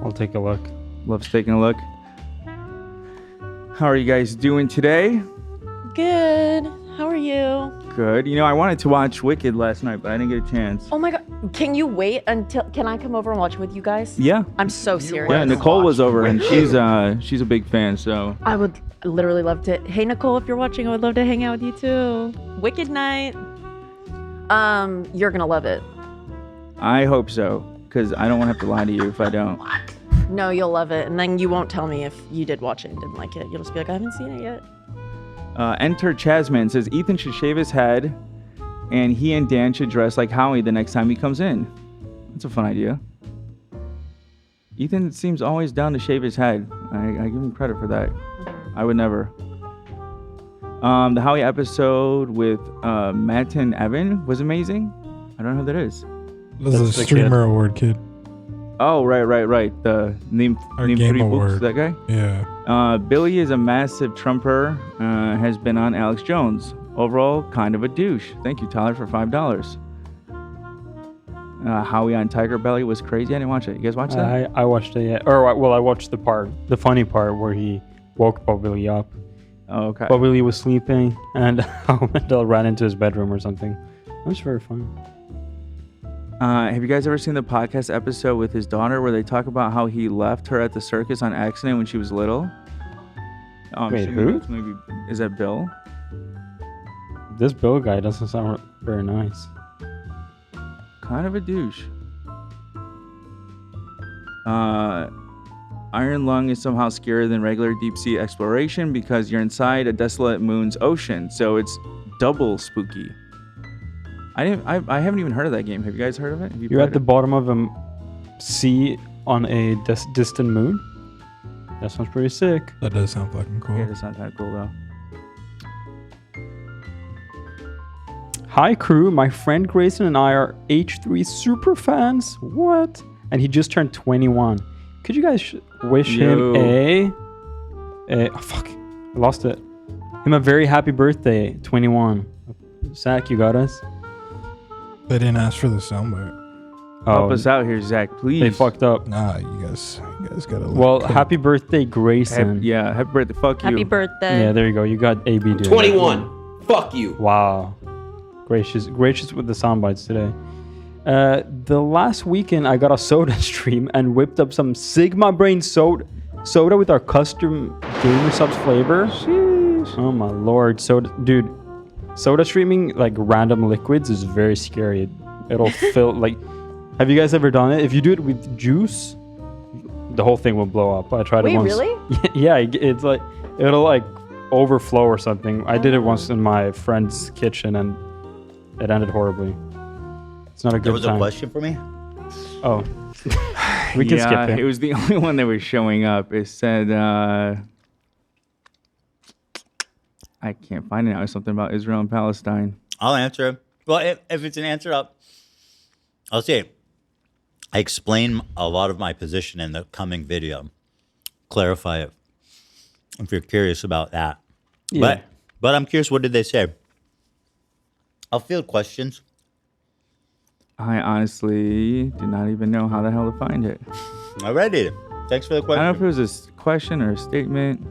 I'll take a look. Love's taking a look. How are you guys doing today? Good. How are you? Good. You know, I wanted to watch Wicked last night, but I didn't get a chance. Oh my God. Can you wait until? Can I come over and watch with you guys? Yeah. I'm so serious. Yeah, Nicole was over, and she's a big fan, so. I would literally love to. Hey, Nicole, if you're watching, I would love to hang out with you too. Wicked night. You're gonna love it. I hope so, because I don't want to have to lie to you if I don't. No, you'll love it, and then you won't tell me if you did watch it and didn't like it. You'll just be like, I haven't seen it yet. Enter Chasman says Ethan should shave his head, and he and Dan should dress like Howie the next time he comes in. That's a fun idea. Ethan seems always down to shave his head. I give him credit for that. I would never. The Howie episode with Matt and Evan was amazing. I don't know who that is. This is a streamer award kid. Oh, right. The name Game 3 Award. books, that guy? Yeah. Billy is a massive Trumper, has been on Alex Jones. Overall, kind of a douche. Thank you, Tyler, for $5. Howie on Tiger Belly was crazy. I didn't watch it. You guys watch that? I watched it, yeah. I watched the funny part where he woke Bob Billy up. Oh, okay. Bob Billy was sleeping, and Mendel ran into his bedroom or something. It was very fun. Have you guys ever seen the podcast episode with his daughter where they talk about how he left her at the circus on accident when she was little? Wait, who? Maybe, is that Bill? This Bill guy doesn't sound very nice. Kind of a douche. Iron Lung is somehow scarier than regular deep sea exploration because you're inside a desolate moon's ocean, so it's double spooky. I haven't even heard of that game. Have you guys heard of it? You're at the bottom of a sea on a distant moon? That sounds pretty sick. That does sound fucking cool. Yeah, that sounds kind of cool though. Hi crew, my friend Grayson and I are H3 super fans. What? And he just turned 21. Could you guys wish him oh fuck, I lost it. Him a very happy birthday, 21. Zach, you got us? They didn't ask for the soundbite. Help us out here, Zach, please. They fucked up. Nah, you guys gotta look. Well, happy birthday, Grayson. Happy birthday. Fuck you. Happy birthday. Yeah, there you go. You got AB, dude. 21. Fuck you. Wow. Gracious with the sound bites today. The last weekend, I got a soda stream and whipped up some Sigma Brain soda with our custom gamer subs flavor. Sheesh. Oh my lord, dude, soda streaming like random liquids is very scary. It'll fill like. Have you guys ever done it? If you do it with juice, the whole thing will blow up. I tried it once. Really? Yeah, it's like it'll like overflow or something. I did it once in my friend's kitchen and it ended horribly. It's not a good There was time. a question for me? Oh. We can skip it. It was the only one that was showing up. It said, I can't find it now. It's something about Israel and Palestine. I'll answer. Well, if it's an answer, I'll say it. I explain a lot of my position in the coming video. Clarify it if you're curious about that. Yeah. But I'm curious, what did they say? I'll field questions. I honestly do not even know how the hell to find it. Alrighty. Thanks for the question. I don't know if it was a question or a statement.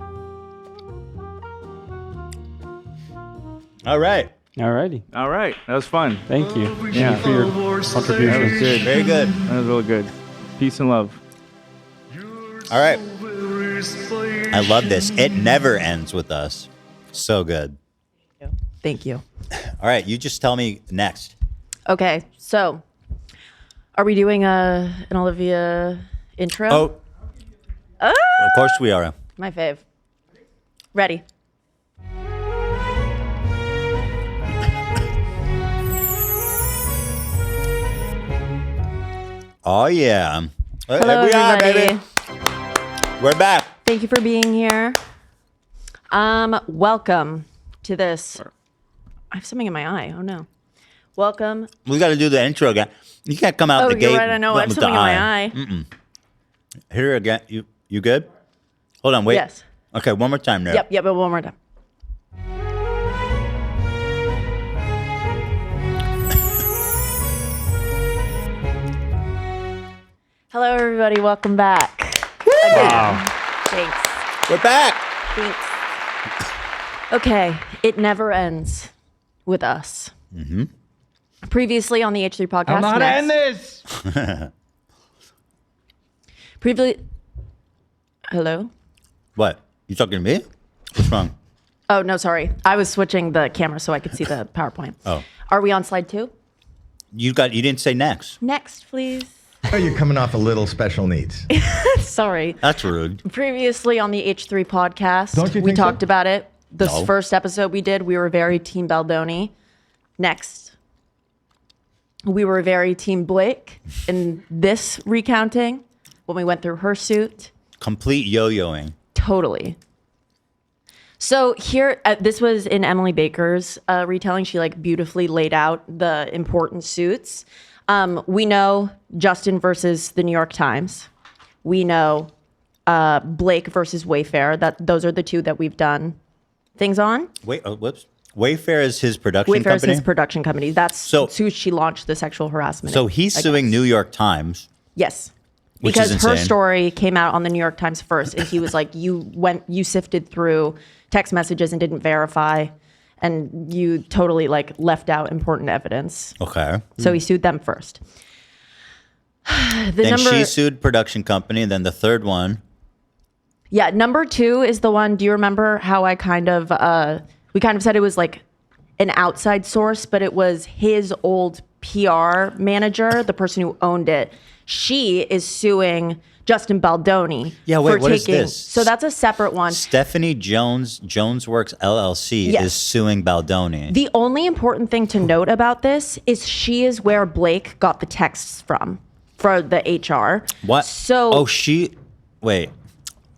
All right. Alrighty. All right. That was fun. Thank you. Yeah. Thank you for your contribution. That was good. Very good. That was really good. Peace and love. All right. I love this. It never ends with us. So good. Thank you. All right. You just tell me next. Okay, so are we doing an Olivia intro? Oh. Of course we are. My fave. Ready. Oh, yeah. Hello, we are, everybody. baby. We're back. Thank you for being here. Welcome to this. I have something in my eye. Oh, no. Welcome. We got to do the intro again. You can't come out the gate. Oh, you're right. I know. I have with something the in my eye. Mm-mm. Here again. You good? Hold on. Wait. Yes. Okay. One more time there. Yep. But one more time. Hello, everybody. Welcome back. Wow. Thanks. We're back. Thanks. Okay. It never ends with us. Mm-hmm. Previously on the H3 podcast. I don't know how to end this. Hello? What? You talking to me? What's wrong? Oh, no, sorry. I was switching the camera so I could see the PowerPoint. Oh. Are we on slide 2? You didn't say next. Next, please. Oh, you're coming off a little special needs. Sorry. That's rude. Previously on the H3 podcast, Don't you we think so? talked about it. This No. first episode we did, we were very Team Baldoni. Next, we were very Team Blake in this recounting when we went through her suit. Complete yo-yoing. Totally. So here, this was in Emily Baker's retelling. She like beautifully laid out the important suits. We know Justin versus the New York Times. We know Blake versus Wayfair. Those are the two that we've done things on. Whoops. Wayfair is his production Wayfair company? is his production company. That's who she launched the sexual harassment. So he's suing New York Times. Yes. Which Because is her insane. story came out on the New York Times first, and he was like, you sifted through text messages and didn't verify, and you totally like left out important evidence. Okay. So he sued them first. Then she sued production company, and then the third one. Yeah, number 2 is the one. Do you remember how I we kind of said it was like an outside source, but it was his old PR manager, the person who owned it. She is suing Justin Baldoni. Yeah, wait, for what is taking, this? So that's a separate one. Stephanie Jones Works LLC Yes. is suing Baldoni. The only important thing to note about this is she is where Blake got the texts from for the HR. What? So wait.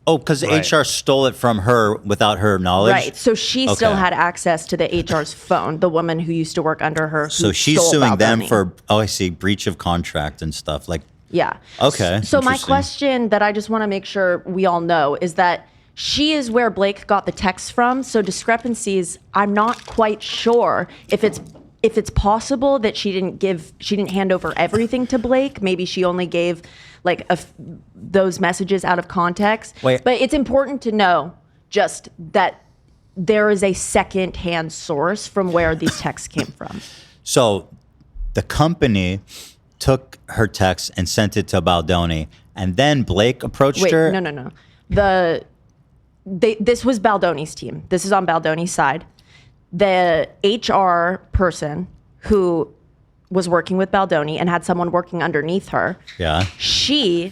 Oh, because Right. HR stole it from her without her knowledge? Right. So she still Okay. had access to the HR's phone, the woman who used to work under her. Who So she's stole suing them Baldoni. for, I see, breach of contract and stuff. Like, Yeah. okay. So my interesting. question that I just want to make sure we all know is that she is where Blake got the text from. So discrepancies, I'm not quite sure if it's possible that she didn't hand over everything to Blake. Maybe she only gave like those messages out of context. Wait. But it's important to know just that there is a second-hand source from where these texts came from. So the company took her text and sent it to Baldoni, and then Blake approached her. No. This was Baldoni's team. This is on Baldoni's side. The HR person who was working with Baldoni and had someone working underneath her. Yeah. She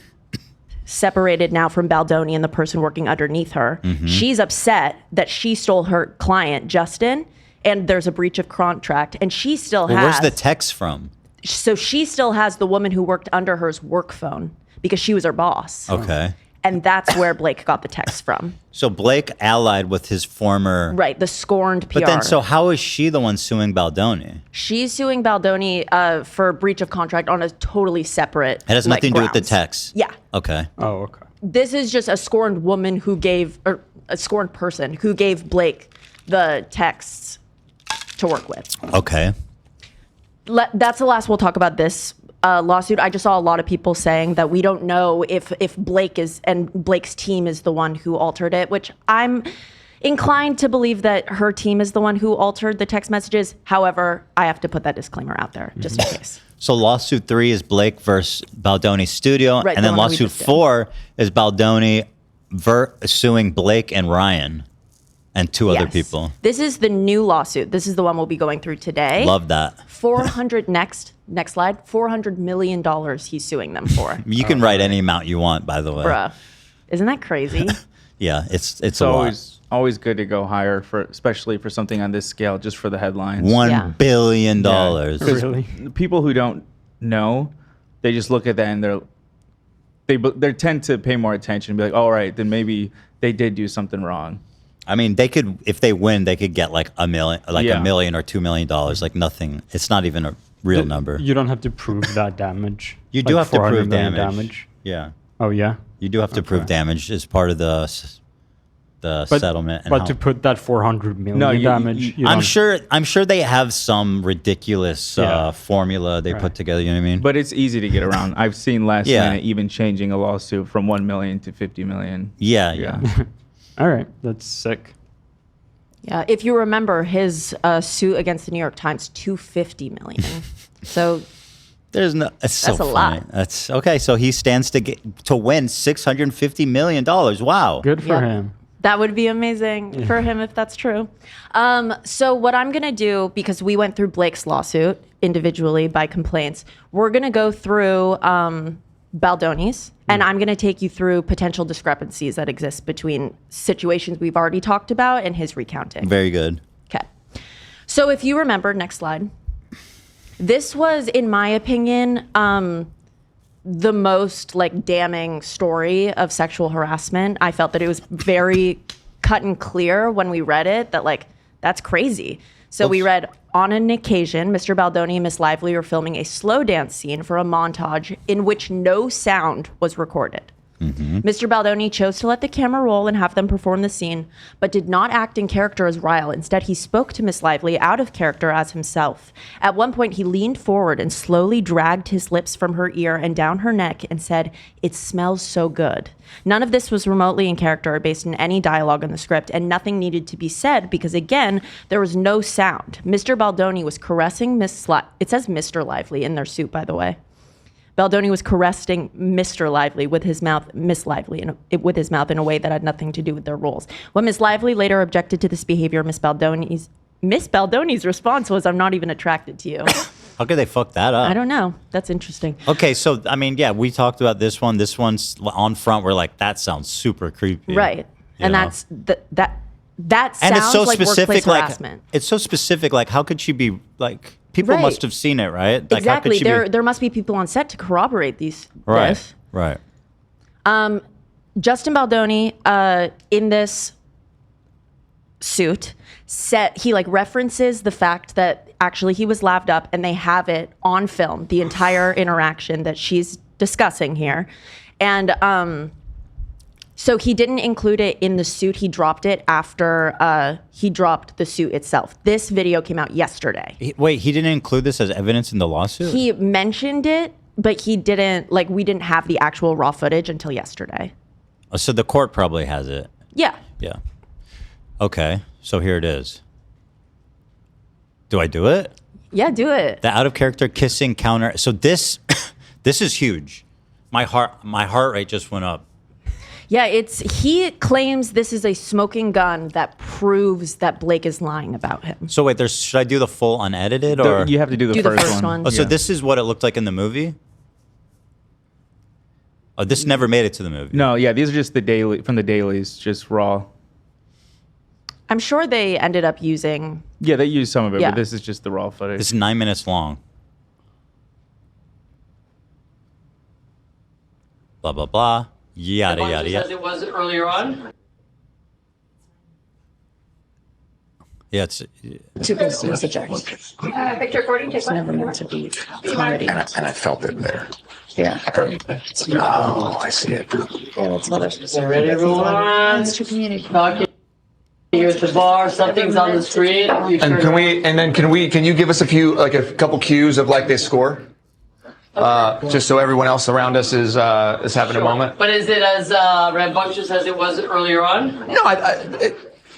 separated now from Baldoni and the person working underneath her. Mm-hmm. She's upset that she stole her client, Justin, and there's a breach of contract. And she still has... Where's the text from? So she still has the woman who worked under her's work phone because she was her boss. Okay. And that's where Blake got the text from. So Blake allied with his former... Right, the scorned PR. But then, so how is she the one suing Baldoni? She's suing Baldoni for breach of contract on a totally separate... It has nothing to do with the grounds. text? Yeah. Okay. Oh, okay. This is just a scorned woman who gave... Or a scorned person who gave Blake the texts to work with. Okay. That's the last we'll talk about this lawsuit. I just saw a lot of people saying that we don't know if Blake is and Blake's team is the one who altered it, which I'm inclined to believe that her team is the one who altered the text messages. However, I have to put that disclaimer out there just in case. So lawsuit 3 is Blake versus Baldoni Studio, Right, and the then one that we lawsuit just did. 4 is Baldoni suing Blake and Ryan and 2 other Yes. people. This is the new lawsuit. This is the one we'll be going through today. Love that. 400 next slide. $400 million he's suing them for. You can write any amount you want, by the way. Bruh. Isn't that crazy? Yeah, it's It's a lot. always good to go higher especially for something on this scale, just for the headlines. $1 billion. Yeah. 'Cause people who don't know, they just look at that and they tend to pay more attention and be like, all right, then maybe they did do something wrong. I mean, they could, if they win, they could get like $1 million, Yeah. $1 million or $2 million, like nothing. It's not even a real number. You don't have to prove that damage. You do Like have to 400 prove million damage. Yeah. Oh yeah. You do have to prove damage as part of the settlement. And But how- to put that 400 million damage, you I'm don't- sure they have some ridiculous Yeah. formula they put together. You know what I mean? But it's easy to get around. I've seen last Yeah. minute even changing a lawsuit from 1 million to 50 million. Yeah. All right, that's sick. Yeah, if you remember his suit against the New York Times, $250 million. So There's no. It's so That's a funny. lot. That's okay. So he stands to win $650 million. Wow. Good for Yep. him. that would be amazing for him if that's true. So what I'm going to do, because we went through Blake's lawsuit individually by complaints, we're going to go through Baldoni's, and I'm going to take you through potential discrepancies that exist between situations we've already talked about and his recounting. Very good. Okay. So if you remember, next slide. This was, in my opinion, the most like damning story of sexual harassment. I felt that it was very cut and clear when we read it that like, that's crazy. So we read, on an occasion, Mr. Baldoni and Miss Lively were filming a slow dance scene for a montage in which no sound was recorded. Mr. Baldoni chose to let the camera roll and have them perform the scene, but did not act in character as Ryle. Instead, he spoke to Miss Lively out of character as himself. At one point, he leaned forward and slowly dragged his lips from her ear and down her neck and said, "It smells so good." None of this was remotely in character or based in any dialogue in the script, and nothing needed to be said because, again, there was no sound. Mr. Baldoni was caressing it says Mr. Lively in their suit, by the way. Baldoni was caressing Mr. Lively with his mouth, Miss Lively, with his mouth in a way that had nothing to do with their roles. When Miss Lively later objected to this behavior, Miss Baldoni's response was, "I'm not even attracted to you." How could they fuck that up? I don't know. That's interesting. Okay, so I mean, yeah, we talked about this one. This one's on front. We're like, that sounds super creepy, Right. And know? that's that sounds And it's so like specific. workplace Like, harassment. it's so specific. Like, how could she be like? People Right. must have seen it, right? Like, how could Exactly. she There must be people on set to corroborate this. Right. Right. Justin Baldoni, in this suit, he like references the fact that actually he was laved up, and they have it on film, the entire interaction that she's discussing here. And so he didn't include it in the suit. He dropped it after he dropped the suit itself. This video came out yesterday. Wait, he didn't include this as evidence in the lawsuit? He mentioned it, but he didn't, like, we didn't have the actual raw footage until yesterday. Oh, so the court probably has it. Yeah. Yeah. Okay, so here it is. Do I do it? Yeah, do it. The out of character kissing counter. So this is huge. My heart rate just went up. Yeah, he claims this is a smoking gun that proves that Blake is lying about him. So wait, should I do the full unedited or You have to do the first one. Oh, so this is what it looked like in the movie? Oh, this never made it to the movie. No, yeah, these are just from the dailies, just raw. I'm sure they ended up using. Yeah, they used some of it, Yeah. but this is just the raw footage. It's 9 minutes long. Blah blah blah. Yada yada As yada. it was earlier on. Yeah, it's. Too close to the subject. Picture recording. It's never meant to be comedy. And I felt it there. Yeah. Oh, I see it. Yeah, that's another specific. Ready, everyone? It's to communicate. Talking. You're at the bar. Something's on the screen. And can you give us a couple cues of like this score? Just so everyone else around us is having a moment. But is it as rambunctious as it was earlier on? No,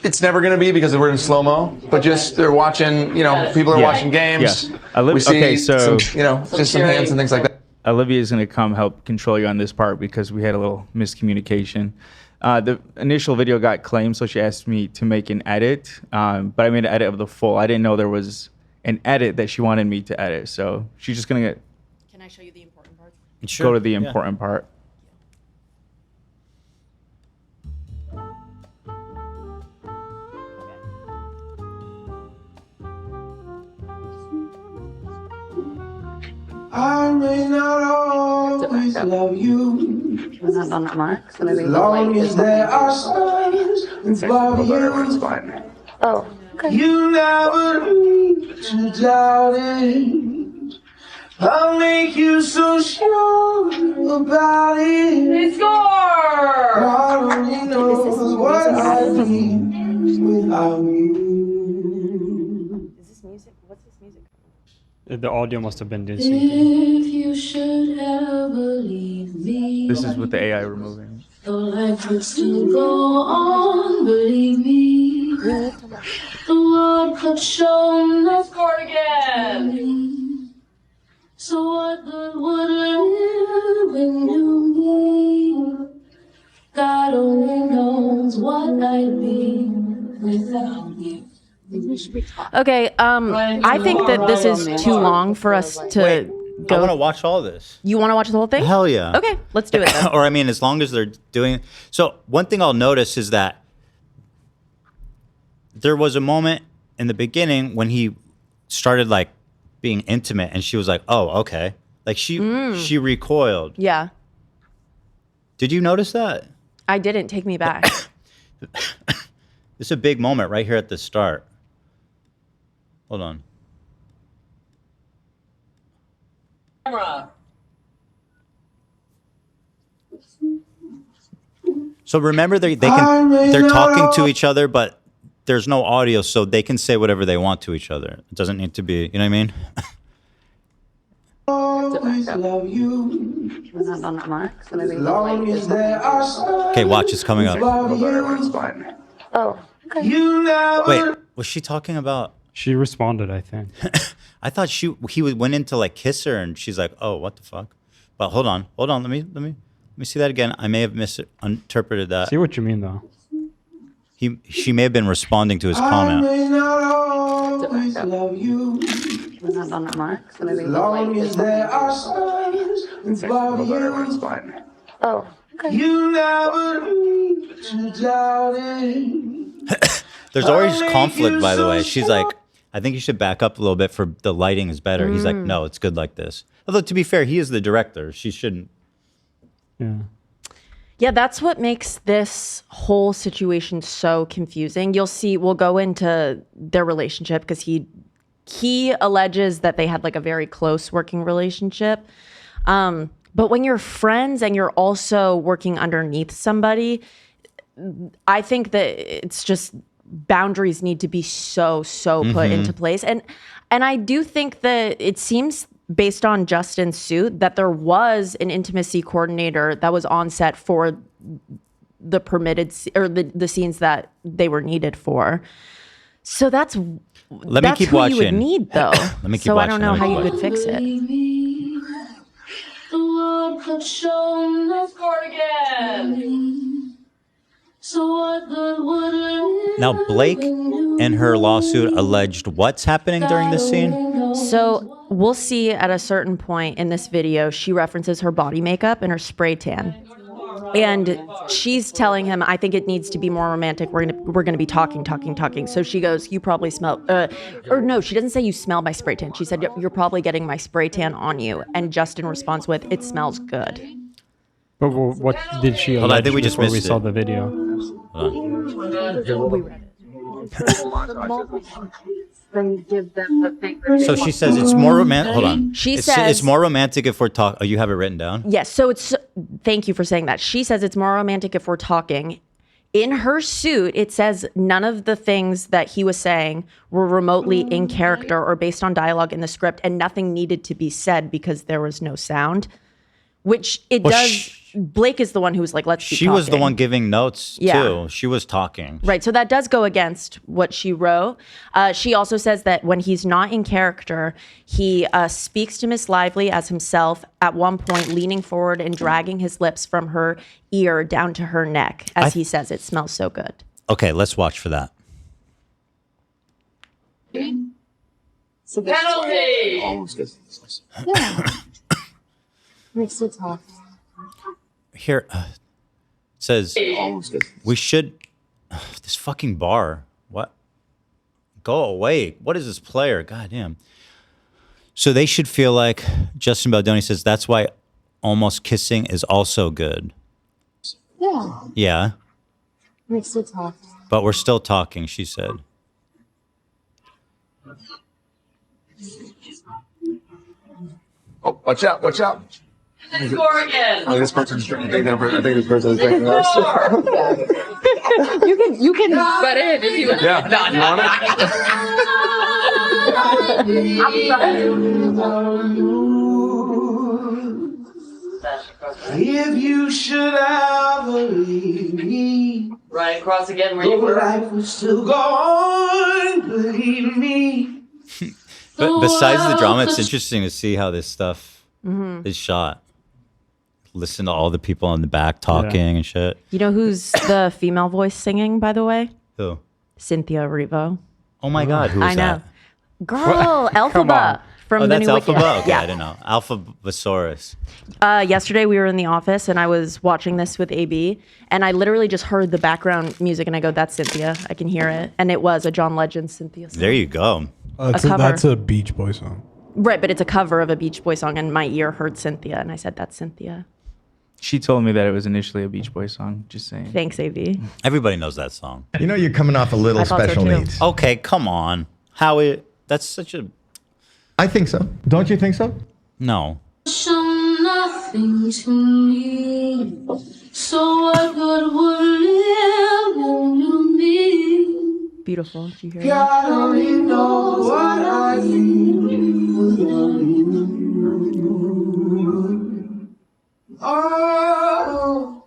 it's never going to be because we're in slow mo. But just they're watching. People are watching games. Yeah. We see Okay, so just some hands and things like that. Olivia is going to come help control you on this part because we had a little miscommunication. The initial video got claimed, so she asked me to make an edit, but I made an edit of the full. I didn't know there was an edit that she wanted me to edit, so she's just going to Can I show you the important part? go to the important part. I may not always love you. Was that on that mark? So As long as there are stars above you. Oh, okay. You never need to doubt it. I'll make you so sure about it. They score! God only knows what I need without you. The audio must have been If dissynced. you should ever leave me, This is with the AI removing. your life would still go on, believe me. The world could show no Score again! So what good would living do me? God only knows what I'd be without you. Okay, I think that this is too long for us to go. I want to watch all this. You want to watch the whole thing? Hell yeah. Okay, let's do it then. Or I mean, as long as they're doing. So one thing I'll notice is that there was a moment in the beginning when he started like being intimate, and she was like, "Oh, okay." Like she recoiled. Yeah, Did you notice that? I didn't. Take me back. This is a big moment right here at the start. Hold on. Camera. So remember, they're talking to each other, but there's no audio, so they can say whatever they want to each other. It doesn't need to be, you know what I mean? Always love you. Was that on that mark? So As long as there are stars Okay, watch, it's coming up. above you. Oh, okay. You never Wait, was she talking about? She responded, I think. I thought he went in to like kiss her, and she's like, "Oh, what the fuck?" But hold on. Let me see that again. I may have misinterpreted that. See what you mean, though. She may have been responding to his I comment. may not always love you. Was that on that mark? So As long as there are stars above you. Oh, okay. You never need to doubt it. There's always conflict, by the way. She's like, I think you should back up a little bit for the lighting is better. He's like, no, it's good like this. Although, to be fair, he is the director. She shouldn't. Yeah. Yeah, that's what makes this whole situation so confusing. You'll see, we'll go into their relationship because he alleges that they had like a very close working relationship. But when you're friends and you're also working underneath somebody, I think that it's just boundaries need to be so put into place. And I do think that it seems based on Justin's suit that there was an intimacy coordinator that was on set for the permitted or the scenes that they were needed for. So that's Let me That's keep who watching. you would need, though. Let me keep so watching. I don't know Let me how keep you could fix it. The world could show no score again. So what good would it Now, Blake in her lawsuit alleged what's happening during this scene? So we'll see at a certain point in this video, she references her body makeup and her spray tan. And she's telling him, I think it needs to be more romantic. We're gonna be talking. So she goes, you probably smell, or no, she doesn't say you smell my spray tan. She said, you're probably getting my spray tan on you. And Justin responds with, it smells good. But what did she Hold on, I allege think we just before we missed saw it. the video? So she says it's more romantic. Hold on. She It's says more romantic if we're talking. Oh, you have it written down? Yes. So thank you for saying that. She says it's more romantic if we're talking. In her suit, it says none of the things that he was saying were remotely in character or based on dialogue in the script, and nothing needed to be said because there was no sound. Which it does. Blake is the one who was like, let's keep She talking. was the one giving notes Yeah. too. She was talking. Right. So that does go against what she wrote. She also says that when he's not in character, he speaks to Miss Lively as himself, at one point leaning forward and dragging his lips from her ear down to her neck. As he says, it smells so good. Okay, let's watch for that. So penalty. Yeah. Makes it tough. Here, it says we should. This fucking bar. What? Go away. What is this player? God damn. So they should feel like Justin Baldoni says that's why almost kissing is also good. Yeah. Yeah, Makes it tough. but we're still talking. She said. Oh, watch out! Watch out! Score again. Oh, this person's drinking. I think this person's drinking. You can butt in if you want. Yeah. You want If you should ever leave me, Right across again where you were. life will still go on, believe me. But besides the drama, it's interesting to see how this stuff Mhm. is shot. Listen to all the people in the back talking and shit. You know who's the female voice singing, by the way? Who? Cynthia Erivo. Oh my God, who is I know. that? Girl, Come on. Elphaba from Oh, the that's new Wicked. Alphaba? Okay, Yeah. I didn't know. Alphabasaurus. Yesterday we were in the office and I was watching this with AB and I literally just heard the background music and I go, that's Cynthia. I can hear it. And it was a John Legend Cynthia song. There you go. cover. That's a Beach Boy song. Right, but it's a cover of a Beach Boy song and my ear heard Cynthia and I said, that's Cynthia. She told me that it was initially a Beach Boys song. Just saying. Thanks, AB. Everybody knows that song. You know you're coming off a little I thought so special too. needs. Okay, come on. Howie, that's such a... I think so. Don't you think so? No. Show nothing to me. So what good would living to me? Beautiful. Did you hear that? God only knows what I need. Oh,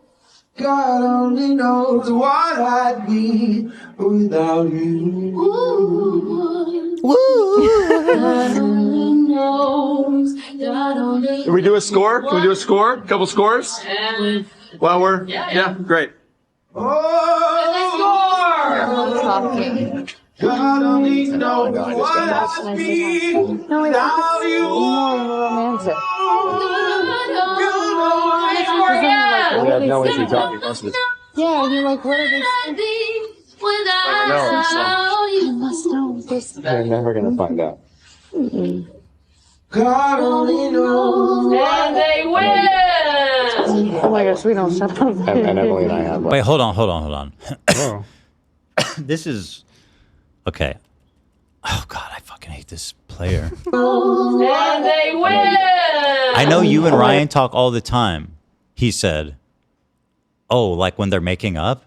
God only knows what I'd be without you. God only knows. God only Can we do a score? Can we do a score? Couple scores? Well, we're yeah, great. God only knows what I'd be without you. Romantic. We have no issue talking most of this. Yeah, you're like, what are they I You must know this. They're never gonna find out. God only knows. And they win! Oh my gosh, we don't shut up. And Emily and I have. Wait, hold on. This is... Okay. Oh, God, I fucking hate this player. And they win! I know you and Ryan talk all the time, he said. Oh, like when they're making up?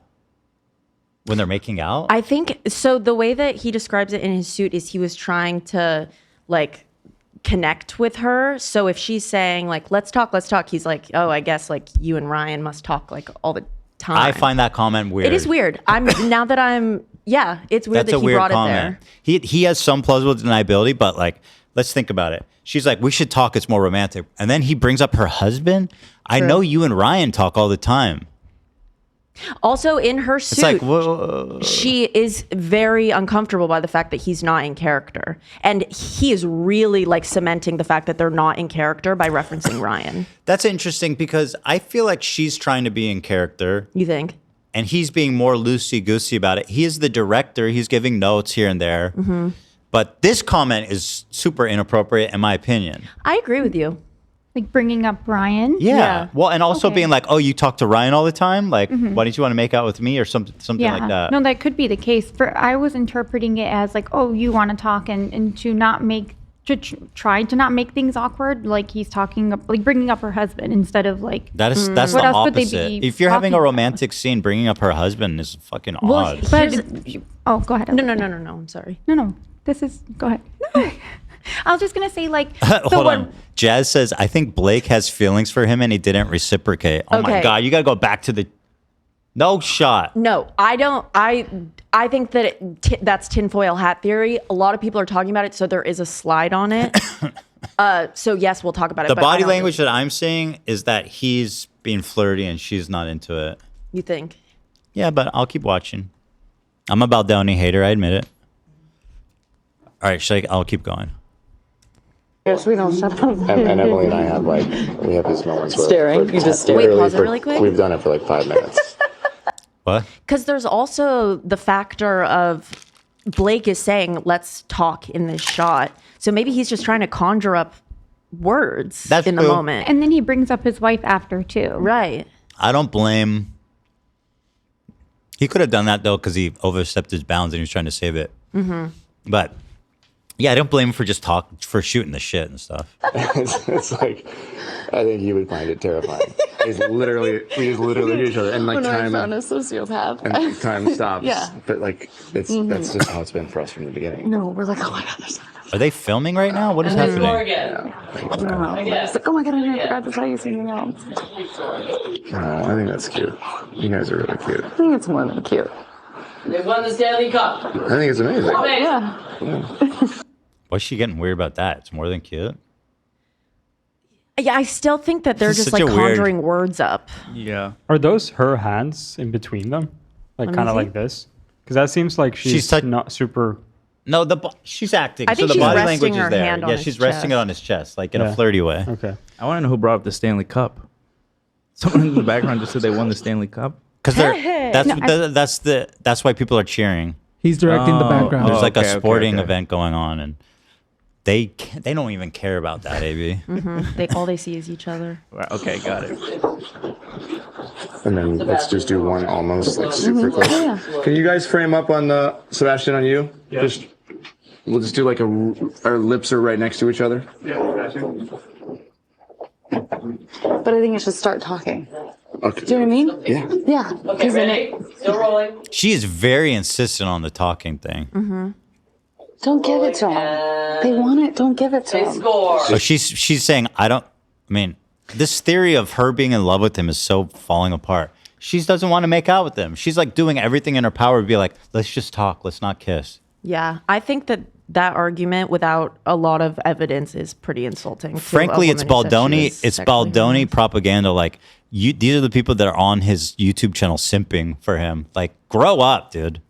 When they're making out? I think so. The way that he describes it in his suit is he was trying to like connect with her. So if she's saying like, let's talk, he's like, oh, I guess like you and Ryan must talk like all the time. I find that comment weird. It is weird. Now that I'm Yeah, it's weird That's that a he weird brought comment. it there. He has some plausible deniability, but like, let's think about it. She's like, we should talk. It's more romantic. And then he brings up her husband. I know you and Ryan talk all the time. Also, in her It's suit, like, whoa. she is very uncomfortable by the fact that he's not in character. And he is really like cementing the fact that they're not in character by referencing Ryan. That's interesting because I feel like she's trying to be in character. You think? And he's being more loosey-goosey about it. He is the director. He's giving notes here and there. Mm-hmm. But this comment is super inappropriate, in my opinion. I agree with you. Like bringing up Ryan. Yeah. Well, and also Okay. being like, oh, you talk to Ryan all the time? Like, Mhm. why don't you want to make out with me or something like that? No, that could be the case. I was interpreting it as like, oh, you want to talk and to not make try to not make things awkward. Like he's talking like bringing up her husband instead of like. That's what the else would they opposite. be If you're having a talking romantic scene, bringing up her husband is fucking odd. But oh, go ahead. No. I'm sorry. No. This is go ahead. I was just gonna say like. Hold on. Jazz says, I think Blake has feelings for him and he didn't reciprocate. Oh my Okay. God, you got to go back to the. No shot. No, I don't. I think that that's tinfoil hat theory. A lot of people are talking about it, so there is a slide on it. So yes, we'll talk about it. The but I body don't language that I'm seeing is that he's being flirty and she's not into it. You think? Yeah, but I'll keep watching. I'm a Baldoni hater, I admit it. All right, I'll keep going. Yes, we don't shut up. And Emily and I have we have these moments where Staring? You just stare? Wait, pause it really quick. We've done it for like 5 minutes. What? Because there's also the factor of Blake is saying, let's talk in this shot. So maybe he's just trying to conjure up words in the moment. And then he brings up his wife after too. Right. I don't blame. He could have done that though because he overstepped his bounds and he was trying to save it. Mm-hmm. But yeah, I don't blame him for shooting the shit and stuff. it's like, I think you would find it terrifying. We just literally hear each other and like When I time found a sociopath. and time stops. Yeah. But like that's just how it's been for us from the beginning. No, we're like, oh my God, there's Are they filming right now? What is happening? It's like, oh my God, I forgot to tell you something else. I think that's cute. You guys are really cute. I think it's more than cute. They won the Stanley Cup. I think it's amazing. Yeah. What's she getting weird about that? It's more than cute. Yeah, I still think that they're This is just such like a weird- conjuring words up. Yeah. Are those her hands in between them? Like Let me kind of see. like this? Because that seems like she's not super. No, she's acting. I So think the she's body resting language her is there. hand on Yeah, his she's resting it chest. on his chest, like in a Yeah. flirty way. Okay. I want to know who brought up the Stanley Cup. Someone in the background just said they won the Stanley Cup. Because that's why people are cheering. He's directing the background. There's like okay, a okay, sporting okay. event going on, and they don't even care about that. AB. Mm-hmm. All they see is each other. Okay, got it. And then let's just do one almost like super close. Yeah. Can you guys frame up on the Sebastian on you? Yeah. We'll just do like our lips are right next to each other. But I think you should start talking. Okay. Do you know what I mean? Yeah. Yeah. Okay, ready? Still rolling. She is very insistent on the talking thing. Mm-hmm. Don't give it to them. They want it. Don't give it to them. Score. So she's saying, I mean, this theory of her being in love with him is so falling apart. She doesn't want to make out with him. She's like doing everything in her power to be like, let's just talk. Let's not kiss. Yeah, I think that argument without a lot of evidence is pretty insulting. to a Frankly, it's woman who said she Baldoni. was It's sexually Baldoni propaganda. Like these are the people that are on his YouTube channel simping for him. Like, grow up, dude.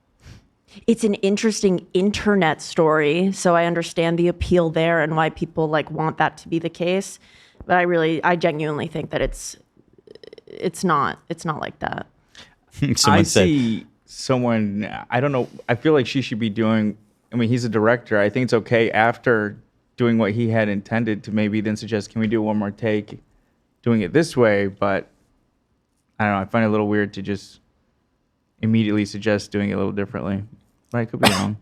It's an interesting internet story, so I understand the appeal there and why people like want that to be the case. But I genuinely think that it's not like that. I see someone, I don't know, I feel like she should be doing, I mean, he's a director. I think it's okay after doing what he had intended to maybe then suggest, can we do one more take doing it this way? But I don't know, I find it a little weird to just immediately suggest doing it a little differently. But I could be wrong.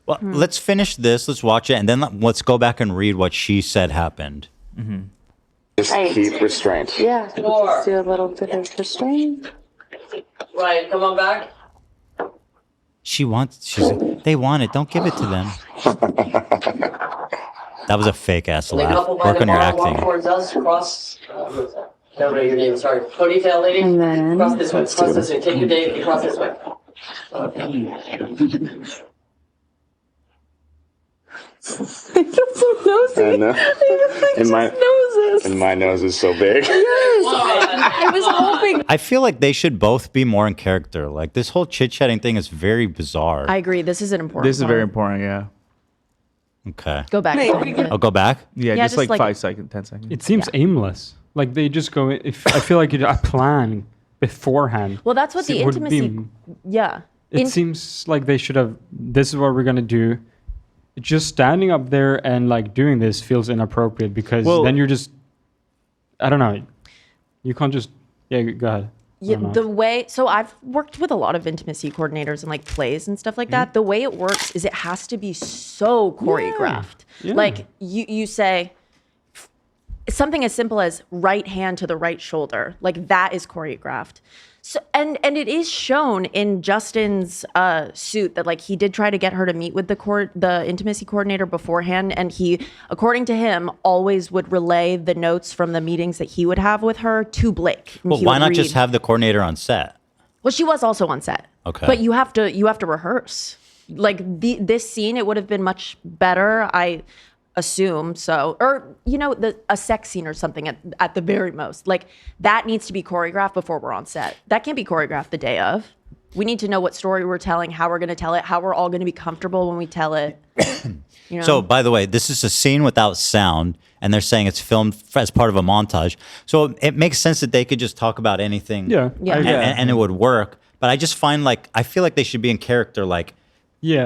Well, let's finish this. Let's watch it, and then let's go back and read what she said happened. Mm-hmm. Just Right. keep restraint. Yeah. Just do a little bit of restraint. Right, come on back. They want it. Don't give it to them. That was a fake ass Lady, laugh. couple by Work the on your bar, walk acting. towards us, cross. No, your name, sorry. Ponytail lady. And then- Cross this way. Cross this way. Take your date. Cross this way. I know. And my nose is so big. I was hoping. I feel like they should both be more in character. Like this whole chit-chatting thing is very bizarre. I agree. This is an important. This is very important. Yeah. Okay. Go back. I'll go back. Yeah, Yeah, just just like like- 5 seconds, 10 seconds. It seems aimless. Like they just go. If I feel like a plan beforehand. Well, that's what the it would be- intimacy. Yeah. It seems like they should have. This is what we're gonna do. Just standing up there and like doing this feels inappropriate because Well- then you're just. I don't know. You can't just. Yeah, go ahead. I Yeah, don't know. the way, so I've worked with a lot of intimacy coordinators and like plays and stuff like that. The way it works is it has to be so choreographed. Yeah. Like you say something as simple as right hand to the right shoulder, like that is choreographed. So and it is shown in Justin's suit that like he did try to get her to meet with the intimacy coordinator beforehand, and he, according to him, always would relay the notes from the meetings that he would have with her to Blake. and Well, he why would not just read. have the coordinator on set? Well, she was also on set. Okay. But you have to rehearse. Like this scene, it would have been much better, I assume. So, or a sex scene or something at the very most. Like that needs to be choreographed before we're on set. That can't be choreographed the day of. We need to know what story we're telling, how we're going to tell it, how we're all going to be comfortable when we tell it. So, by the way, this is a scene without sound, and they're saying it's filmed as part of a montage. So it makes sense that they could just talk about anything, Yeah. and it would work. But I just find I feel like they should be in character, like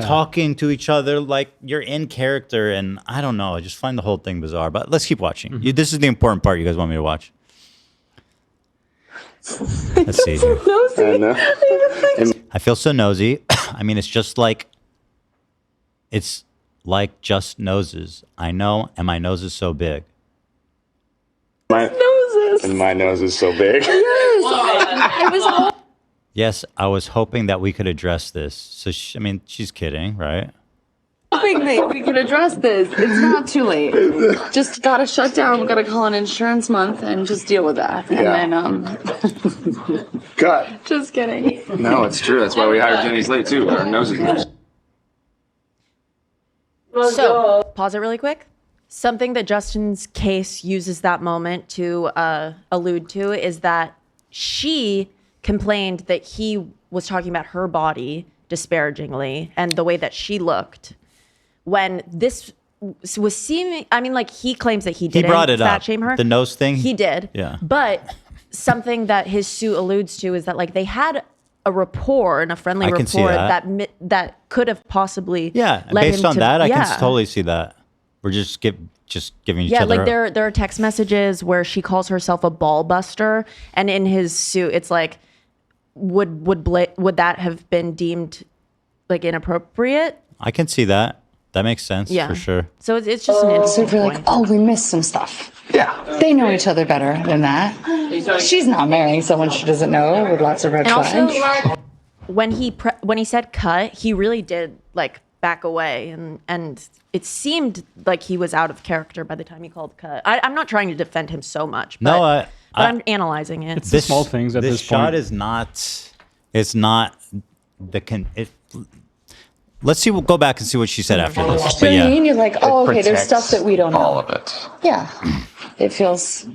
talking to each other, like you're in character, and I don't know. I just find the whole thing bizarre. But let's keep watching. This is the important part you guys want me to watch. Let's see here. I know. I feel so nosy. I mean, it's like just noses. I know, and my nose is so big. And my nose is so big. Yes, I was hoping that we could address this. So, she's kidding, right? Hoping that we could address this. It's not too late. Just gotta shut down. We gotta call an insurance month and just deal with that. And then, Cut. just kidding. No, it's true. That's why we hired Jenny Slate too. Our noses. So, pause it really quick. Something that Justin's case uses that moment to allude to is that she complained that he was talking about her body disparagingly and the way that she looked. When this was seeming, he claims that he didn't brought it fat up. shame her. The nose thing? He did. Yeah. But something that his suit alludes to is that like they had a rapport and a friendly I can see rapport that. that could have possibly Yeah, led based him on to- that, I yeah. can totally see that. We're just giving each Yeah, other. like there are text messages where she calls herself a ball buster, and in his suit, it's like, would that have been deemed like inappropriate? I can see that. That makes sense for sure. So it's just an So interesting if you're like, point. oh, we missed some stuff. Yeah. They know each other better than that. She's not marrying someone she doesn't know with lots of red And also, flags. when he said cut, he really did like back away, and it seemed like he was out of character by the time he called cut. I'm not trying to defend him so much, but, No, I'm analyzing it. It's the small things at this shot point. is not. It's not let's see. We'll go back and see what she said after this. Do But you know what I yeah, mean? You're like, oh, okay, there's stuff that we don't know. All of it. Yeah. It feels.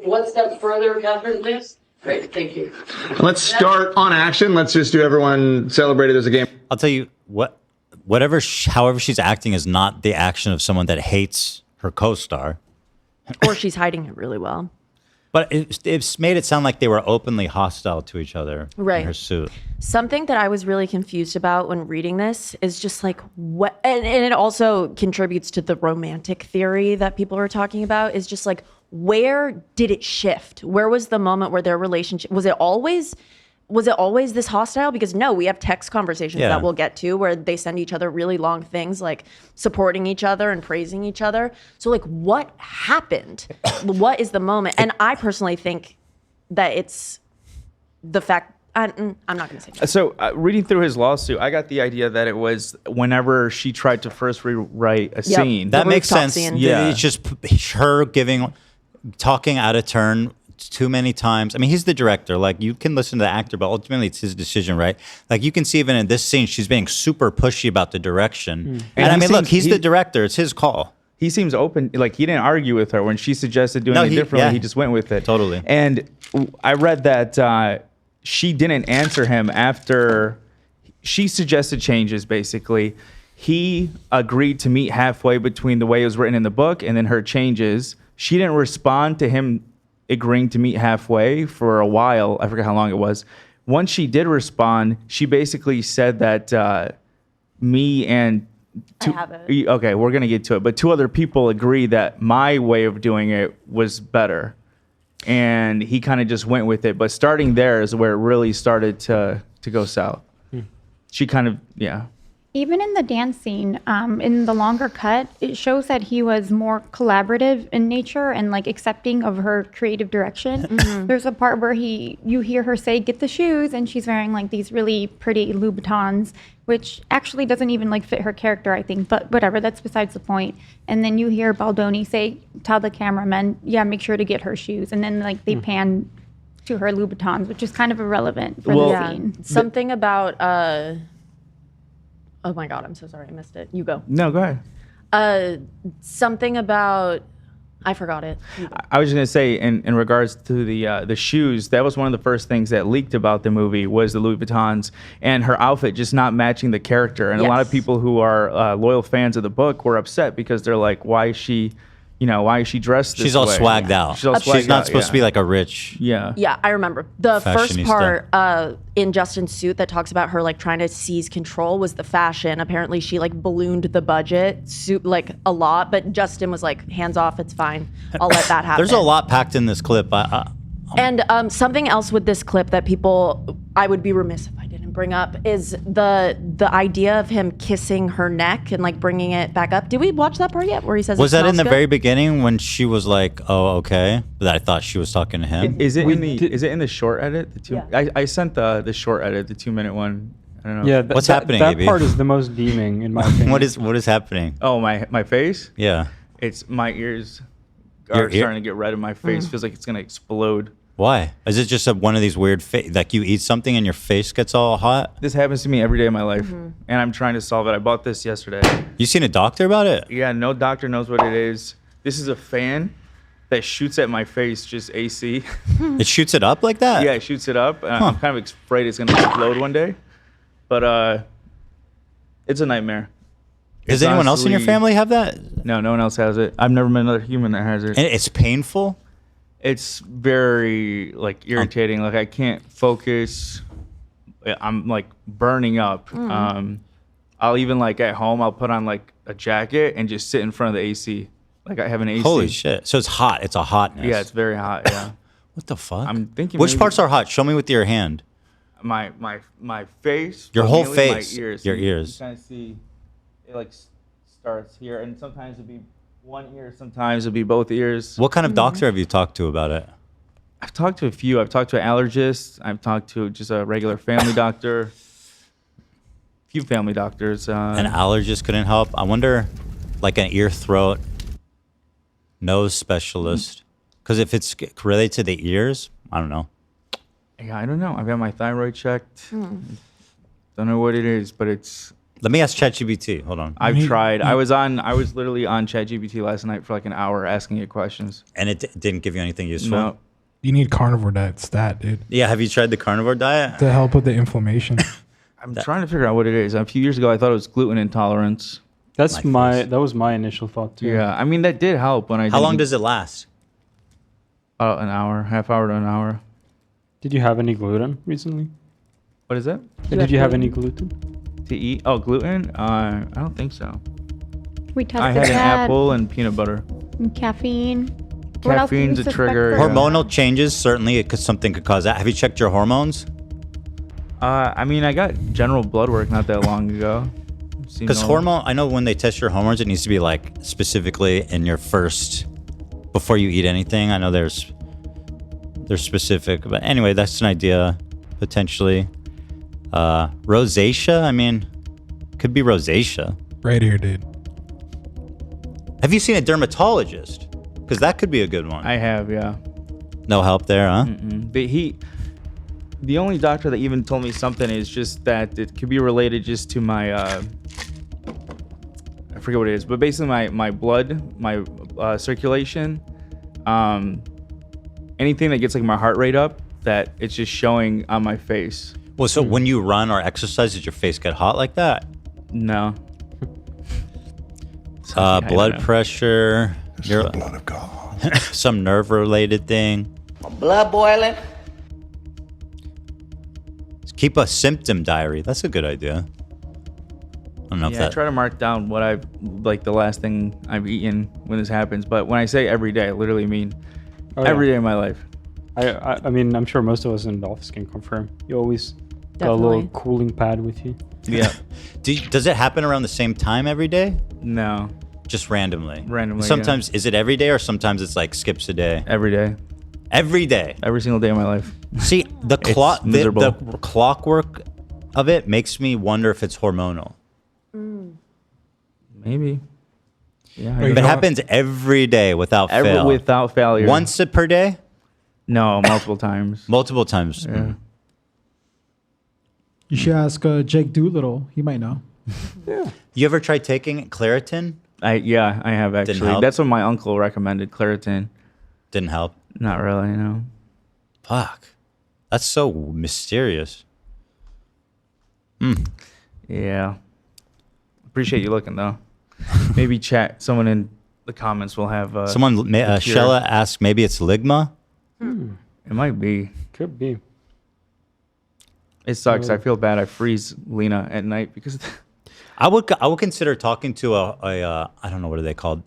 One step further, Catherine, please. Great, thank you. Let's start on action. Let's just do everyone celebrate it as a game. I'll tell you however she's acting is not the action of someone that hates her co-star. Or she's hiding it really well. But it's made it sound like they were openly hostile to each other Right. in her suit. Something that I was really confused about when reading this is just like what, and it also contributes to the romantic theory that people are talking about, is just like, where did it shift? Where was the moment where their relationship, was it always this hostile? Because no, we have text conversations that we'll get to where they send each other really long things, like supporting each other and praising each other. So like, what happened? What is the moment? And I personally think that it's the fact, I'm not going to say that. So reading through his lawsuit, I got the idea that it was whenever she tried to first rewrite a scene. That makes sense. Yeah. It's just her talking out of turn too many times. I mean, he's the director. Like, you can listen to the actor, but ultimately it's his decision, right? Like, you can see even in this scene, she's being super pushy about the direction. And I mean, look, he's the director. It's his call. He seems open. Like, he didn't argue with her when she suggested doing it differently. He just went with it. Totally. And I read that she didn't answer him after she suggested changes, basically. He agreed to meet halfway between the way it was written in the book and then her changes. She didn't respond to him agreeing to meet halfway for a while. I forget how long it was. Once she did respond, she basically said that me and okay, we're going to get to it. But 2 other people agree that my way of doing it was better. And he kind of just went with it. But starting there is where it really started to go south. She kind of, Even in the dance scene, in the longer cut, it shows that he was more collaborative in nature and like accepting of her creative direction. There's a part where you hear her say, "Get the shoes," and she's wearing like these really pretty Louboutins, which actually doesn't even like fit her character, I think. But whatever, that's besides the point. And then you hear Baldoni say, tell the cameraman, "Yeah, make sure to get her shoes," and then like they pan to her Louboutins, which is kind of irrelevant for the scene. Something about oh my God, I'm so sorry, I missed it. You go. No, go ahead. Something about, I forgot it. I was just gonna say, in regards to the shoes, that was one of the first things that leaked about the movie was the Louis Vuittons and her outfit just not matching the character. And a lot of people who are loyal fans of the book were upset because they're like, why is she dressed this way? She's all swagged out. She's not supposed to be like a rich. Yeah, I remember. The first Fashionista. part in Justin's suit that talks about her like trying to seize control was the fashion. Apparently she like ballooned the budget suit like a lot, but Justin was like, hands off, it's fine. I'll let that happen. There's a lot packed in this clip. And something else with this clip that I would be remiss if I didn't bring up is the idea of him kissing her neck and like bringing it back up. Did we watch that part yet where he says Was it that in the smells very good? beginning when she was like, "Oh, okay"? That I thought she was talking to him. Is it in the short edit? I sent the short edit, the 2-minute one. I don't know. Yeah, What's happening, That AB? part is the most deeming in my opinion. What is happening? Oh, my face? Yeah. It's my ears Your are ear- starting to get red in my face. Feels like it's gonna explode. Why? Is it just one of these weird like you eat something and your face gets all hot? This happens to me every day of my life, and I'm trying to solve it. I bought this yesterday. You seen a doctor about it? Yeah, no doctor knows what it is. This is a fan that shoots at my face, just AC. It shoots it up like that? Yeah, it shoots it up. I'm kind of afraid it's gonna explode one day, but it's a nightmare. Does anyone else in your family have that? No, no one else has it. I've never met another human that has it. And it's painful? It's very like irritating. Like I can't focus. I'm like burning up. I'll even like at home, I'll put on like a jacket and just sit in front of the AC. Like I have an AC. Holy shit. So it's hot. It's a hotness. Yeah, it's very hot. Yeah. What the fuck? I'm thinking. Which maybe parts are hot? Show me with your hand. My face. Your but whole mainly face. My ears. Your You ears. kind of see it like starts here, and sometimes it'll be one ear, sometimes it'll be both ears. What kind of doctor have you talked to about it? I've talked to a few. I've talked to an allergist. I've talked to just a regular family doctor. A few family doctors. An allergist couldn't help. I wonder, like an ear, throat, nose specialist. Because if it's related to the ears, I don't know. Yeah, I don't know. I've got my thyroid checked. Don't know what it is, but it's. Let me ask ChatGPT. Hold on. I've tried. I was literally on ChatGPT last night for like an hour asking it questions. And it didn't give you anything useful? No. You need carnivore diet stat, dude. Yeah, have you tried the carnivore diet? To help with the inflammation. I'm trying to figure out what it is. A few years ago, I thought it was gluten intolerance. That was my initial thought too. Yeah, I mean that did help when I. How long does it last? An hour, half hour to an hour. Did you have any gluten recently? What is that? Did you have any gluten? To eat? Oh, gluten? I don't think so. We tested I had an that. apple and peanut butter. And caffeine. What else do we Caffeine's a suspect trigger. for- Hormonal changes, certainly, something could cause that. Have you checked your hormones? I mean, I got general blood work not that long ago. Because I know when they test your hormones, it needs to be like specifically in your first, before you eat anything. I know they're specific, but anyway, that's an idea potentially. Rosacea, I mean, could be rosacea. Right here, dude. Have you seen a dermatologist? Because that could be a good one. I have, yeah. No help there, huh? The only doctor that even told me something is just that it could be related just to my I forget what it is, but basically my blood, my circulation, anything that gets like my heart rate up, that it's just showing on my face. Well, so when you run or exercise, does your face get hot like that? No. Blood pressure. The blood of God. Some nerve-related thing. Blood boiling. Keep a symptom diary. That's a good idea. I don't know if I that. try to mark down what I've like the last thing I've eaten when this happens. But when I say every day, I literally mean every day of my life. I mean, I'm sure most of us in the office can confirm. You always got a little cooling pad with you. Yeah. Does it happen around the same time every day? No. Just randomly. Randomly. Sometimes is it every day or sometimes it's like skips a day? Every day. Every day. Every single day of my life. See, the clockwork of it makes me wonder if it's hormonal. Maybe. Yeah. If it happens every day without fail. Without failure. Once per day? No, multiple times. Multiple times. Yeah. You should ask Jake Doolittle. He might know. Yeah. You ever tried taking Claritin? I have actually. Didn't help? That's what my uncle recommended, Claritin. Didn't help? Not really, no. Fuck. That's so mysterious. Yeah. Appreciate you looking though. Maybe someone in the comments will have Someone, Shella asked, maybe it's ligma? It might be. Could be. It sucks. I feel bad. I freeze Lena at night because I would consider talking to a I don't know, what are they called?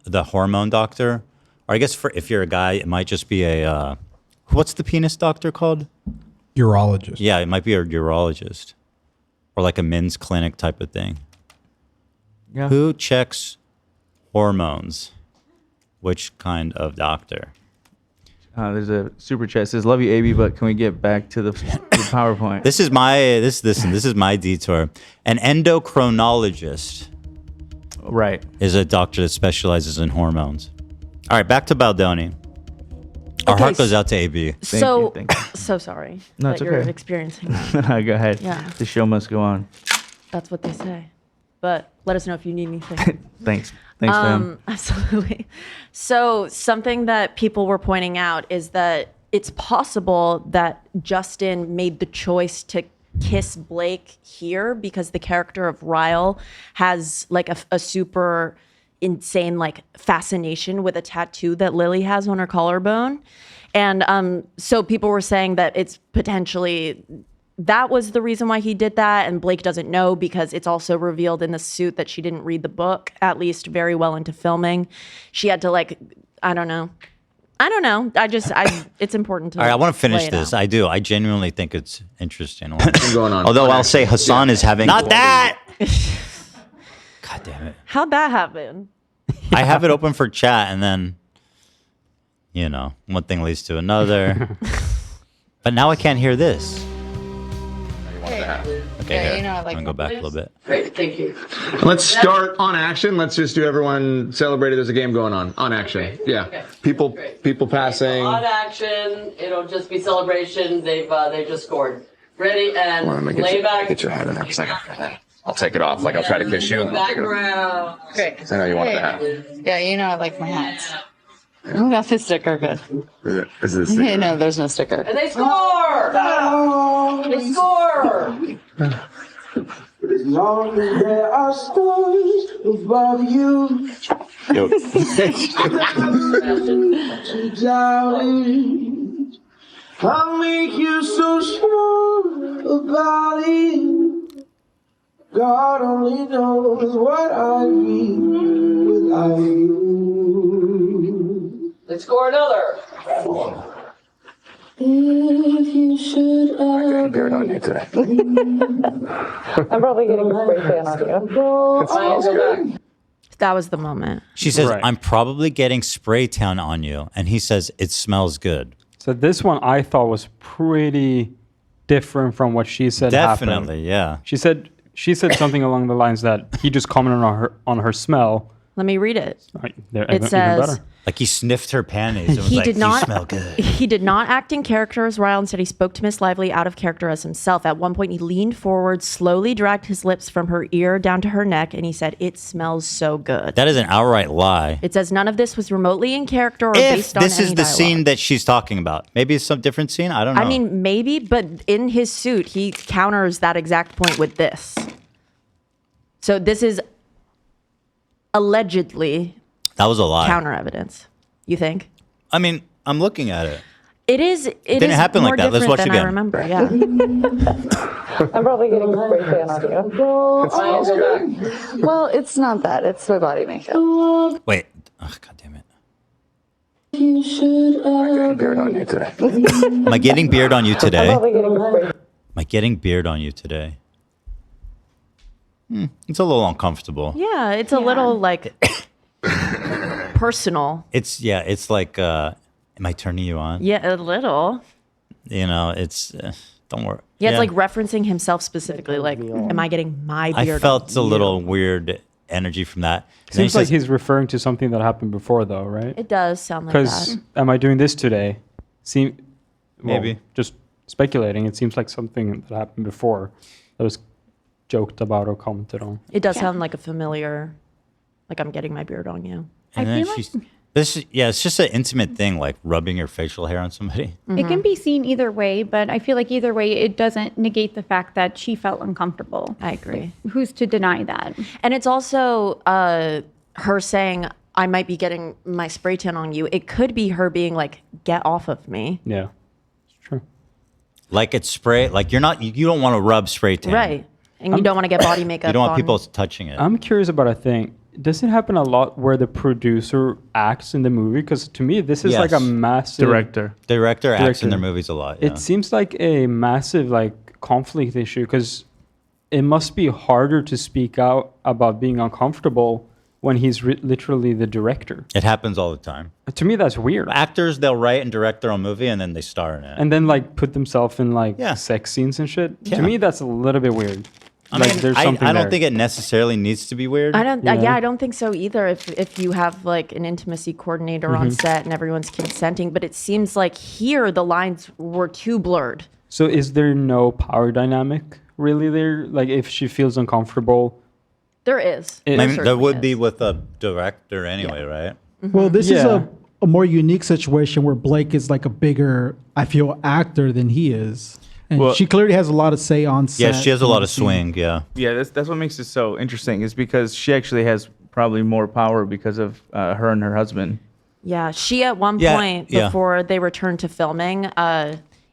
The hormone doctor. Or I guess if you're a guy, it might just be a what's the penis doctor called? Urologist. Yeah, it might be a urologist. Or like a men's clinic type of thing. Yeah. Who checks hormones? Which kind of doctor? There's a super chat that says, "Love you, AB, but can we get back to the PowerPoint?" This is my detour. An endocrinologist, right, is a doctor that specializes in hormones. All right, back to Baldoni. Our heart goes out to AB. So sorry No, that it's you're okay. experiencing that. Go ahead. Yeah. The show must go on. That's what they say. But let us know if you need anything. Thanks. Thanks, fam. Absolutely. So something that people were pointing out is that it's possible that Justin made the choice to kiss Blake here because the character of Ryle has like a super insane like fascination with a tattoo that Lily has on her collarbone. And so people were saying that it's potentially that was the reason why he did that, and Blake doesn't know because it's also revealed in the suit that she didn't read the book, at least very well into filming. She had to I don't know. It's important to. All right, I want to finish this. I do. I genuinely think it's interesting. What's going on? Although I'll say Hassan is having not that. God damn it! How'd that happen? I have it open for chat, and then, one thing leads to another. But now I can't hear this. Okay, here. I'm gonna go back a little bit. Great, thank you. Let's start on action. Let's just do everyone celebrated. There's a game going on. On action. Okay. Yeah. Okay. People passing. On action, it'll just be celebration. They just scored. Ready and lay back. Get your head in there for a second. I'll take it off. I'll try to kiss you. And I'll take it off. Background. Great. 'Cause I know you want the hat. Yeah, I like my hats. Oh, got the sticker. Good. Is this sticker? No, there's no sticker. And they score! They score! As long as there are stars above you, darling, I'll make you so sure about it. God only knows what I'd be without you. They score another. If you should ever beard on you today. I'm probably getting a spray tan on you. That was the moment. She says, "I'm probably getting spray tan on you," and he says, "It smells good." So this one I thought was pretty different from what she said. Definitely, happened. yeah. She said something along the lines that he just commented on her smell. Let me read it. Right, there, It even says, better. Like he sniffed her panties and was He like, did not. "You smell good." He did not act in character as Ryle. Instead, he spoke to Miss Lively out of character as himself. At one point, he leaned forward, slowly dragged his lips from her ear down to her neck, and he said, "It smells so good." That is an outright lie. It says none of this was remotely in character or based on This is any the dialogue. scene that she's talking about. Maybe it's some different scene. I don't know. I mean, maybe, but in his suit, he counters that exact point with this. So this is allegedly that was a lie. counter evidence. You think? I mean, I'm looking at it. It is. It Didn't is happen more like that. Let's different watch than again. I remember. Yeah. I'm probably getting spray tan on you. It smells good. Well, it's not that. It's my body makeup. Wait. Oh, God damn it. I'm getting beard on you today. Am I getting beard on you today? I'm probably getting spray. Am I getting beard on you today? It's a little uncomfortable. Yeah, it's a little like personal. It's like, am I turning you on? Yeah, a little. You know, it's, don't worry. Yeah, it's like referencing himself specifically. Like, am I getting my beard? I felt on a you? little weird energy from that. And then he Seems like says- he's referring to something that happened before, though, right? It does sound like Because that. am I doing this today? Maybe. Just speculating. It seems like something that happened before that was joked about or commented on. It does sound like a familiar. Like I'm getting my beard on you. And then she's, it's just an intimate thing, like rubbing your facial hair on somebody. It can be seen either way, but I feel like either way, it doesn't negate the fact that she felt uncomfortable. I agree. Who's to deny that? And it's also her saying, I might be getting my spray tan on you. It could be her being like, get off of me. Yeah, it's true. Like it's spray, like you don't want to rub spray tan. Right. And you don't want to get body makeup You don't want on. people touching it. I'm curious about a thing. Does it happen a lot where the producer acts in the movie? Because to me, this is like a Yes. massive Director acts in their movies a lot. Yeah. It seems like a massive like conflict issue because it must be harder to speak out about being uncomfortable when he's literally the director. It happens all the time. To me, that's weird. Actors, they'll write and direct their own movie and then they star in it. And then like put themselves in like sex scenes and shit. Yeah. To me, that's a little bit weird. I Like, mean, there's I something don't there. think it necessarily needs to be weird. I don't. Yeah, I don't think so either. If you have like an intimacy coordinator on Mhm. set and everyone's consenting, but it seems like here the lines were too blurred. So is there no power dynamic really there? Like if she feels uncomfortable, There is. I There mean, there certainly would is. be with a director anyway, right? Well, this is Yeah. a more unique situation where Blake is like a bigger, I feel, actor than he is. And Well- she clearly has a lot of say on set. Yeah, she has a lot of scene. swing. Yeah. Yeah, that's what makes it so interesting is because she actually has probably more power because of her and her husband. Yeah, she at one Yeah, point yeah. before they returned to filming,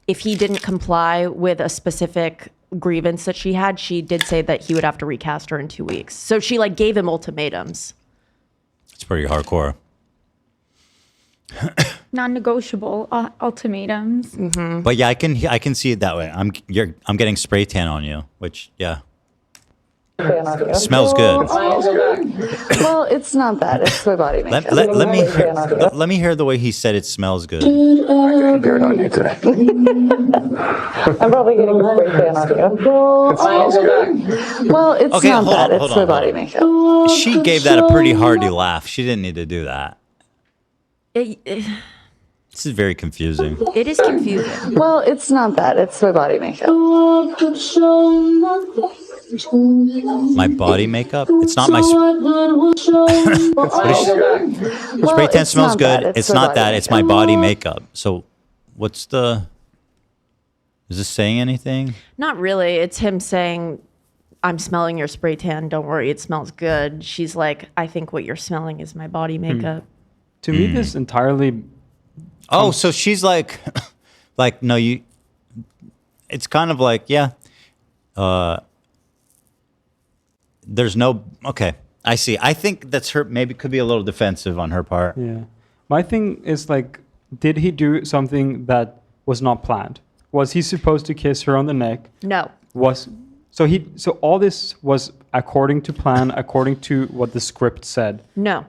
if he didn't comply with a specific grievance that she had, she did say that he would have to recast her in 2 weeks. So she like gave him ultimatams. It's pretty hardcore. Non-negotiable ultimatums. But yeah, I can see it that way. I'm getting spray tan on you, which smells good. Well, it's not that. It's my body makeup. Let me hear the way he said it smells good. I'm getting beard on you today. I'm probably getting spray tan on you. It smells good. Well, it's Okay, not hold that. on, hold It's on, my body hold makeup. She gave that a pretty hearty laugh. She didn't need to do that. This is very confusing. It is confusing. Well, it's not that. It's my body makeup. My body makeup? It's not my. Spray tan smells good. It's not that. It's my body makeup. So, what's the? Is this saying anything? Not really. It's him saying, I'm smelling your spray tan. Don't worry, it smells good. She's like, I think what you're smelling is my body makeup. to me, this entirely. Oh, so she's like, no, you. It's kind of like, yeah. There's no. Okay, I see. I think that's her. Maybe could be a little defensive on her part. Yeah. My thing is like, did he do something that was not planned? Was he supposed to kiss her on the neck? No. So all this was according to plan, according to what the script said. No.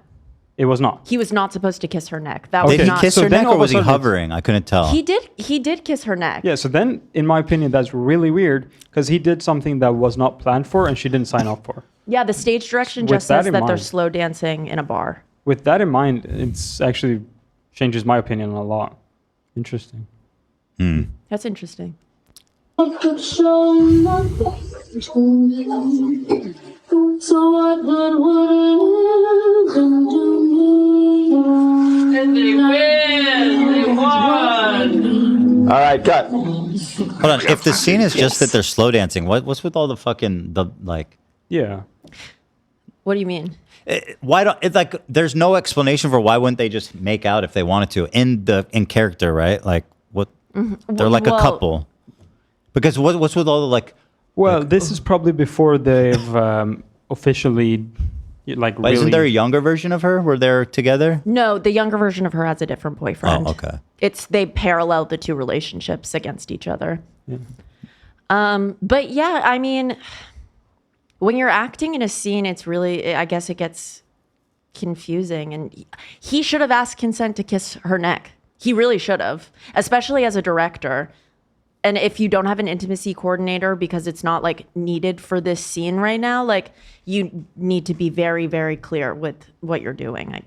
It was not. He was not supposed to kiss her neck. That Did was he not. kiss her neck or was he hovering? I couldn't tell. He did kiss her neck. Yeah, so then, in my opinion, that's really weird because he did something that was not planned for and she didn't sign up for. Yeah, the stage direction With just that says in that they're mind. slow dancing in a bar. with that in mind, it's actually changes my opinion a lot. Interesting. That's interesting. I could show nothing to me. So what good would it even do me? And they win. They won. All right, cut. Hold on. If the scene is just that they're slow dancing, what's with all the fucking like? Yeah. What do you mean? Why don't it's like there's no explanation for why wouldn't they just make out if they wanted to in character, right? Like what? They're like a couple. Because what's with all the like? Well, this is probably before they've officially like. But isn't there a younger version of her where they're together? No, the younger version of her has a different boyfriend. Oh, okay. They parallel the two relationships against each other. Yeah. But yeah, I mean, when you're acting in a scene, it's really, I guess it gets confusing. And he should have asked consent to kiss her neck. He really should have, especially as a director. And if you don't have an intimacy coordinator because it's not like needed for this scene right now, like you need to be very, very clear with what you're doing.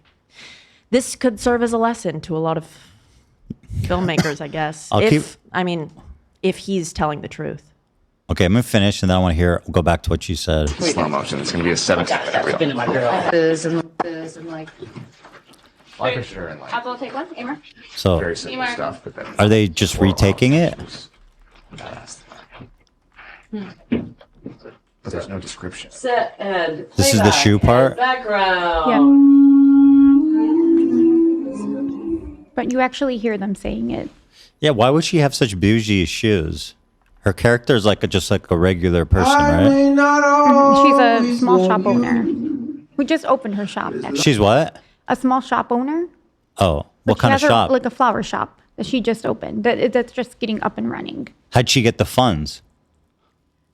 This could serve as a lesson to a lot of filmmakers, I guess. If he's telling the truth. Okay, I'm gonna finish, and then I want to go back to what you said. Slow motion. It's gonna be a 7-second reel. My girl. This and like. Like for sure. And like, Apple, take one. Amber. So, very simple stuff, but then are they just retaking it? But there's no description. Set and This is the shoe part? Background. But you actually hear them saying it. Yeah, why would she have such bougie shoes? Her character is just like a regular person, right? She's a small shop owner. We just opened her shop. Actually. She's what? A small shop owner. Oh, But what kind of she has shop? like a flower shop that she just opened. That's just getting up and running. How'd she get the funds?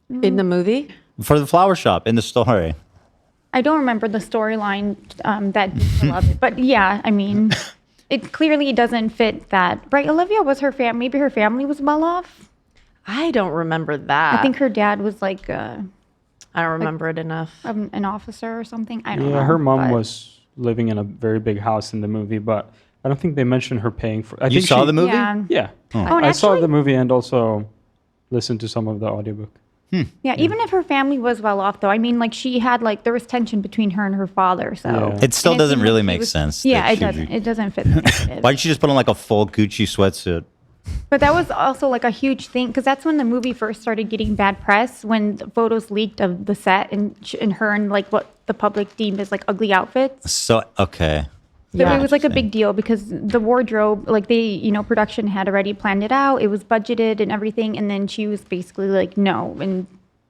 In the movie? For the flower shop, in the story. I don't remember the storyline that detail of it, but yeah, I mean, it clearly doesn't fit that. Right, Olivia was her family. Maybe her family was well off. I don't remember that. I think her dad was like. I don't remember it enough. An officer or something. I don't know. Yeah, her mom but- was living in a very big house in the movie, but I don't think they mentioned her paying for. You saw the movie? Yeah. Yeah. Oh, and I saw actually- the movie and also listened to some of the audiobook. Yeah, even if her family was well off, though, I mean, like she had there was tension between her and her father. So Yeah. It still and doesn't seemed really like he make was- sense Yeah, that it she- doesn't. It doesn't fit. The narrative. Why didn't she just put on like a full Gucci sweatsuit? But that was also like a huge thing because that's when the movie first started getting bad press when the photos leaked of the set and her and like what the public deemed as like ugly outfits. So, okay. So it was like a big deal because the wardrobe, like production had already planned it out. It was budgeted and everything. And then she was basically like, no, and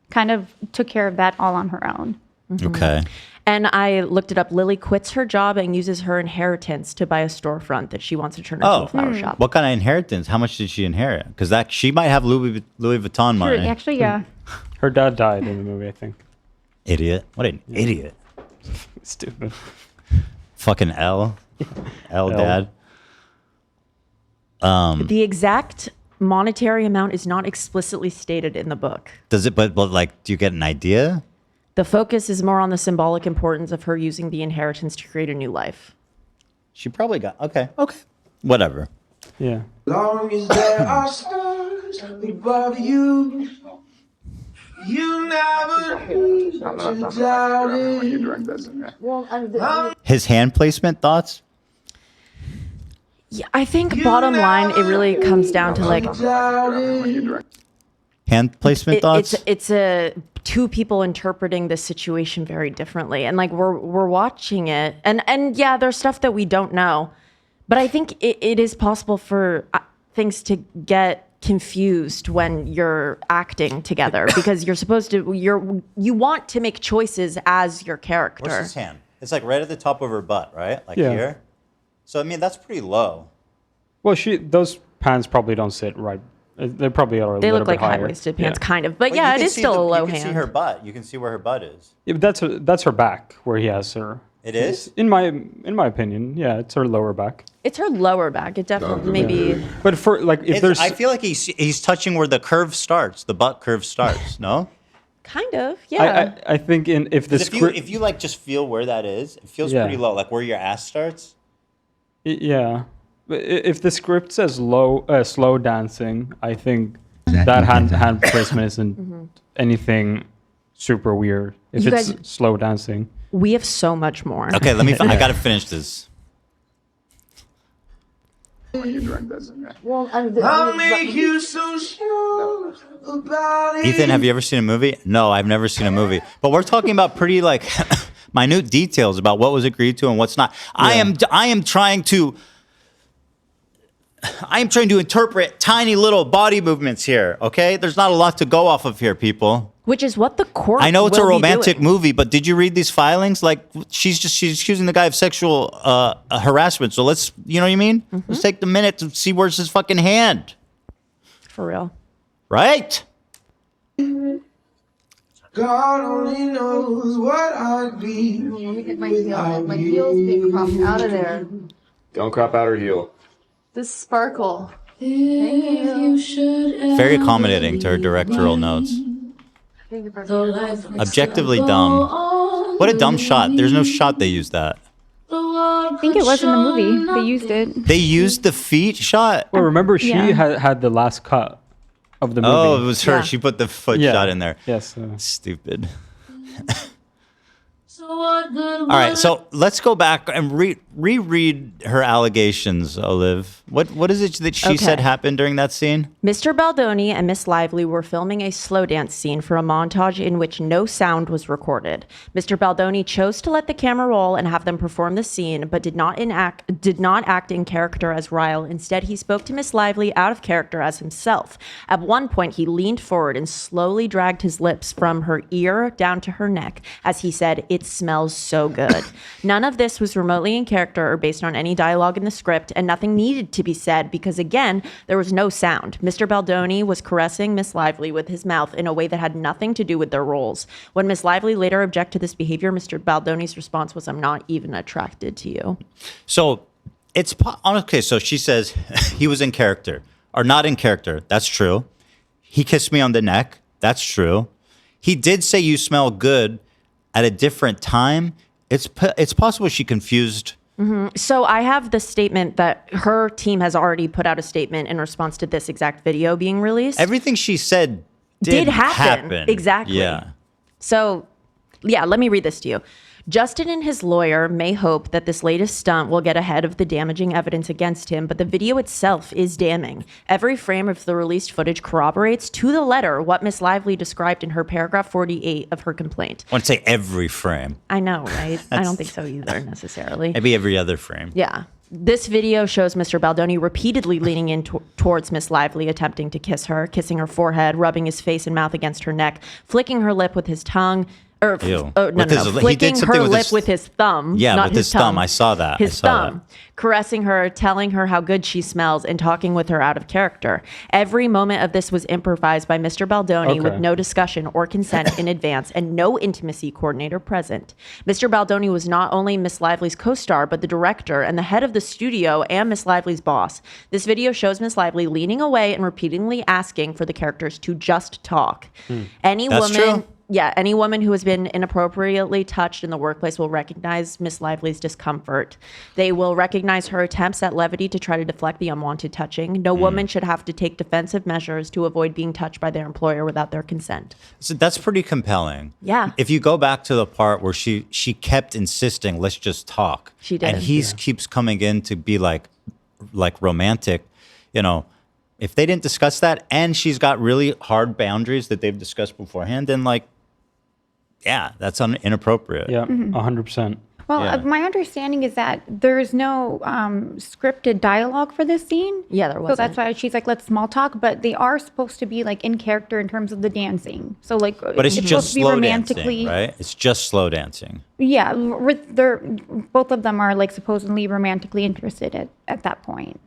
kind of took care of that all on her own. Okay. And I looked it up. Lily quits her job and uses her inheritance to buy a storefront that she wants to turn into a flower shop. What kind of inheritance? How much did she inherit? Because she might have Louis Vuitton money. Sure, actually, yeah. Her dad died in the movie, I think. Idiot. What an idiot. Stupid. Fucking L dad. The exact monetary amount is not explicitly stated in the book. Does it, but like, do you get an idea? The focus is more on the symbolic importance of her using the inheritance to create a new life. She probably got, okay. Whatever. Yeah. Long as there are stars above you, you never need to doubt it. His hand placement thoughts? Yeah, I think bottom line, it really comes down to like Hand placement thoughts? It's a two people interpreting the situation very differently, and like we're watching it, and yeah, there's stuff that we don't know, but I think it is possible for things to get confused when you're acting together because you're supposed to you want to make choices as your character. Where's his hand? It's like right at the top of her butt, right? Like Yeah. here. So I mean, that's pretty low. Well, those pants probably don't sit right. They probably are a They little look bit like higher. high-waisted pants, Yeah. kind of, but Well, yeah, you it can is see still a low You can hand. see her butt. You can see where her butt is. Yeah, but that's her back where he has her. It is? In my opinion, yeah, it's her lower back. It's her lower back. It definitely maybe. But for like, if there's, I feel like he's touching where the curve starts. The butt curve starts. No. Kind of, yeah. I think if the script, if you like just feel where that is, it feels Yeah. pretty low, like where your ass starts. Yeah, but if the script says slow dancing, I think that hand placement isn't anything super weird. If You it's guys- slow dancing, We have so much more. Okay, let me. I gotta finish this. Well, I'll make you so sure about it. Ethan, have you ever seen a movie? No, I've never seen a movie. But we're talking about pretty like minute details about what was agreed to and what's not. I am trying to interpret tiny little body movements here. Okay, there's not a lot to go off of here, people. Which is what the court. I know it's a will be romantic doing. movie, but did you read these filings? Like she's accusing the guy of sexual harassment. So let's, you know what I mean? Let's take the minute to see where's his fucking hand. For real. Right? God only knows what I'd be. Let me get my heel. My heel's being cropped out of there. Don't crop out her heel. This sparkle. Very Very accommodating to her directorial notes. Objectively dumb. What a dumb shot. There's no shot they used that. I think it was in the movie. They used it. They used the feet shot? well, remember she Yeah. had the last cut of the movie. Oh, it was her. Yeah. She put the foot Yeah. shot in there. Yes. Stupid. All right, so let's go back and reread her allegations, Olive. What is it that she said Okay. happened during that scene? Mr. Baldoni and Miss Lively were filming a slow dance scene for a montage in which no sound was recorded. Mr. Baldoni chose to let the camera roll and have them perform the scene, but did not act in character as Ryle. Instead, he spoke to Miss Lively out of character as himself. At one point, he leaned forward and slowly dragged his lips from her ear down to her neck as he said, "It smells so good." None of this was remotely in character or based on any dialogue in the script, and nothing needed to be said because, again, there was no sound. Mr. Baldoni was caressing Miss Lively with his mouth in a way that had nothing to do with their roles. When Miss Lively later objected to this behavior, Mr. Baldoni's response was, "I'm not even attracted to you." So it's okay. So she says he was in character or not in character. That's true. He kissed me on the neck. That's true. He did say you smell good at a different time. It's possible she confused. So I have the statement that her team has already put out a statement in response to this exact video being released. Everything she said did happen. Exactly. Yeah. So, yeah, let me read this to you. Justin and his lawyer may hope that this latest stunt will get ahead of the damaging evidence against him, but the video itself is damning. Every frame of the released footage corroborates to the letter what Miss Lively described in her paragraph 48 of her complaint. I want to say every frame. I know, right? I don't think so either, necessarily. Maybe every other frame. Yeah. This video shows Mr. Baldoni repeatedly leaning in towards Miss Lively, attempting to kiss her, kissing her forehead, rubbing his face and mouth against her neck, flicking her lip with his tongue. Ew. Flicking her lip with his thumb. Yeah, not with his thumb. I saw that. His I saw thumb. Caressing her, telling her how good she smells, and talking with her out of character. Every moment of this was improvised by Mr. Baldoni with no discussion or consent in advance and no intimacy coordinator present. Mr. Baldoni was not only Miss Lively's co-star, but the director and the head of the studio and Miss Lively's boss. This video shows Miss Lively leaning away and repeatedly asking for the characters to just talk. Any woman who has been inappropriately touched in the workplace will recognize Miss Lively's discomfort. They will recognize her attempts at levity to try to deflect the unwanted touching. No woman should have to take defensive measures to avoid being touched by their employer without their consent. So that's pretty compelling. Yeah. If you go back to the part where she kept insisting, let's just talk. She did. And he keeps coming in to be like romantic, if they didn't discuss that and she's got really hard boundaries that they've discussed beforehand, then that's inappropriate. Yeah, 100%. Well, my understanding is that there's no scripted dialogue for this scene. Yeah, there wasn't. So that's why she's like, let's small talk. But they are supposed to be in character in terms of the dancing. So but it's supposed just to be slow romantically, dancing, right? It's just slow dancing. Yeah, they're both of them are supposedly romantically interested at that point.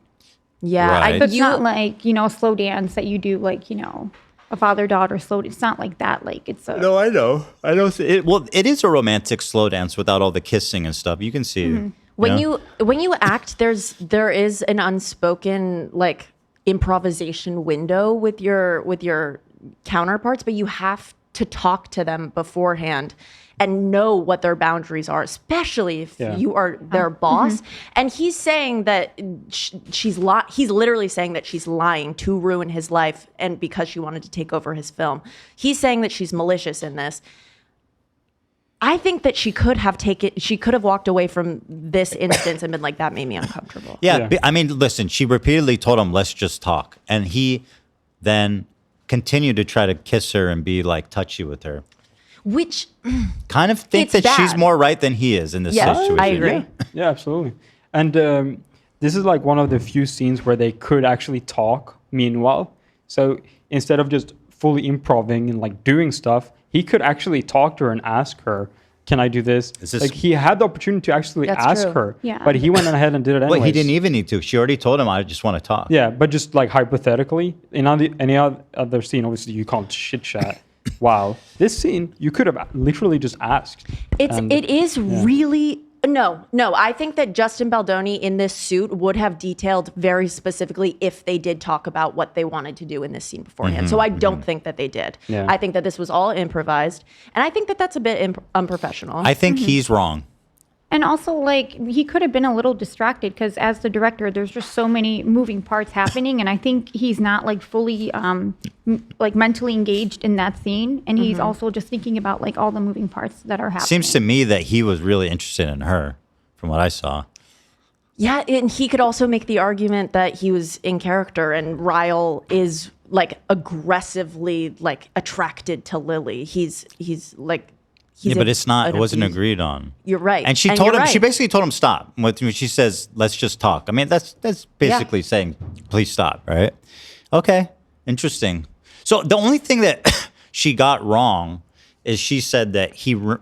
Yeah, right. It's not a slow dance that you do a father-daughter slow. It's not like that. It's a No, I know. I know. It is a romantic slow dance without all the kissing and stuff. You can see. When you act, there is an unspoken improvisation window with your counterparts, but you have to talk to them beforehand and know what their boundaries are, especially if you are their boss. And he's saying that he's literally saying that she's lying to ruin his life and because she wanted to take over his film. He's saying that she's malicious in this. I think that she could have walked away from this instance and been like, that made me uncomfortable. Yeah. I mean, listen, she repeatedly told him, let's just talk. And he then continued to try to kiss her and be like touchy with her. Which kind of think that she's more right than he is in this situation. I agree. Yeah, absolutely. And this is like one of the few scenes where they could actually talk meanwhile. So instead of just fully improvising and like doing stuff, he could actually talk to her and ask her, can I do this? Like he had the opportunity to actually ask her, but he went ahead and did it anyway. Well, he didn't even need to. She already told him, I just want to talk. Yeah, but just like hypothetically, in any other scene, obviously you can't chit chat. Wow, this scene you could have literally just asked. It is really no. I think that Justin Baldoni in this suit would have detailed very specifically if they did talk about what they wanted to do in this scene beforehand. So I don't think that they did. Yeah. I think that this was all improvised, and I think that that's a bit unprofessional. I think he's wrong. And also, like, he could have been a little distracted because as the director, there's just so many moving parts happening. And I think he's not, like, fully, like, mentally engaged in that scene. And he's also just thinking about, like, all the moving parts that are happening. Seems to me that he was really interested in her, from what I saw. Yeah, and he could also make the argument that he was in character and Ryle is, like, aggressively, like, attracted to Lily. He's like... but it's not. It wasn't agreed on. You're right. And she told him. Right. She basically told him stop. When she says, "Let's just talk." I mean, that's basically saying, "Please stop." Right? Okay. Interesting. So the only thing that she got wrong is she said that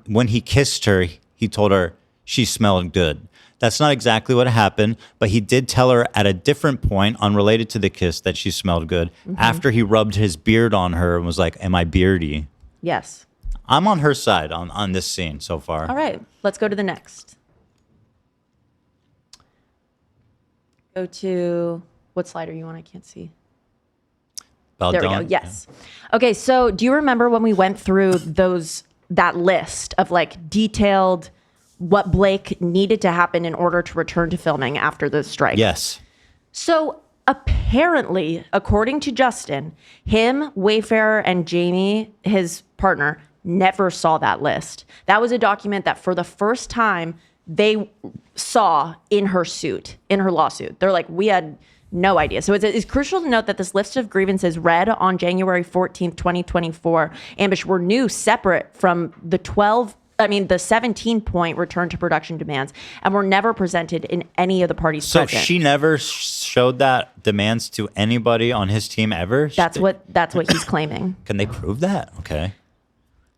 when he kissed her, he told her she smelled good. That's not exactly what happened, but he did tell her at a different point, unrelated to the kiss, that she smelled good. After he rubbed his beard on her and was like, "Am I beardy?" Yes. I'm on her side on this scene so far. All right, let's go to the next. Go to, what slide are you on? I can't see. Baldoni. There we go, yes. Okay, so do you remember when we went through that list of like detailed what Blake needed to happen in order to return to filming after the strike? Yes. So apparently, according to Justin, him, Wayfarer, and Jamie, his partner, never saw that list. That was a document that for the first time they saw in her suit, in her lawsuit. They're like, we had no idea. So it's crucial to note that this list of grievances read on January 14th, 2024, Ambush, were new, separate from the 17-point return to production demands, and were never presented in any of the parties present. So she never showed that demands to anybody on his team ever? That's what he's claiming. Can they prove that? Okay.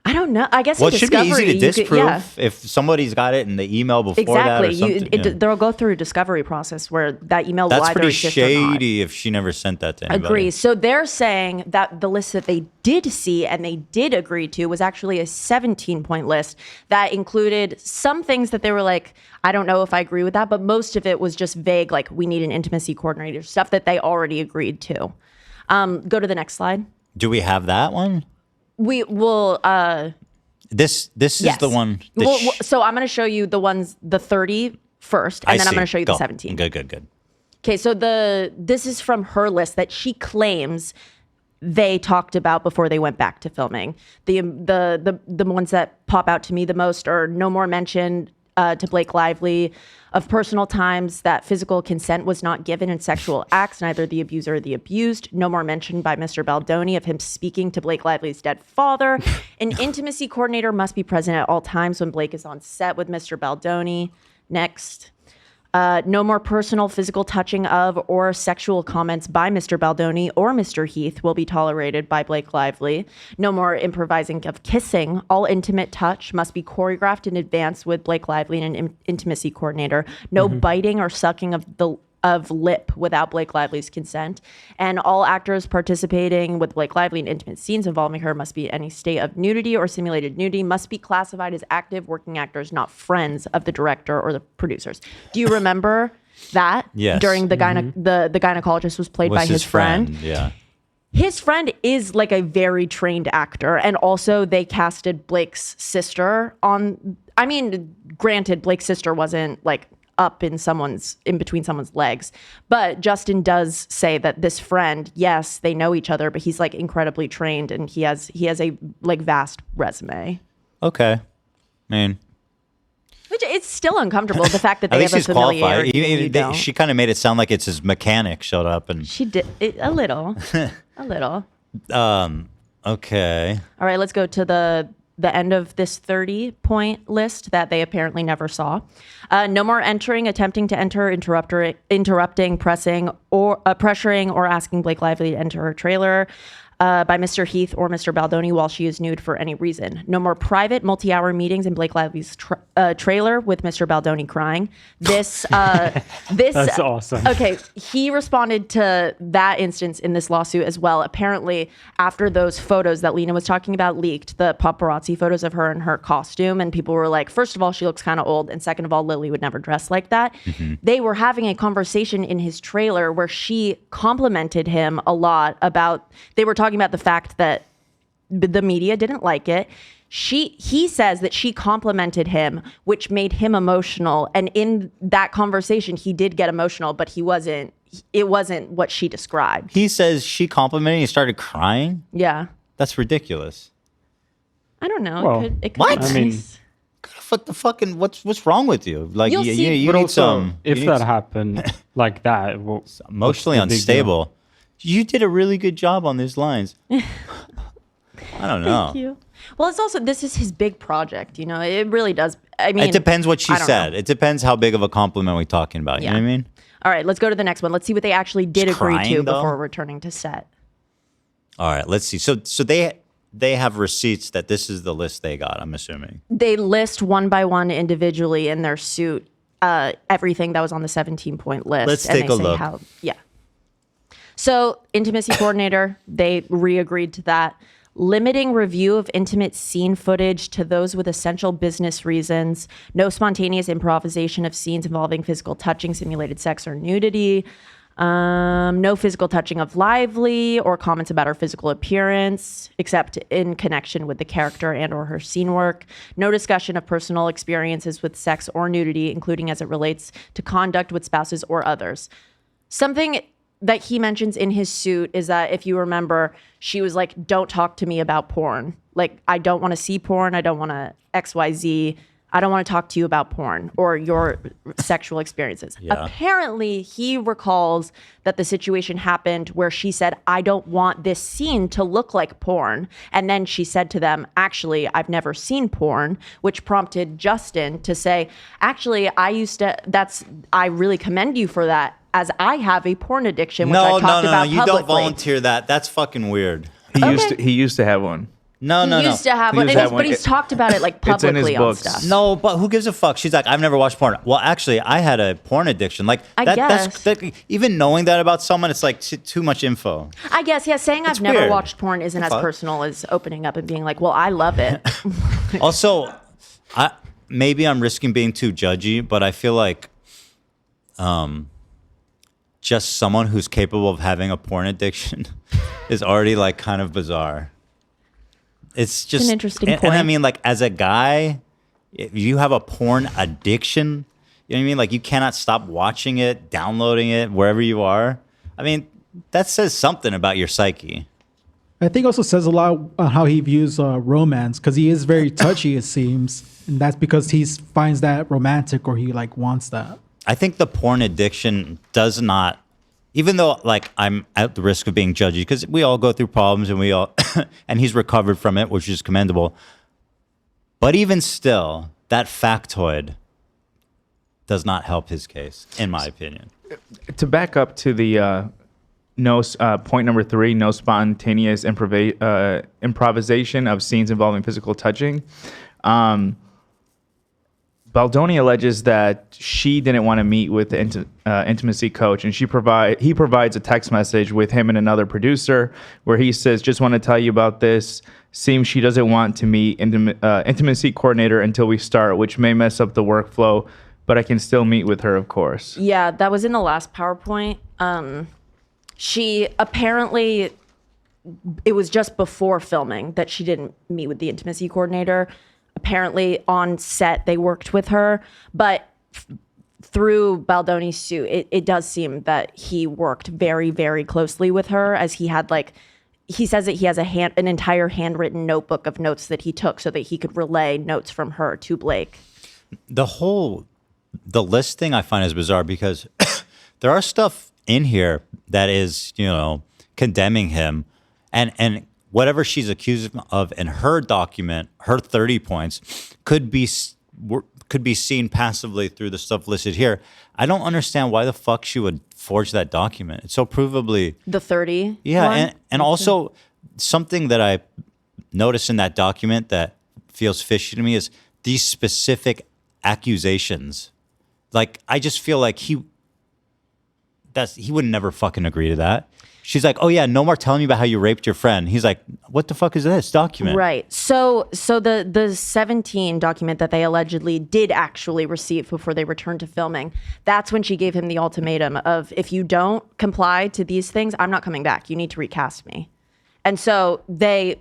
I don't know. I guess it should be easy to disprove if somebody's got it in the email before that or something. They'll go through a discovery process where that email will either exist or not. That's pretty shady if she never sent that to anybody. Agree. So they're saying that the list that they did see and they did agree to was actually a 17-point list that included some things that they were like, I don't know if I agree with that, but most of it was just vague, like we need an intimacy coordinator, stuff that they already agreed to. Go to the next slide. Do we have that one? We will. This is the one. So I'm going to show you the 30 first, and then I'm going to show you the 17. Good. Okay, so this is from her list that she claims they talked about before they went back to filming. The ones that pop out to me the most are no more mention to Blake Lively of personal times that physical consent was not given in sexual acts, neither the abuser or the abused. No more mention by Mr. Baldoni of him speaking to Blake Lively's dead father. An intimacy coordinator must be present at all times when Blake is on set with Mr. Baldoni. Next. No more personal physical touching of or sexual comments by Mr. Baldoni or Mr. Heath will be tolerated by Blake Lively. No more improvising of kissing. All intimate touch must be choreographed in advance with Blake Lively and an intimacy coordinator. No biting or sucking of lip without Blake Lively's consent. And all actors participating with Blake Lively in intimate scenes involving her must be any state of nudity or simulated nudity, must be classified as active working actors, not friends of the director or the producers. Do you remember that? Yes. During the gynecologist was played by his friend. Yeah. his friend is like a very trained actor, and also they casted Blake's sister on. I mean, granted, Blake's sister wasn't like up in between someone's legs, but Justin does say that this friend, yes, they know each other, but he's like incredibly trained, and he has a like vast resume. Okay, I mean, which it's still uncomfortable, the fact that at they least have a he's qualified. familiarity. And you don't. She kind of made it sound like it's his mechanic showed up, and She did a little, a little. Okay. All right, let's go to the end of this 30-point list that they apparently never saw. No more entering, attempting to enter, interrupting, pressing, or pressuring, or asking Blake Lively to enter her trailer by Mr. Heath or Mr. Baldoni while she is nude for any reason. No more private multi-hour meetings in Blake Lively's trailer with Mr. Baldoni crying. This That's awesome. Okay, he responded to that instance in this lawsuit as well. Apparently, after those photos that Lena was talking about leaked, the paparazzi photos of her in her costume, and people were like, first of all, she looks kind of old, and second of all, Lily would never dress like that. Mm-hmm. They were having a conversation in his trailer where she complimented him a lot about, they were talking about the fact that the media didn't like it. He says that she complimented him, which made him emotional. And in that conversation, he did get emotional, but it wasn't what she described. He says she complimented. He started crying. Yeah. That's ridiculous. I don't know. Well, it could what? be I mean, nice. What the fucking what's wrong with you? Like You'll see. you But need also, some. if you need that some- happened like that, well, emotionally what's the big deal? unstable. You did a really good job on these lines. I don't know. Thank you. Well, it's also, this is his big project, you know, it really does. I mean, It depends what she I don't said. know. It depends how big of a compliment we're talking about. You know what I mean? All right, let's go to the next one. Let's see what they actually did She's agree crying, to though? before returning to set. All right, let's see. So they have receipts that this is the list they got, I'm assuming. They list one by one individually in their suit everything that was on the 17-point list. Let's and take they a say look. Yeah. So, intimacy coordinator, they re-agreed to that. Limiting review of intimate scene footage to those with essential business reasons. No spontaneous improvisation of scenes involving physical touching, simulated sex, or nudity. No physical touching of Lively or comments about her physical appearance, except in connection with the character and or her scene work. No discussion of personal experiences with sex or nudity, including as it relates to conduct with spouses or others. Something that he mentions in his suit is that, if you remember, she was like, don't talk to me about porn. Like, I don't want to see porn. I don't want to XYZ. I don't want to talk to you about porn or your sexual experiences. Yeah. Apparently, he recalls that the situation happened where she said, I don't want this scene to look like porn. And then she said to them, actually, I've never seen porn, which prompted Justin to say, actually, I really commend you for that, as I have a porn addiction, which I talked about You publicly. don't volunteer that. That's fucking weird. He used to have one. No. He used to have He one, used to have but one. he's talked about it like It's in his publicly on books. stuff. No, but who gives a fuck? She's like, I've never watched porn. Well, actually, I had a porn addiction. Like, I guess. Even knowing that about someone, it's like too much info. I guess, yeah, saying I've never weird. watched porn isn't as Fuck. personal as opening up and being like, well, I love it. Also, maybe I'm risking being too judgy, but I feel like just someone who's capable of having a porn addiction is already like kind of bizarre. It's just an interesting and I point. mean, like, as a guy, if you have a porn addiction, you know what I mean? Like, you cannot stop watching it, downloading it, wherever you are. I mean, that says something about your psyche. I think also says a lot on how he views romance, because he is very touchy, it seems, and that's because he finds that romantic, or he like wants that. I think the porn addiction does not, even though like I'm at the risk of being judgy, because we all go through problems and we all, and he's recovered from it, which is commendable. But even still, that factoid does not help his case, in my opinion. To back up to the point number 3, no spontaneous improvisation of scenes involving physical touching. Baldoni alleges that she didn't want to meet with the intimacy coach, and he provides a text message with him and another producer where he says, just want to tell you about this. Seems she doesn't want to meet intimacy coordinator until we start, which may mess up the workflow, but I can still meet with her, of course. Yeah, that was in the last PowerPoint. She apparently it was just before filming that she didn't meet with the intimacy coordinator. Apparently on set they worked with her, but through Baldoni's suit, it does seem that he worked very, very closely with her, as he had he says that he has an entire handwritten notebook of notes that he took so that he could relay notes from her to Blake. The listing I find is bizarre because there are stuff in here that is, condemning him, and whatever she's accused of in her document, her 30 points could be seen passively through the stuff listed here. I don't understand why the fuck she would forge that document. It's so provably the 30. Yeah, and also something that I noticed in that document that feels fishy to me is these specific accusations. Like, I just feel like he would never fucking agree to that. She's like, oh yeah, no more telling me about how you raped your friend. He's like, what the fuck is this document? Right. So the 17 document that they allegedly did actually receive before they returned to filming, that's when she gave him the ultimatum of, if you don't comply to these things, I'm not coming back. You need to recast me. And so they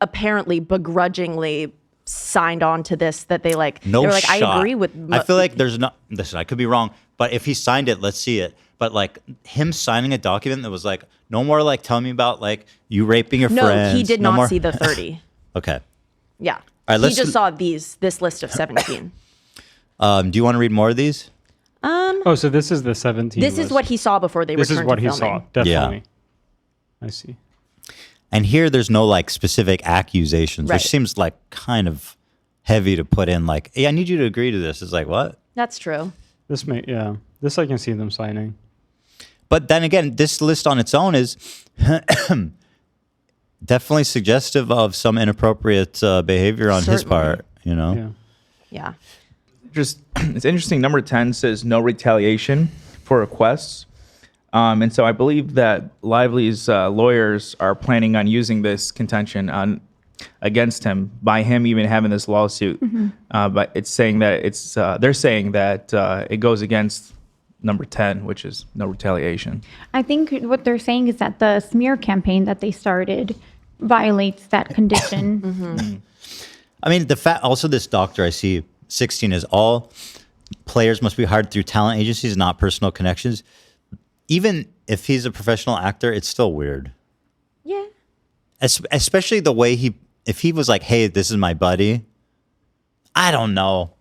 apparently begrudgingly signed on to this, that they were like, I agree with. I feel like there's not, listen, I could be wrong, but if he signed it, let's see it. But like him signing a document that was like, no more like telling me about like you raping your friends. No, he did not see the 30. Okay. Yeah. All right, he just saw this list of 17. Do you want to read more of these? So this is the 17. This is what he saw before they returned to filming. This is what he saw, definitely. Yeah. I see. And here there's no like specific accusations, Right. which seems like kind of heavy to put in. Like, hey, I need you to agree to this. It's like, what? That's true. This I can see them signing. But then again, this list on its own is definitely suggestive of some inappropriate behavior on his part, Yeah. Just, it's interesting. Number 10 says no retaliation for requests. And so I believe that Lively's lawyers are planning on using this contention against him by him even having this lawsuit. But it's saying that they're saying that it goes against number 10, which is no retaliation. I think what they're saying is that the smear campaign that they started violates that condition. I mean, also this doctor I see 16 is all players must be hired through talent agencies, not personal connections. Even if he's a professional actor, it's still weird. Yeah. Especially the way if he was like, hey, this is my buddy. I don't know.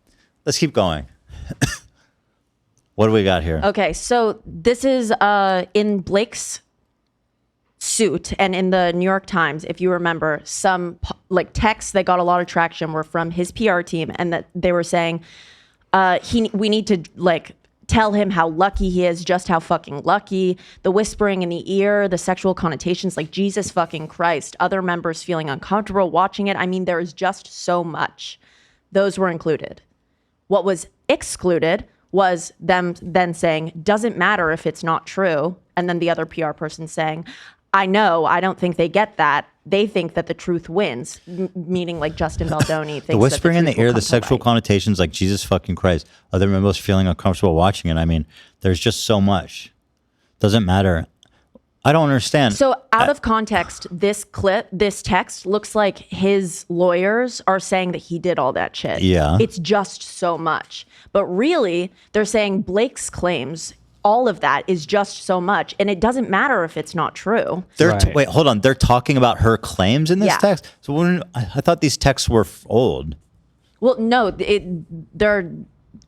Let's keep going. What do we got here? Okay, so this is in Blake's suit, and in the New York Times, if you remember, some texts that got a lot of traction were from his PR team, and that they were saying we need to tell him how lucky he is, just how fucking lucky, the whispering in the ear, the sexual connotations, like Jesus fucking Christ, other members feeling uncomfortable watching it. I mean, there is just so much. Those were included. What was excluded was them then saying, doesn't matter if it's not true. And then the other PR person saying, I know, I don't think they get that. They think that the truth wins, meaning like Justin Baldoni thinks the whispering that in the ear, the sexual connotations, like Jesus fucking Christ, other members feeling uncomfortable watching it. I mean, there's just so much. Doesn't matter. I don't understand. So out of context, this text looks like his lawyers are saying that he did all that shit. Yeah. It's just so much. But really, they're saying Blake's claims, all of that is just so much. And it doesn't matter if it's not true. Wait, hold on. They're talking about her claims in this text? So I thought these texts were old. Well, no,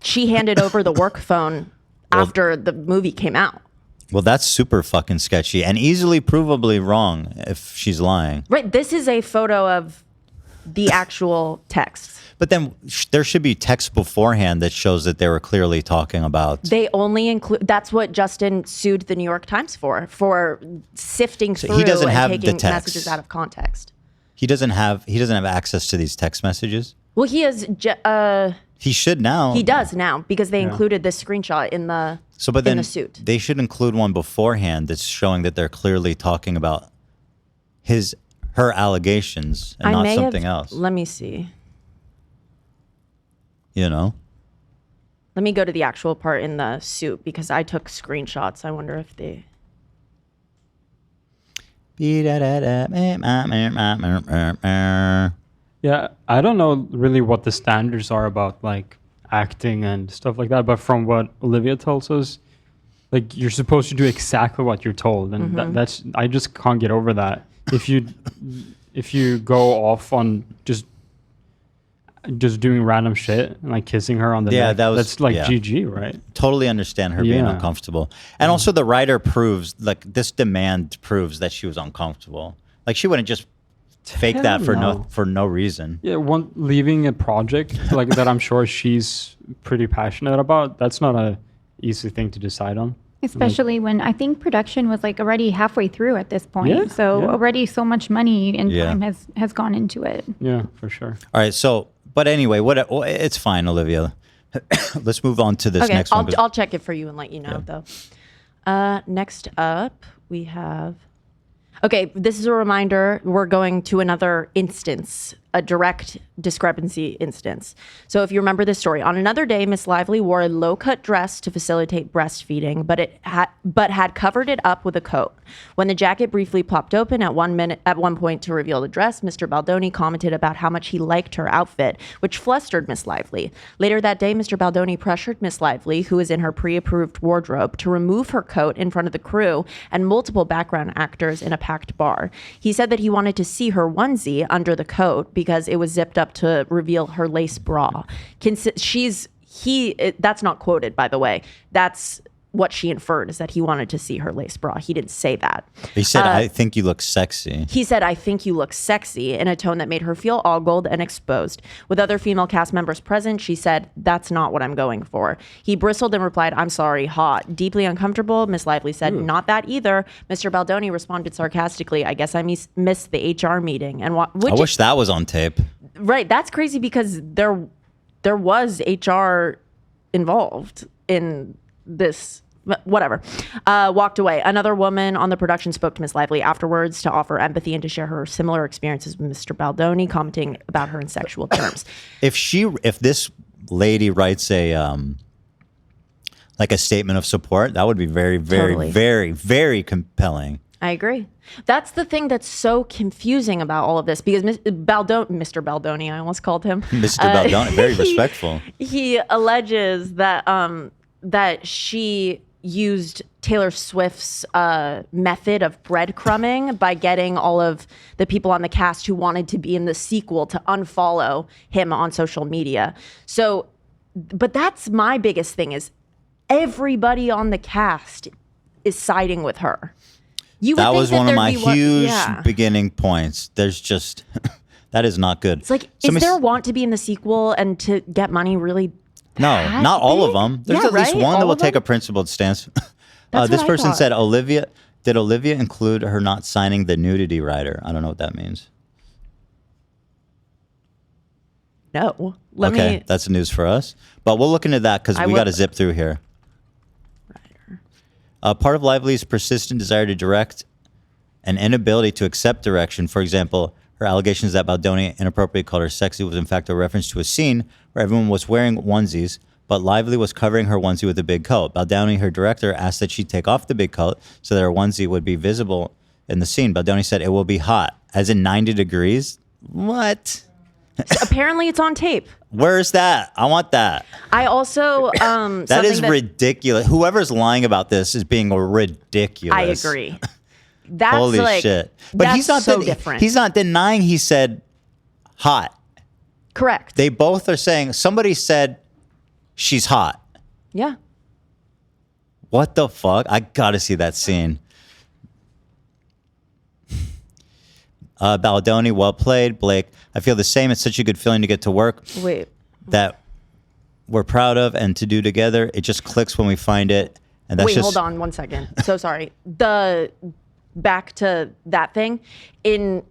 she handed over the work phone after the movie came out. Well, that's super fucking sketchy and easily provably wrong if she's lying. Right. This is a photo of the actual text. But then there should be text beforehand that shows that they were clearly talking about. They only include. That's what Justin sued the New York Times for sifting through he doesn't and have taking the text. messages out of context. He doesn't have access to these text messages. Well, he has. He should now. He does now because they included this screenshot in the in the suit. They should include one beforehand that's showing that they're clearly talking about her allegations and not something else. Let me see. Let me go to the actual part in the suit because I took screenshots. I wonder if they. Yeah, I don't know really what the standards are about like acting and stuff like that, but from what Olivia tells us, like you're supposed to do exactly what you're told, and that's I just can't get over that. If you go off on just doing random shit and like kissing her on the neck, that's like GG, right? Totally understand her being uncomfortable, and also the writer proves like this demand proves that she was uncomfortable. Like she wouldn't just fake that for no reason. Yeah, leaving a project like that, I'm sure she's pretty passionate about. That's not a easy thing to decide on. Especially when I think production was like already halfway through at this point. Already so much money and time has gone into it. Yeah, for sure. All right, so but anyway, it's fine, Olivia. Let's move on to this next one. I'll check it for you and let you know though. Next up, we have. Okay, this is a reminder. We're going to another instance, a direct discrepancy instance. So if you remember this story, on another day, Miss Lively wore a low-cut dress to facilitate breastfeeding, but had covered it up with a coat. When the jacket briefly popped open at one point to reveal the dress, Mr. Baldoni commented about how much he liked her outfit, which flustered Miss Lively. Later that day, Mr. Baldoni pressured Miss Lively, who was in her pre-approved wardrobe, to remove her coat in front of the crew and multiple background actors in a packed bar. He said that he wanted to see her onesie under the coat because it was zipped up to reveal her lace bra. That's not quoted, by the way. That's what she inferred, is that he wanted to see her lace bra. He didn't say that. He said, I think you look sexy. He said, I think you look sexy, in a tone that made her feel ogled and exposed. With other female cast members present, she said, that's not what I'm going for. He bristled and replied, I'm sorry, hot. Deeply uncomfortable, Miss Lively said, not that either. Mr. Baldoni responded sarcastically, I guess I missed the HR meeting. And I wish that was on tape. Right, that's crazy because there was HR involved in this. Whatever. Walked away. Another woman on the production spoke to Miss Lively afterwards to offer empathy and to share her similar experiences with Mr. Baldoni, commenting about her in sexual terms. If this lady writes a statement of support, that would be very, very, very, very compelling. I agree. That's the thing that's so confusing about all of this, because Mr. Baldoni, I almost called him. Mr. Baldoni, very respectful. He alleges that that she used Taylor Swift's method of breadcrumbing by getting all of the people on the cast who wanted to be in the sequel to unfollow him on social media. So, but that's my biggest thing, is everybody on the cast is siding with her. That was one of my huge beginning points. There's just, that is not good. It's like, is there want to be in the sequel and to get money really? No, not all of them. There's at least one that will take a principled stance. This person said, did Olivia include her not signing the nudity rider? I don't know what that means. No. That's news for us. But we'll look into that because we got to zip through here. Part of Lively's persistent desire to direct and inability to accept direction, for example, her allegations that Baldoni inappropriately called her sexy, was in fact a reference to a scene where everyone was wearing onesies, but Lively was covering her onesie with a big coat. Baldoni, her director, asked that she take off the big coat so that her onesie would be visible in the scene. Baldoni said it will be hot, as in 90 degrees. What? So apparently it's on tape. Where's that? I want that. I also that is ridiculous. Whoever's lying about this is being ridiculous. I agree. That's holy shit. But he's not different. He's not denying he said hot. Correct. They both are saying somebody said she's hot. Yeah. What the fuck? I gotta see that scene. Baldoni, well played. Blake, I feel the same. It's such a good feeling to get to work. Wait. That we're proud of and to do together. It just clicks when we find it. And that's hold on 1 second. So sorry. Back to that thing. In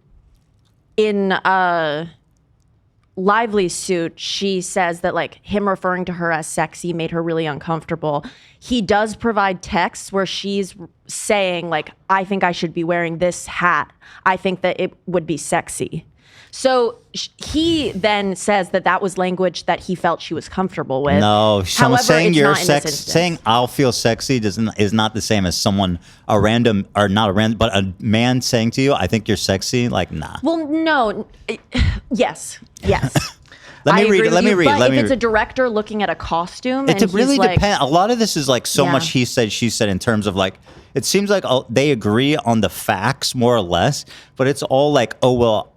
Lively's suit, she says that like him referring to her as sexy made her really uncomfortable. He does provide texts where she's saying like, I think I should be wearing this hat. I think that it would be sexy. So he then says that was language that he felt she was comfortable with. No, someone However, saying it's you're not in this sex, instance. saying I'll feel sexy is not the same as someone a random or not a random, but a man saying to you, "I think you're sexy." Like, nah. Well, no. Yes. Let me read. Let me read. But if it's a director looking at a costume, It and really he's like, depends. A lot of this is like so Yeah. much he said, she said in terms of like, it seems like they agree on the facts more or less, but it's all like, oh, well,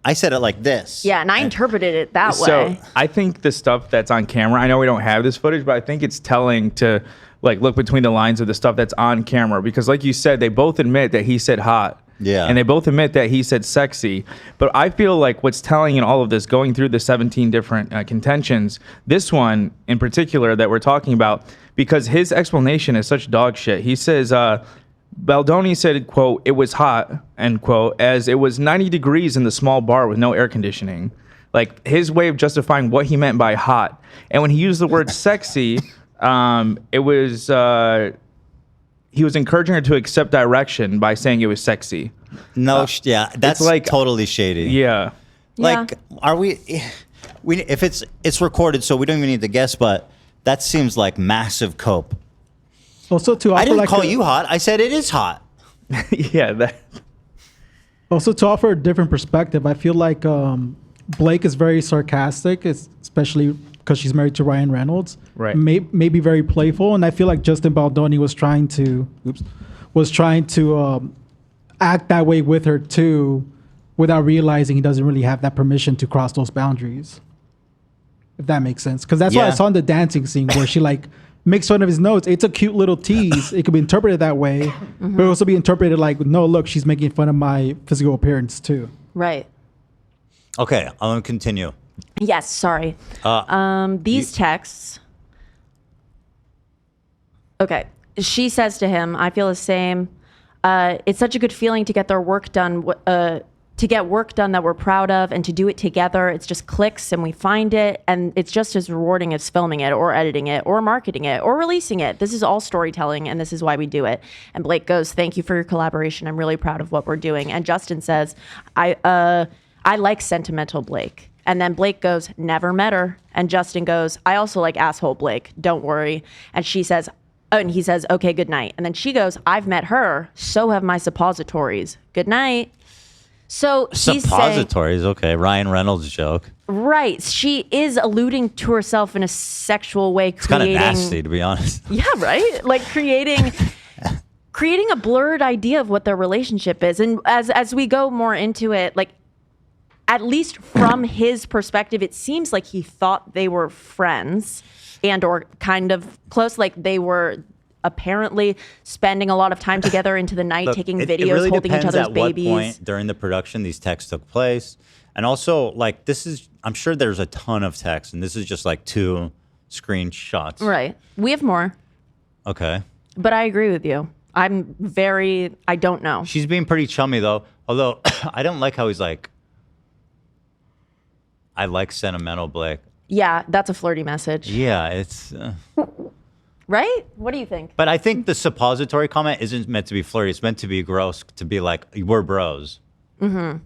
I said it like this. Yeah, and I interpreted it that So way. I think the stuff that's on camera, I know we don't have this footage, but I think it's telling to like look between the lines of the stuff that's on camera, because like you said, they both admit that he said hot. Yeah. And they both admit that he said sexy. But I feel like what's telling in all of this, going through the 17 different contentions, this one in particular that we're talking about, because his explanation is such dog shit. He says, Baldoni said, quote, "It was hot," end quote, as it was 90 degrees in the small bar with no air conditioning. Like his way of justifying what he meant by hot. And when he used the word sexy, it was, he was encouraging her to accept direction by saying it was sexy. No, yeah, that's like totally shady. Yeah. Like, are we if it's recorded, so we don't even need to guess, but that seems like massive cope. Also, to offer I didn't like call you hot. I said it is hot. Yeah. Also, to offer a different perspective, I feel like Blake is very sarcastic, especially because she's married to Ryan Reynolds. Right. Maybe very playful, and I feel like Justin Baldoni was trying to act that way with her too, without realizing he doesn't really have that permission to cross those boundaries. If that makes sense, because that's what I Yeah. saw in the dancing scene where she like makes fun of his nose. It's a cute little tease. It could be interpreted that way, but it also be interpreted like, no, look, she's making fun of my physical appearance too. Right. Okay, I'm gonna continue. Yes, sorry. These texts. Okay. She says to him, "I feel the same. It's such a good feeling to get their work done, to get work done that we're proud of, and to do it together. It's just clicks and we find it, and it's just as rewarding as filming it or editing it or marketing it or releasing it. This is all storytelling, and this is why we do it." And Blake goes, "Thank you for your collaboration. I'm really proud of what we're doing." And Justin says, I like sentimental Blake." And then Blake goes, "Never met her." And Justin goes, "I also like asshole Blake. Don't worry." And she says, and he says, "Okay, good night." And then she goes, "I've met her. So have my suppositories. Good night." So he's saying, Suppositories, okay. Ryan Reynolds joke. right. She is alluding to herself in a sexual way, It's kind of creating, nasty, to be honest. yeah, right? Like creating a blurred idea of what their relationship is. And as we go more into it, like, at least from his perspective, it seems like he thought they were friends and or kind of close, like they were apparently spending a lot of time together into the night, Look, taking it videos, really holding each depends other's at babies. what point during the production these texts took place. And also, like, this is, I'm sure there's a ton of text, and this is just like 2 screenshots. Right. We have more, Okay. but I agree with you. I don't know. She's being pretty chummy, though. Although, I don't like how he's like, I like sentimental Blake. Yeah, that's a flirty message. Yeah, it's... Right? What do you think? But I think the suppository comment isn't meant to be flirty. It's meant to be gross, to be like, we're bros. Mm-hmm.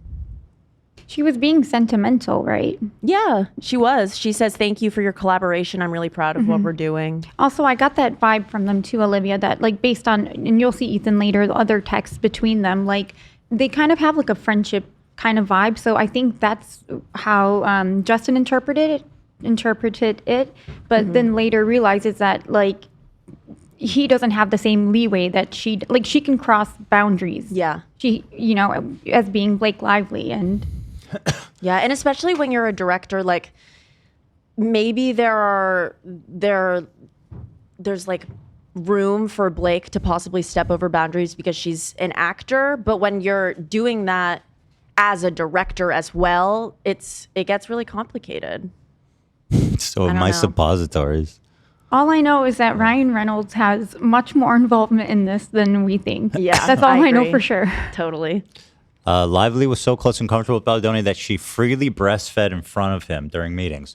She was being sentimental, right? Yeah, she was. She says, "Thank you for your collaboration. I'm really proud of what Mhm. we're doing." Also, I got that vibe from them too, Olivia, that like based on, and you'll see Ethan later, the other texts between them, like they kind of have like a friendship kind of vibe. So I think that's how Justin interpreted it, but then later realizes that like he doesn't have the same leeway that she can cross boundaries. Yeah. She, as being Blake Lively and Yeah, and especially when you're a director, like maybe there's like room for Blake to possibly step over boundaries because she's an actor, but when you're doing that as a director as well, it gets really complicated. So I don't my know. suppositories. all I know is that Ryan Reynolds has much more involvement in this than we think. Yeah, That's all I know agree. for sure. Totally. Lively was so close and comfortable with Baldoni that she freely breastfed in front of him during meetings.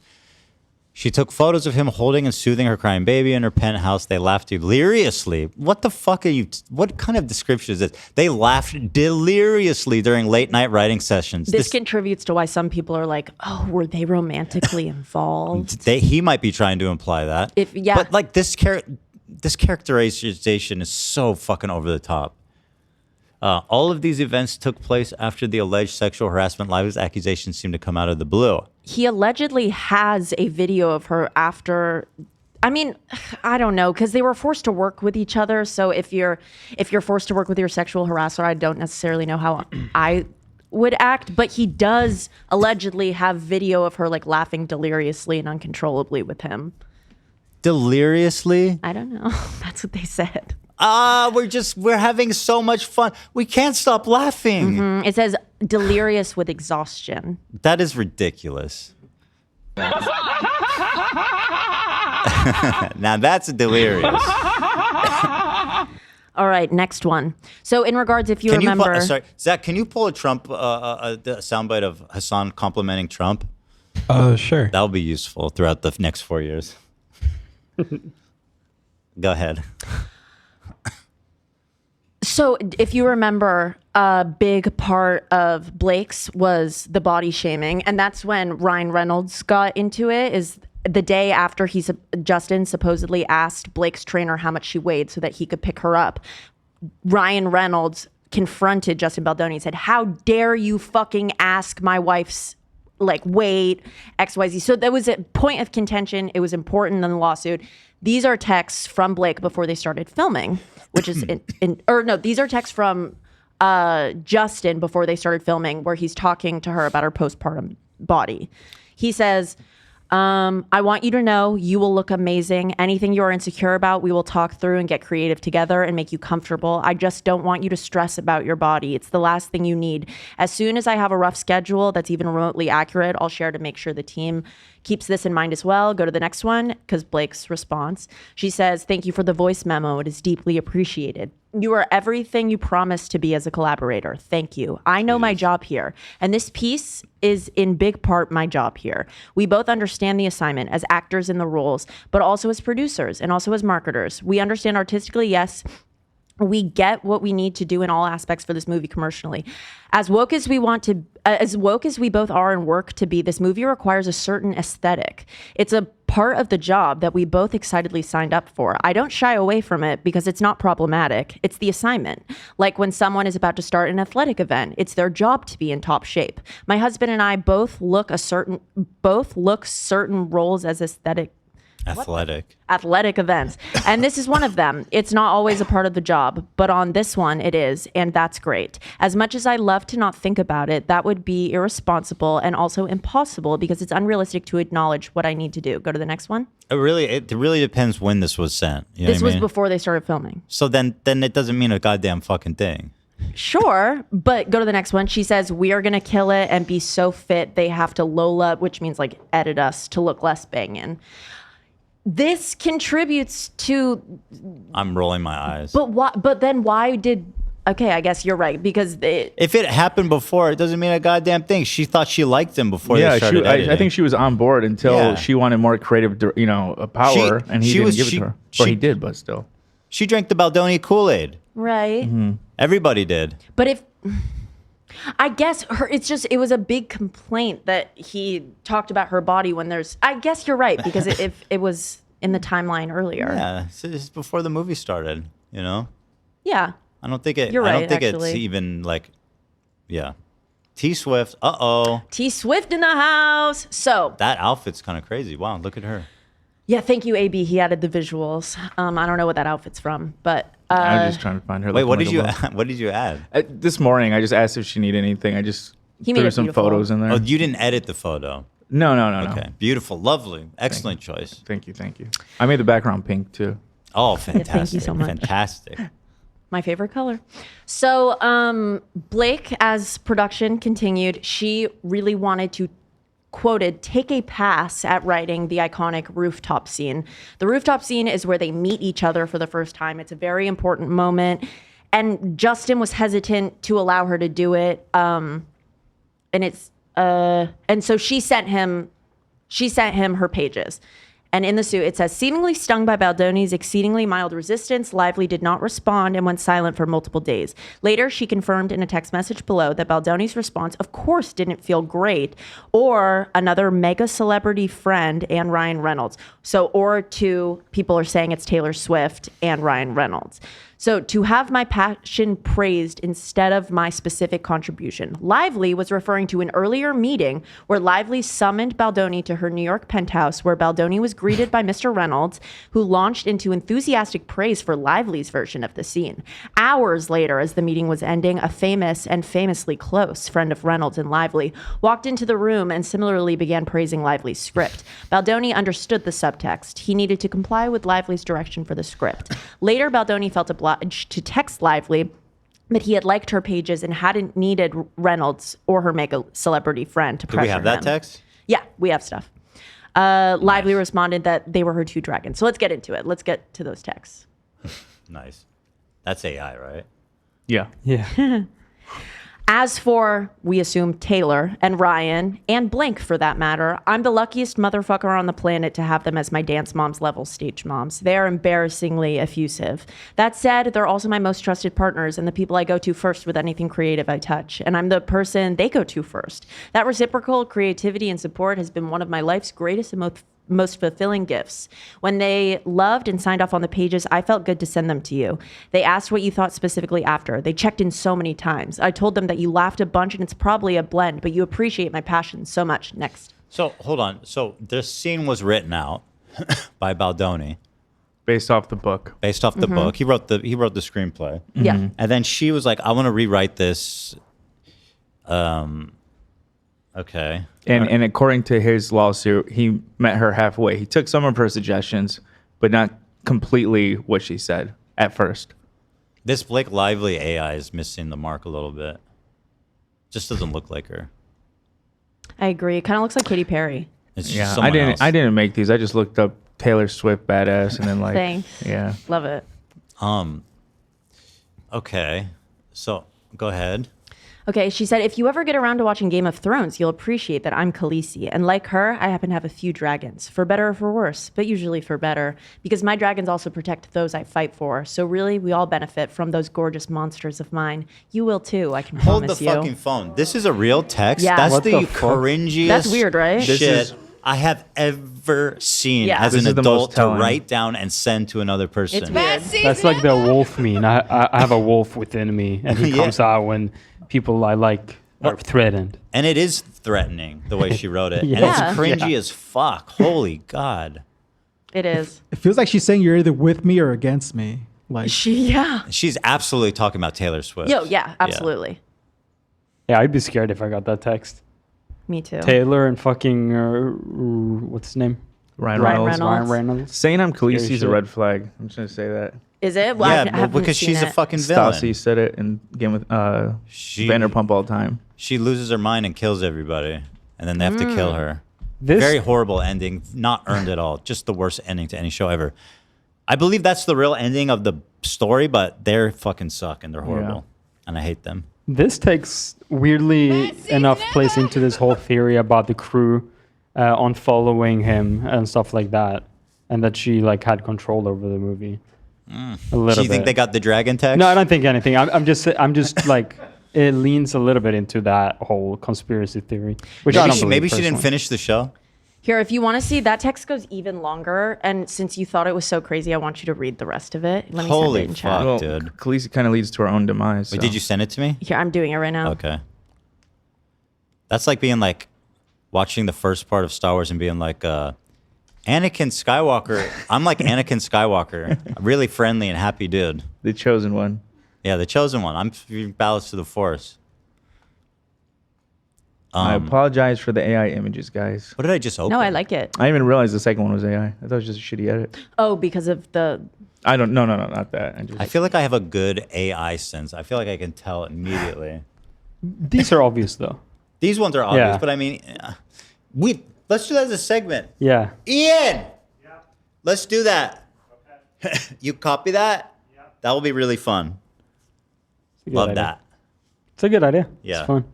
She took photos of him holding and soothing her crying baby in her penthouse. They laughed deliriously. What the fuck are you? What kind of description is this? They laughed deliriously during late night writing sessions. This contributes to why some people are like, "Oh, were they romantically involved?" He might be trying to imply that. But like this characterization is so fucking over the top. All of these events took place after the alleged sexual harassment lies accusations seemed to come out of the blue. He allegedly has a video of her after. I mean, I don't know, because they were forced to work with each other. So if you're forced to work with your sexual harasser, I don't necessarily know how I would act. But he does allegedly have video of her like laughing deliriously and uncontrollably with him. Deliriously? I don't know. That's what they said. We're having so much fun. We can't stop laughing. Mm-hmm. It says delirious with exhaustion. That is ridiculous. Now that's delirious. All right, next one. So in regards, if you remember... sorry, Zach, can you pull a Trump soundbite of Hassan complimenting Trump? Sure. That'll be useful throughout the next 4 years. Go ahead. So if you remember, a big part of Blake's was the body shaming. And that's when Ryan Reynolds got into it, is the day after Justin supposedly asked Blake's trainer how much she weighed so that he could pick her up. Ryan Reynolds confronted Justin Baldoni and said, "How dare you fucking ask my wife's weight, XYZ." So that was a point of contention. It was important in the lawsuit. These are texts from Blake before they started filming, which is these are texts from Justin before they started filming, where he's talking to her about her postpartum body. He says, I want you to know you will look amazing. Anything you are insecure about, we will talk through and get creative together and make you comfortable. I just don't want you to stress about your body. It's the last thing you need. As soon as I have a rough schedule that's even remotely accurate, I'll share to make sure the team keeps this in mind as well. Go to the next one, because Blake's response. She says, "Thank you for the voice memo. It is deeply appreciated. You are everything you promised to be as a collaborator. Thank you. I know my job here. And this piece is in big part my job here. We both understand the assignment as actors in the roles, but also as producers and also as marketers. We understand artistically, yes. We get what we need to do in all aspects for this movie commercially. As woke as we both are and work to be, this movie requires a certain aesthetic. It's a part of the job that we both excitedly signed up for. I don't shy away from it because it's not problematic. It's the assignment. Like when someone is about to start an athletic event, it's their job to be in top shape. My husband and I both look certain roles as athletic events. And this is one of them. It's not always a part of the job, but on this one it is, and that's great. As much as I love to not think about it, that would be irresponsible and also impossible because it's unrealistic to acknowledge what I need to do. Go to the next one. It really depends when this was sent. You know this what I was mean? Before they started filming. So then it doesn't mean a goddamn fucking thing. Sure, but go to the next one. She says, "We are going to kill it and be so fit they have to Lola," which means edit us to look less banging. This contributes to... I'm rolling my eyes. But then why did... Okay, I guess you're right, because... If it happened before, it doesn't mean a goddamn thing. She thought she liked him before they started editing. I think she was on board until she wanted more creative, power, and he didn't give it to her. Or he did, but still. She drank the Baldoni Kool-Aid. Right. Mm-hmm. Everybody did. But if... I guess it was a big complaint that he talked about her body when there's... I guess you're right, because if it was in the timeline earlier. Yeah, it's before the movie started, you know? Yeah. I don't think it... You're right, I don't think actually. it's even yeah. T-Swift, uh-oh. T-Swift in the house. So... That outfit's kind of crazy. Wow, look at her. Yeah, thank you, AB. He added the visuals. I don't know what that outfit's from, but... I'm just trying to find her. Wait, what did you add? This morning, I just asked if she needed anything. I just threw some photos in there. Oh, you didn't edit the photo? No. Okay, beautiful, lovely, excellent choice. Thank you. I made the background pink too. Oh, fantastic! Yeah, thank you so much. Fantastic. My favorite color. So Blake, as production continued, she really wanted to, quoted, take a pass at writing the iconic rooftop scene. The rooftop scene is where they meet each other for the first time. It's a very important moment. And Justin was hesitant to allow her to do it. And so she sent him She sent him her pages. And in the suit, it says, seemingly stung by Baldoni's exceedingly mild resistance, Lively did not respond and went silent for multiple days. Later, she confirmed in a text message below that Baldoni's response, of course, didn't feel great, or another mega celebrity friend and Ryan Reynolds. So, or two people are saying it's Taylor Swift and Ryan Reynolds. So to have my passion praised instead of my specific contribution. Lively was referring to an earlier meeting where Lively summoned Baldoni to her New York penthouse, where Baldoni was greeted by Mr. Reynolds, who launched into enthusiastic praise for Lively's version of the scene. Hours later, as the meeting was ending, a famous and famously close friend of Reynolds and Lively walked into the room and similarly began praising Lively's script. Baldoni understood the subtext. He needed to comply with Lively's direction for the script. Later, Baldoni felt obliged to text Lively that he had liked her pages and hadn't needed Reynolds or her mega celebrity friend to pressure him. Do we have that text? Yeah, we have stuff. Lively responded that they were her two dragons. So let's get into it. Let's get to those texts. Nice. That's AI, right? Yeah. Yeah. As for, we assume, Taylor and Ryan, and Blink for that matter, I'm the luckiest motherfucker on the planet to have them as my dance moms level stage moms. They are embarrassingly effusive. That said, they're also my most trusted partners and the people I go to first with anything creative I touch. And I'm the person they go to first. That reciprocal creativity and support has been one of my life's greatest and most fulfilling gifts. When they loved and signed off on the pages, I felt good to send them to you. They asked what you thought specifically after. They checked in so many times. I told them that you laughed a bunch and it's probably a blend, but you appreciate my passion so much. Next. So hold on. So this scene was written out by Baldoni. Based off the book. Based off the book. He wrote the screenplay. Yeah. And then she was like, I want to rewrite this. Okay. And according to his lawsuit, he met her halfway. He took some of her suggestions, but not completely what she said at first. This Blake Lively AI is missing the mark a little bit. Just doesn't look like her. I agree. It kind of looks like Katy Perry. It's just Yeah, someone else. I didn't make these. I just looked up Taylor Swift badass and then like Thanks. yeah. Love it. Okay. So go ahead. Okay, she said, if you ever get around to watching Game of Thrones, you'll appreciate that I'm Khaleesi. And like her, I happen to have a few dragons, for better or for worse, but usually for better, because my dragons also protect those I fight for. So really, we all benefit from those gorgeous monsters of mine. You will too, I can Hold promise the you. fucking phone. This is a real text? Yeah. That's What the the fuck? cringiest That's weird, right? shit This is- I have ever seen Yeah. as This an is the adult most to telling. write down and send to another person. It's weird. That's like the wolf meme. I have a wolf within me, and he Yeah. comes out when people I like are threatened. And it is threatening the way she wrote it. Yeah. And it's Yeah. cringy as fuck. Holy God. It is. It feels like she's saying you're either with me or against me. Like Yeah. She's absolutely talking about Taylor Swift. Yo, yeah, absolutely. Yeah, I'd be scared if I got that text. Me too. Taylor and fucking what's his name? Ryan Ryan Reynolds. Reynolds. Ryan Reynolds. Saying I'm Scary Khaleesi's a shit. red flag. I'm just gonna say that. Is it? Well, Yeah, I well, haven't because seen she's a it. fucking villain. Stassi said it in Game with Vanderpump all the time. She loses her mind and kills everybody. And then they have to kill her. This Very horrible ending. Not earned at all. Just the worst ending to any show ever. I believe that's the real ending of the story, but they're fucking suck and they're horrible. And I hate them. This takes weirdly enough place into this whole theory about the crew on following him and stuff like that, and that she like had control over the movie a little Do you think bit. they got the dragon text? No, I don't think anything. I'm just like it leans a little bit into that whole conspiracy theory, which I don't believe Maybe she didn't personally. finish the show. Here, if you want to see, that text goes even longer. And since you thought it was so crazy, I want you to read the rest of it. Let me send Holy it in chat. fuck, Well, dude. Khaleesi kind of leads to her own demise. Wait, so. did you send it to me? Here, I'm doing it right now. Okay. That's like being like watching the first part of Star Wars and being like, Anakin Skywalker. I'm like Anakin Skywalker. I'm really friendly and happy dude. The chosen one. Yeah, the chosen one. I'm balanced to the Force. I apologize for the AI images, guys. What did I just open? No, I like it. I didn't even realize the second one was AI. I thought it was just a shitty edit. Oh, because of the. I don't. No, not that. I feel like I have a good AI sense. I feel like I can tell immediately. These are obvious though. These ones are obvious, Yeah. but I mean, let's do that as a segment. Yeah. Ian, let's do that. You copy that? That will be really fun. It's a good Love idea. that. It's a good idea. Yeah. It's fun.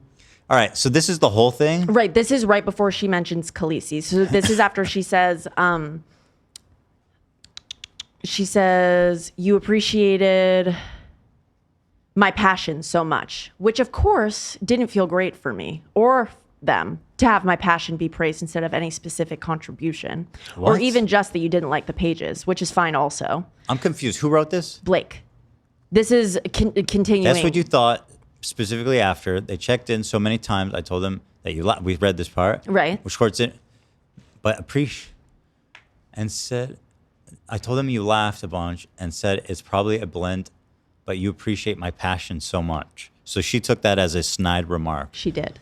All right, so this is the whole thing? Right. This is right before she mentions Khaleesi. So this is after she says, you appreciated my passion so much, which of course didn't feel great for me or them to have my passion be praised instead of any specific contribution. Or What? even just that you didn't like the pages, which is fine also. I'm confused. Who wrote this? Blake. This is continuing. That's what you thought specifically after they checked in so many times. I told them that we read this part. Right. Which court's in, but and said, I told them you laughed a bunch and said it's probably a blend, but you appreciate my passion so much. So she took that as a snide remark. She did.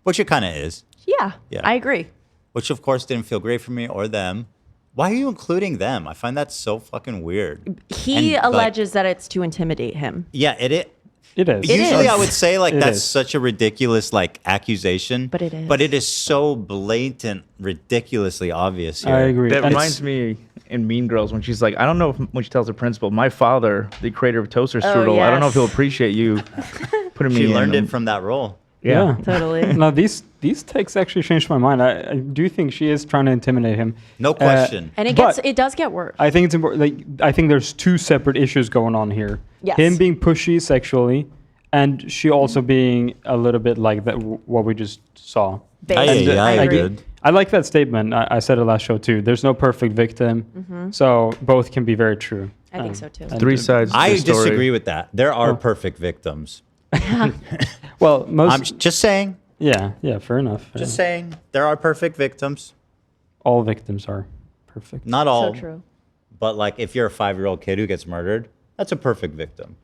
Which it kind of is. Yeah, I agree. Which of course didn't feel great for me or them. Why are you including them? I find that so fucking weird. He And, alleges that it's to intimidate him. Yeah, it is. It is. Usually I would say like It that's is. such a ridiculous like accusation. But it is. But it is so blatant, ridiculously obvious here. I agree. That And reminds me in Mean Girls when she's like, I don't know when she tells the principal, my father, the creator of Toaster Strudel, I don't know if he'll appreciate you putting me She in. learned it from that role. Yeah. Totally. No, these texts actually changed my mind. I do think she is trying to intimidate him. No question. And but it does get worse. I think it's important. Like, I think there's two separate issues going on here. Yes. Him being pushy sexually, and she also being a little bit like that. What we just saw. I agree. I like that statement. I said it last show too. There's no perfect victim, Mhm. so both can be very true. I think so too. and- Three sides. to I the story. disagree with that. There are perfect victims. Well, most. I'm just saying. Yeah, fair enough. Just saying. There are perfect victims. All victims are perfect. Not all. So true. But like if you're a 5-year-old kid who gets murdered, that's a perfect victim.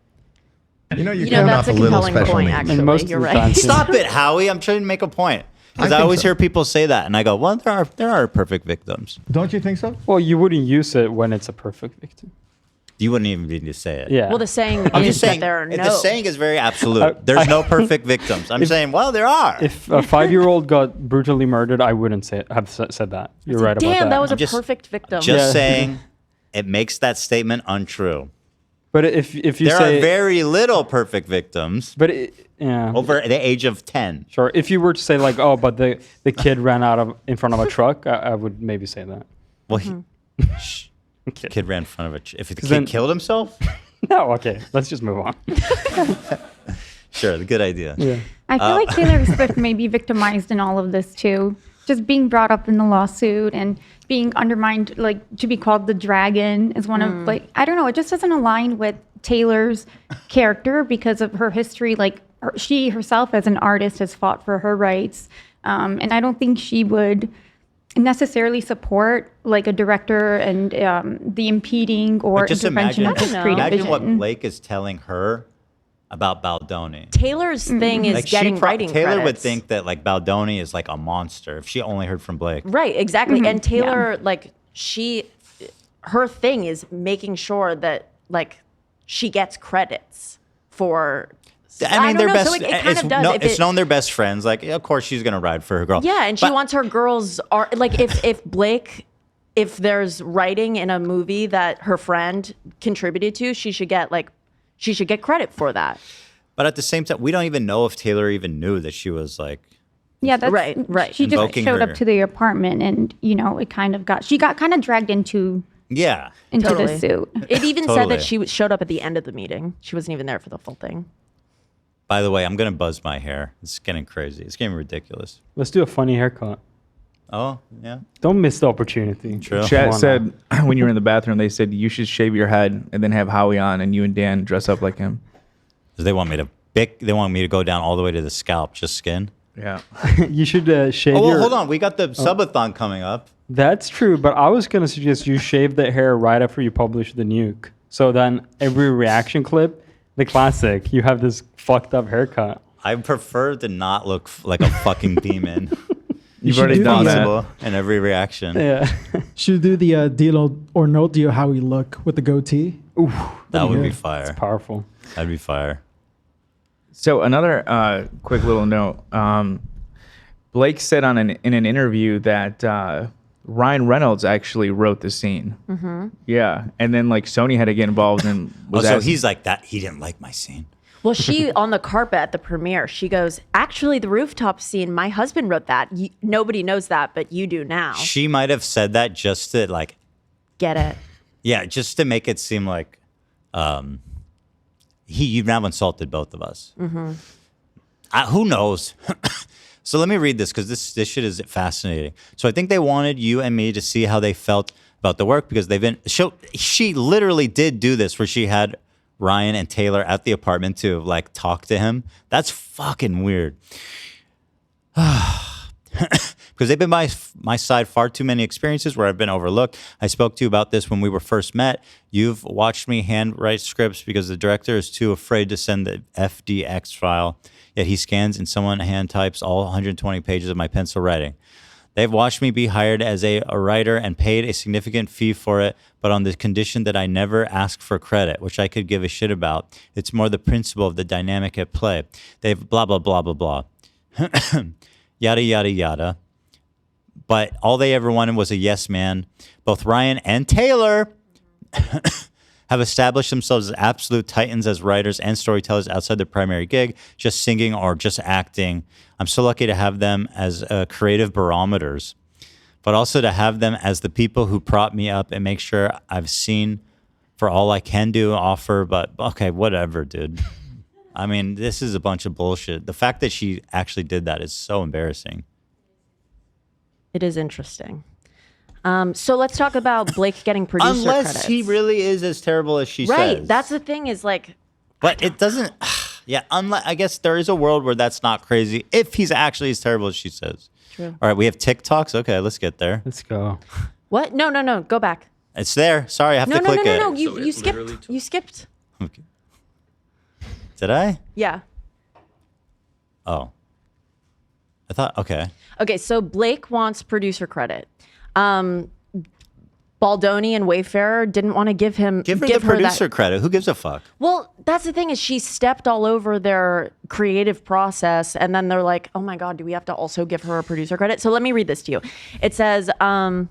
You know, you're You know, coming that's off a a little compelling special point, needs. actually. And most of You're the right. time, Stop it, Howie. I'm trying to make a point. Because I think always so. hear people say that, and I go, well, there are perfect victims. Don't you think so? Well, you wouldn't use it when it's a perfect victim. You wouldn't even need to say it. Yeah. Well, the saying I'm is just saying, that there are no. the saying is very absolute. There's no perfect victims. I'm saying, well, there are. If a 5-year-old got brutally murdered, I wouldn't have said that. You're right about that. Damn, that was a just- perfect victim. Just Yeah. saying, it makes that statement untrue. But if you There say are very little perfect victims but yeah, over the age of 10. sure. If you were to say like, oh, but the kid ran in front of a truck, I would maybe say that. Well, Mm-hmm. the kid ran in front of a. If the kid then- killed himself, No, okay, let's just move on. sure, good idea. Yeah. I feel like Taylor Swift may be victimized in all of this too. Just being brought up in the lawsuit and being undermined, like to be called the dragon is one of like, I don't know, it just doesn't align with Taylor's character because of her history. Like she herself as an artist has fought for her rights. And I don't think she would necessarily support like a director and the impeding or But just intervention imagine, of his creative imagine what vision. Blake is telling her about Baldoni. Taylor's thing is Like getting writing Taylor would credits. think that like Baldoni is like a monster if she only heard from Blake. Right, exactly. Mhm. And Taylor, like, her thing is making sure that, like, she gets credits for. I mean, don't they're know, best. so, like, it kind it's of does. If it's it- known they're best friends. Like, of course, she's gonna ride for her girl. Yeah, and she But- wants her girls are like if Blake, if there's writing in a movie that her friend contributed to, she should get credit for that. But at the same time, we don't even know if Taylor even knew that she was like. Yeah, that's Right. She just Invoking showed her. up to the apartment, and it kind of she got kind of dragged into Yeah. the suit. It even said Totally. that she showed up at the end of the meeting. She wasn't even there for the full thing. By the way, I'm gonna buzz my hair. It's getting crazy. It's getting ridiculous. Let's do a funny haircut. Oh yeah. Don't miss the opportunity. True. Come Chat on said when you were in the bathroom, they said you should shave your head and then have Howie on, and you and Dan dress up like him. They want me to go down all the way to the scalp, just skin. Yeah. now. You should shave Oh, well, your. hold on. We got the subathon coming up. That's true, but I was gonna suggest you shave the hair right after you publish the nuke. So then every reaction clip, the classic, you have this fucked up haircut. I prefer to not look like a fucking demon. You've already done that. Possible in every reaction. Yeah. Should do the deal or no deal how we look with the goatee. Ooh, That would be Yeah. fire. it's powerful. That'd be fire. So another quick little note. Blake said in an interview that Ryan Reynolds actually wrote the scene. Mm-hmm. Yeah, and then like Sony had to get involved and was So asked- he's like that. He didn't like my scene. Well, she, on the carpet at the premiere, she goes, actually, the rooftop scene, my husband wrote that. Nobody knows that, but you do now. She might have said that just to like... Get it. Yeah, just to make it seem like you've now insulted both of us. Mm-hmm. Who knows? So let me read this because this shit is fascinating. So I think they wanted you and me to see how they felt about the work because they've been... She literally did do this where she had Ryan and Taylor at the apartment to like talk to him. That's fucking weird. Because they've been by my side far too many experiences where I've been overlooked. I spoke to you about this when we were first met. You've watched me handwrite scripts because the director is too afraid to send the FDX file, yet he scans and someone hand types all 120 pages of my pencil writing. They've watched me be hired as a writer and paid a significant fee for it, but on the condition that I never ask for credit, which I could give a shit about. It's more the principle of the dynamic at play. They've blah, blah, blah, blah, blah. Yada, yada, yada. But all they ever wanted was a yes man. Both Ryan and Taylor have established themselves as absolute titans as writers and storytellers outside their primary gig, just singing or just acting. I'm so lucky to have them as creative barometers, but also to have them as the people who prop me up and make sure I've seen for all I can do, offer, but okay, whatever, dude. I mean, this is a bunch of bullshit. The fact that she actually did that is so embarrassing. It is interesting. So let's talk about Blake getting producer Unless credits. he really is as terrible as she right. says. That's the thing is like... But it doesn't... Yeah, I guess there is a world where that's not crazy if he's actually as terrible as she says. True. All right, we have TikToks. Okay, let's get there. Let's go. What? No. Go back. It's there. Sorry, I have to click it. No. You skipped. You skipped. Okay. Did I? Yeah. Oh. I thought... Okay. Okay, so Blake wants producer credit. Baldoni and Wayfarer didn't want to give her the producer credit. Who gives a fuck? Well, that's the thing is she stepped all over their creative process, and then they're like, "Oh my god, do we have to also give her a producer credit?" So let me read this to you. It says, "Having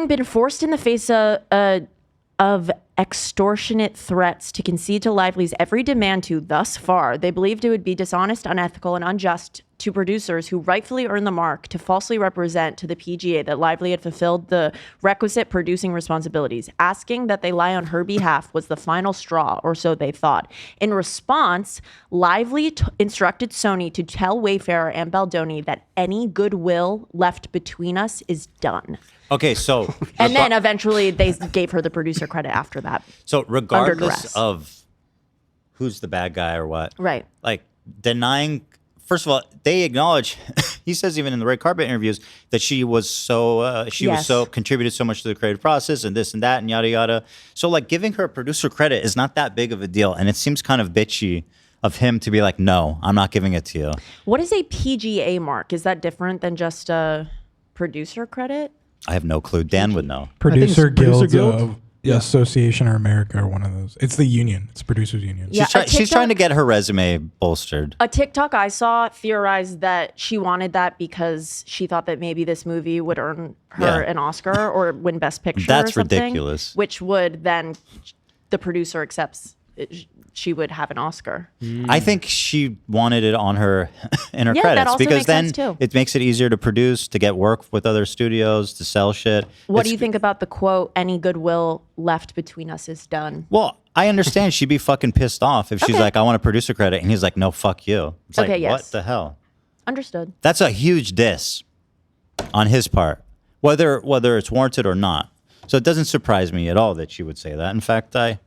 been forced in the face of extortionate threats to concede to Lively's every demand to thus far, they believed it would be dishonest, unethical, and unjust to producers who rightfully earned the mark to falsely represent to the PGA that Lively had fulfilled the requisite producing responsibilities. Asking that they lie on her behalf was the final straw, or so they thought. In response, Lively instructed Sony to tell Wayfarer and Baldoni that any goodwill left between us is done." Okay, so... And then eventually they gave her the producer credit after that. So regardless of who's the bad guy or what, right? Like denying, first of all, they acknowledge. He says even in the red carpet interviews that she was so contributed so much to the creative process and this and that and yada yada. So like giving her producer credit is not that big of a deal, and it seems kind of bitchy of him to be like, no, I'm not giving it to you. What is a PGA mark? Is that different than just a producer credit? I have no clue. Dan would know. Producer Guild of Association or America or one of those. It's the union. It's producers union. Yeah, she's trying to get her resume bolstered. A TikTok I saw theorized that she wanted that because she thought that maybe this movie would earn her an Oscar or win Best Picture. That's or something, ridiculous. Which would then the producer accepts she would have an Oscar. I think she wanted it on her in her Yeah, credits that also because makes then sense too. it makes it easier to produce, to get work with other studios, to sell shit. What do you think about the quote, "Any goodwill left between us is done"? Well, I understand she'd be fucking pissed off if she's like, I want a producer credit, and he's like, no, fuck you. It's Okay, like, yes. what the hell? Understood. That's a huge diss on his part, whether it's warranted or not. So it doesn't surprise me at all that she would say that. In fact, I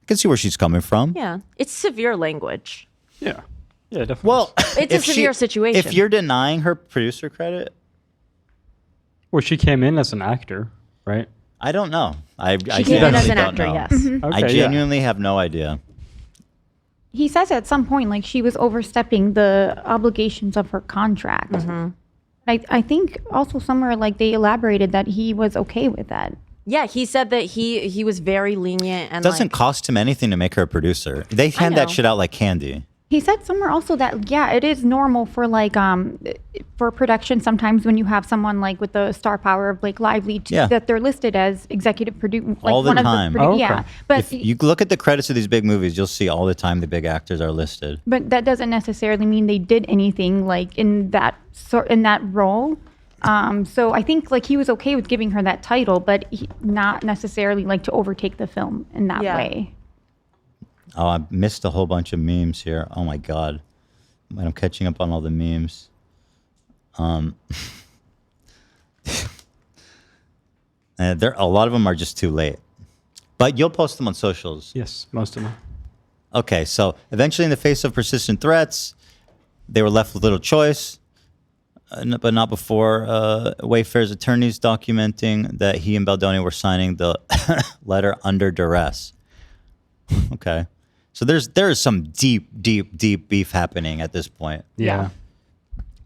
can see where she's coming from. Yeah, it's severe language. Yeah, definitely. Well, It's a severe situation. If you're denying her producer credit, well, she came in as an actor, right? I don't know. I came in as an actor, know. yes. Mhm. I genuinely have no idea. He says at some point, like, she was overstepping the obligations of her contract. Mm-hmm. I think also somewhere, like, they elaborated that he was okay with that. Yeah, he said that he was very lenient and It doesn't like, cost him anything to make her a producer. They hand that know. shit out like candy. He said somewhere also that it is normal for like for production sometimes when you have someone like with the star power of Blake Lively that they're listed as executive producer all the time. Yeah, but if you look at the credits of these big movies, you'll see all the time the big actors are listed. But that doesn't necessarily mean they did anything like in that role. So I think like he was okay with giving her that title, but not necessarily like to overtake the film in that way. Oh, I missed a whole bunch of memes here. Oh my God. I'm catching up on all the memes. A lot of them are just too late. But you'll post them on socials. Yes, most of them. Okay, so eventually in the face of persistent threats, they were left with little choice, but not before Wayfair's attorneys documenting that he and Baldoni were signing the letter under duress. Okay. So there is some deep beef happening at this point. Yeah.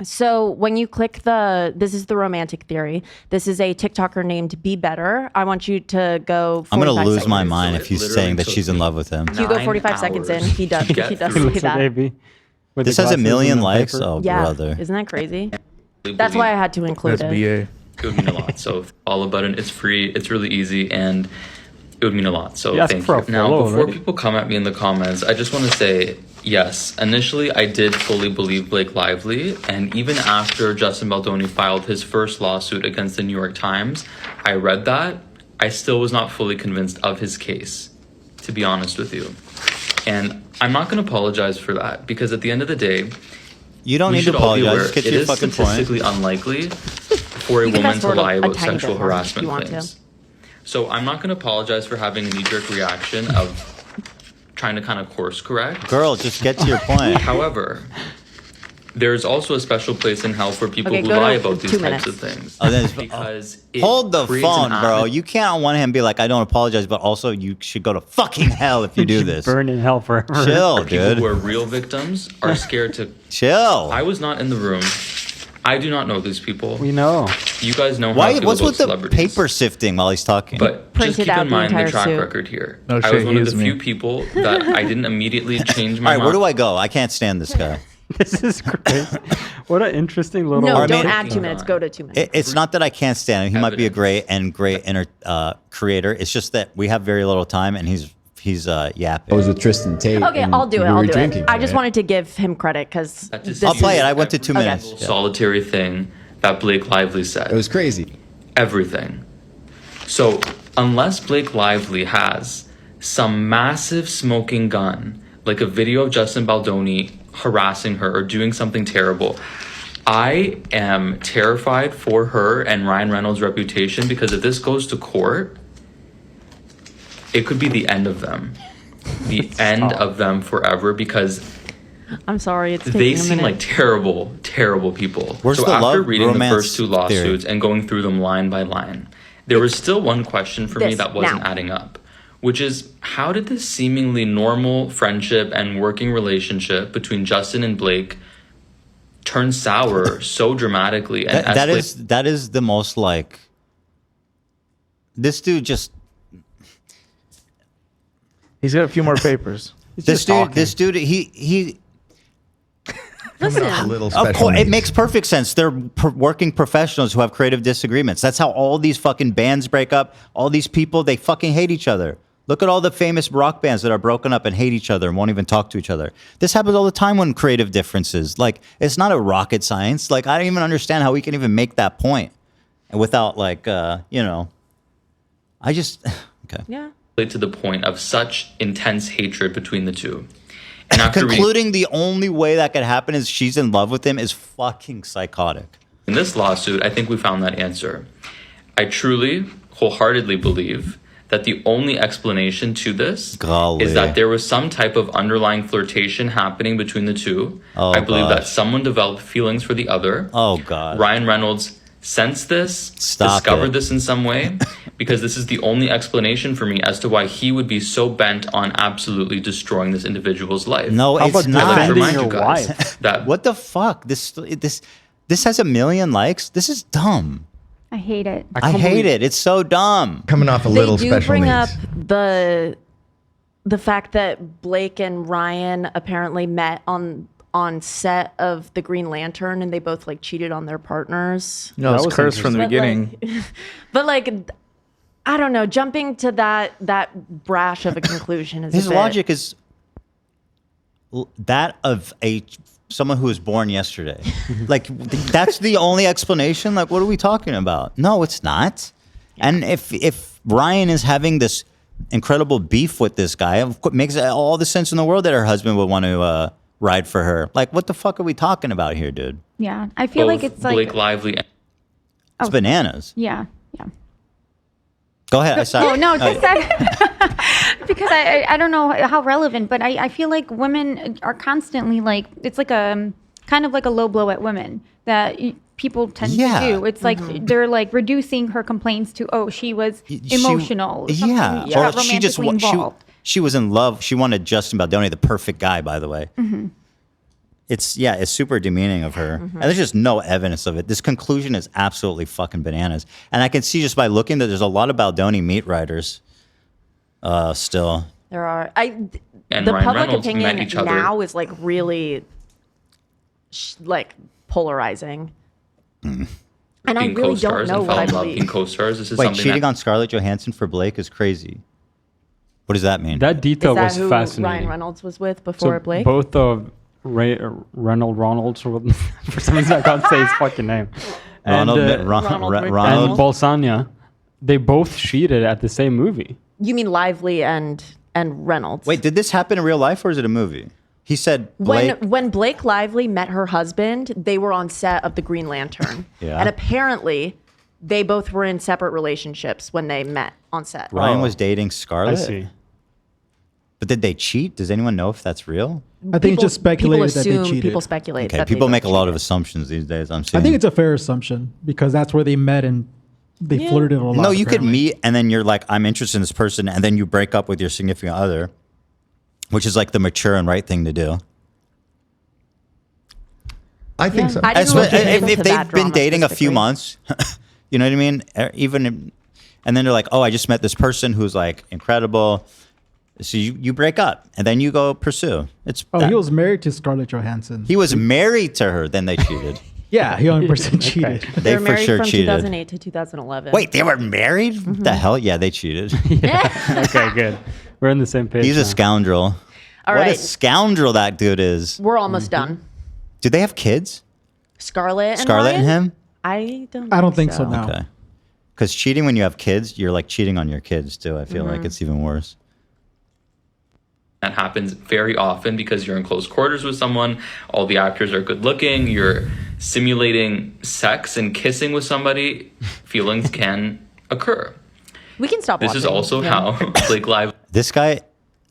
So when you click this is the romantic theory. This is a TikToker named Be Better. I want you to go 45 I'm going to lose seconds. my mind if he's saying that she's in love with him. If you go 45 seconds in, he does say that. This has 1 million likes? Oh, yeah. brother. Isn't that crazy? That's why I had to include it. It would mean a lot. So all about it. It's free. It's really easy, and it would mean a lot. So thank you. Now, before people come at me in the comments, I just want to say, yes, initially I did fully believe Blake Lively, and even after Justin Baldoni filed his first lawsuit against the New York Times, I read that. I still was not fully convinced of his case, to be honest with you. And I'm not going to apologize for that, because at the end of the day, you don't need to apologize. Get to your fucking point. It is statistically unlikely for a woman to lie about sexual harassment claims. So I'm not going to apologize for having a knee-jerk reaction of trying to kind of course correct. Girl, just get to your point. However, there's also a special place in hell for people who lie about these types of things. Because hold the phone, bro. You can't on one hand be like, I don't apologize, but also you should go to fucking hell if you do this. Burn in hell forever. Chill, people dude. who are real victims are scared to chill. I was not in the room. I do not know these people. We know. You guys know how I feel What's about with the celebrities. paper sifting while he's talking? But just keep in mind the track record here. No I shit, was one he of is the few people that I didn't immediately change my All right, mind. where do I go? I can't stand this guy. This is crazy. What an interesting little. No, don't add 2 minutes. Go to 2 minutes. It's not that I can't stand him. He might be a great creator. It's just that we have very little time, and he's yapping. I was with Tristan Tate. Okay, and I'll do it. we I'll were do drinking, it. I just right? wanted to give him credit because I'll play it. I went to 2 minutes. Solitary thing that Blake Lively said. It was crazy. Everything. So unless Blake Lively has some massive smoking gun, like a video of Justin Baldoni harassing her or doing something terrible, I am terrified for her and Ryan Reynolds' reputation, because if this goes to court, it could be the end of them. The end of them forever, because I'm sorry, it's taking they a seem minute. like terrible, terrible people. Where's so the after love reading the romance first 2 lawsuits and going through them line by line, there was still one question for me This, that wasn't now. adding up, which is, how did this seemingly normal friendship and working relationship between Justin and Blake turn sour so dramatically and escalate? that is the most like, this dude just, he's got a few more papers. this dude he Listen, of course, it makes perfect sense. They're working professionals who have creative disagreements. That's how all these fucking bands break up. All these people, they fucking hate each other. Look at all the famous rock bands that are broken up and hate each other and won't even talk to each other. This happens all the time when creative differences. Like, it's not a rocket science. Like, I don't even understand how we can even make that point without, like, I just, okay. Yeah. To the point of such intense hatred between the two. And after Concluding the only way that could happen is she's in love with him is fucking psychotic. in this lawsuit, I think we found that answer. I truly, wholeheartedly believe that the only explanation to this is that there was some type of underlying flirtation happening between the two. Oh, I believe that gosh. someone developed feelings for the other. Oh, God. Ryan Reynolds sensed this, discovered this in some way, because this is the only explanation for me as to why he would be so bent on absolutely destroying this individual's life. No, it's not. I'd like to remind you guys that What the fuck? This has 1 million likes? This is dumb. I hate it. I hate it. It's so dumb. Coming off a They do bring up the the fact that Blake and Ryan apparently met on set of the Green Lantern and they both like cheated on their partners. No, that was cursed from the beginning. But like, I don't know, jumping to that brash of a conclusion is his logic is that of someone who was born yesterday. Like that's the only explanation. Like, what are we talking about? No, it's not. Yeah. And if Ryan is having this incredible beef with this guy, it makes all the sense in the world that her husband would want to ride for her. Like, what the fuck are we talking about here, dude? Yeah, I feel like it's like Blake Lively. It's bananas. Yeah. Go ahead. Oh no, just that because I don't know how relevant, but I feel like women are constantly like it's like a kind of like a low blow at women that people tend to do. It's like they're like reducing her complaints to she was emotional. Or she just she was in love. She wanted Justin Baldoni, the perfect guy, by the way. Mm-hmm. It's super demeaning of her. And there's just no evidence of it. This conclusion is absolutely fucking bananas. And I can see just by looking that there's a lot of Baldoni meat writers still. There are. And the Ryan public Reynolds opinion met each other. now is like really like polarizing. And I being really don't co-stars know and what fell I in love believe. being co-stars. This is Wait, something cheating that on Scarlett Johansson for Blake is crazy. What does that mean? That detail Is that was who fascinating. Ryan Reynolds was with before So Blake? both of Ronalds, for some reason I can't say his fucking name. And Balsania, they both cheated at the same movie. You mean Lively and Reynolds? Wait, did this happen in real life or is it a movie? He said Blake. When Blake Lively met her husband, they were on set of the Green Lantern. Yeah. And apparently they both were in separate relationships when they met on set. Ryan was dating Scarlett. I see. But did they cheat? Does anyone know if that's real? I think it's just speculated that they cheated. People speculate. Okay, that people they make a both lot cheated. of assumptions these days. I'm I seeing. think it's a fair assumption because that's where they met and they flirted a lot. No, you could apparently. meet and then you're like, I'm interested in this person, and then you break up with your significant other, which is like the mature and right thing to do. I think so. I didn't look into If that they've been drama dating a few specifically. months, you know what I mean? And then they're like, oh, I just met this person who's like incredible. So you break up and then you go pursue. He was married to Scarlett Johansson. He was married to her, then they cheated. Yeah, he 100% cheated. They were for married sure from cheated. 2008 to 2011. Wait, they were married? What the hell? Yeah, they cheated. Okay, good. We're on the same page. He's a now. scoundrel. All What a right. scoundrel that dude is. We're almost done. Do they have kids? Scarlett and Scarlett and Ryan? him? I don't think so, no. Okay. Because cheating when you have kids, you're like cheating on your kids too. I feel like it's even worse. That happens very often because you're in close quarters with someone. All the actors are good looking. You're simulating sex and kissing with somebody. Feelings can occur. We can stop This watching. is also Yeah. how Blake Lively. This guy,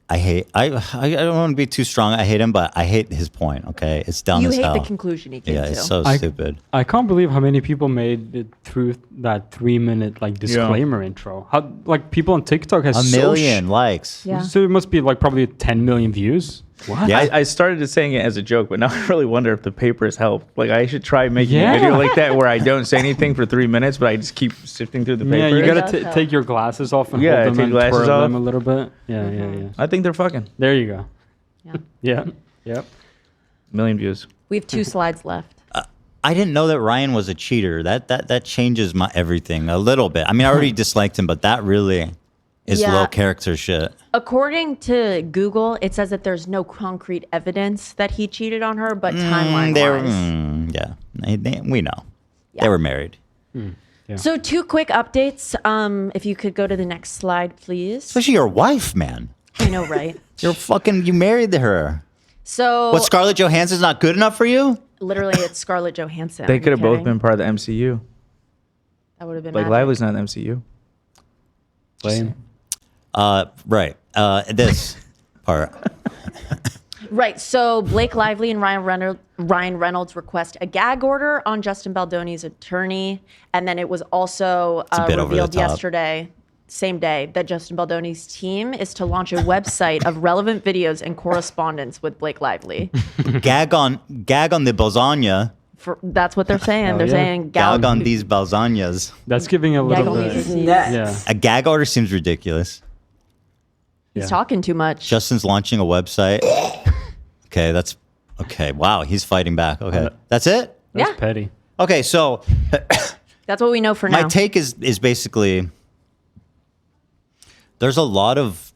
I hate. I don't want to be too strong. I hate him, but I hate his point. Okay, it's dumb You as hate hell. the conclusion he came Yeah, to. it's so stupid. I can't believe how many people made it through that 3-minute like disclaimer intro. How like people on TikTok has A million likes. Yeah. So it must be like probably 10 million views. What? Yeah, I started saying it as a joke, but now I really wonder if the papers help. Like, I should try making Yeah. a video like that where I don't say anything for 3 minutes, but I just keep sifting through the papers. Yeah, you gotta take your glasses off and Yeah, hold them take and glasses twirl off. them a little bit. Yeah, yeah. I think they're fucking. There you go. Yeah. Yeah. Yep. Million views. We have 2 slides left. I didn't know that Ryan was a cheater. That changes my everything a little bit. I mean, I already disliked him, but that really is Yeah. low character shit. According to Google, it says that there's no concrete evidence that he cheated on her, but timeline-wise. Yeah, we know. They were married. So 2 quick updates. If you could go to the next slide, please. Especially your wife, man. I know, right? You married her. So What, Scarlett Johansson's not good enough for you? literally, it's Scarlett Johansson. They could have both kidding? been part of the MCU. That would have been Like, magic. Lively's not in the MCU. Lame. Right. This part. Right. So Blake Lively and Ryan Reynolds request a gag order on Justin Baldoni's attorney, and then it was also a bit over the revealed top. yesterday, same day, that Justin Baldoni's team is to launch a website of relevant videos and correspondence with Blake Lively. Gag on the Balzania. That's what they're saying. Oh, They're yeah. saying Gag on these Balzanias. That's giving a Gag little on bit. these Yeah. A gag order seems ridiculous. He's talking too much. Justin's launching a website. Okay, that's okay. Wow, he's fighting back. Okay, that's it. That's Yeah. petty. Okay, so That's what we know for my now. take is basically there's a lot of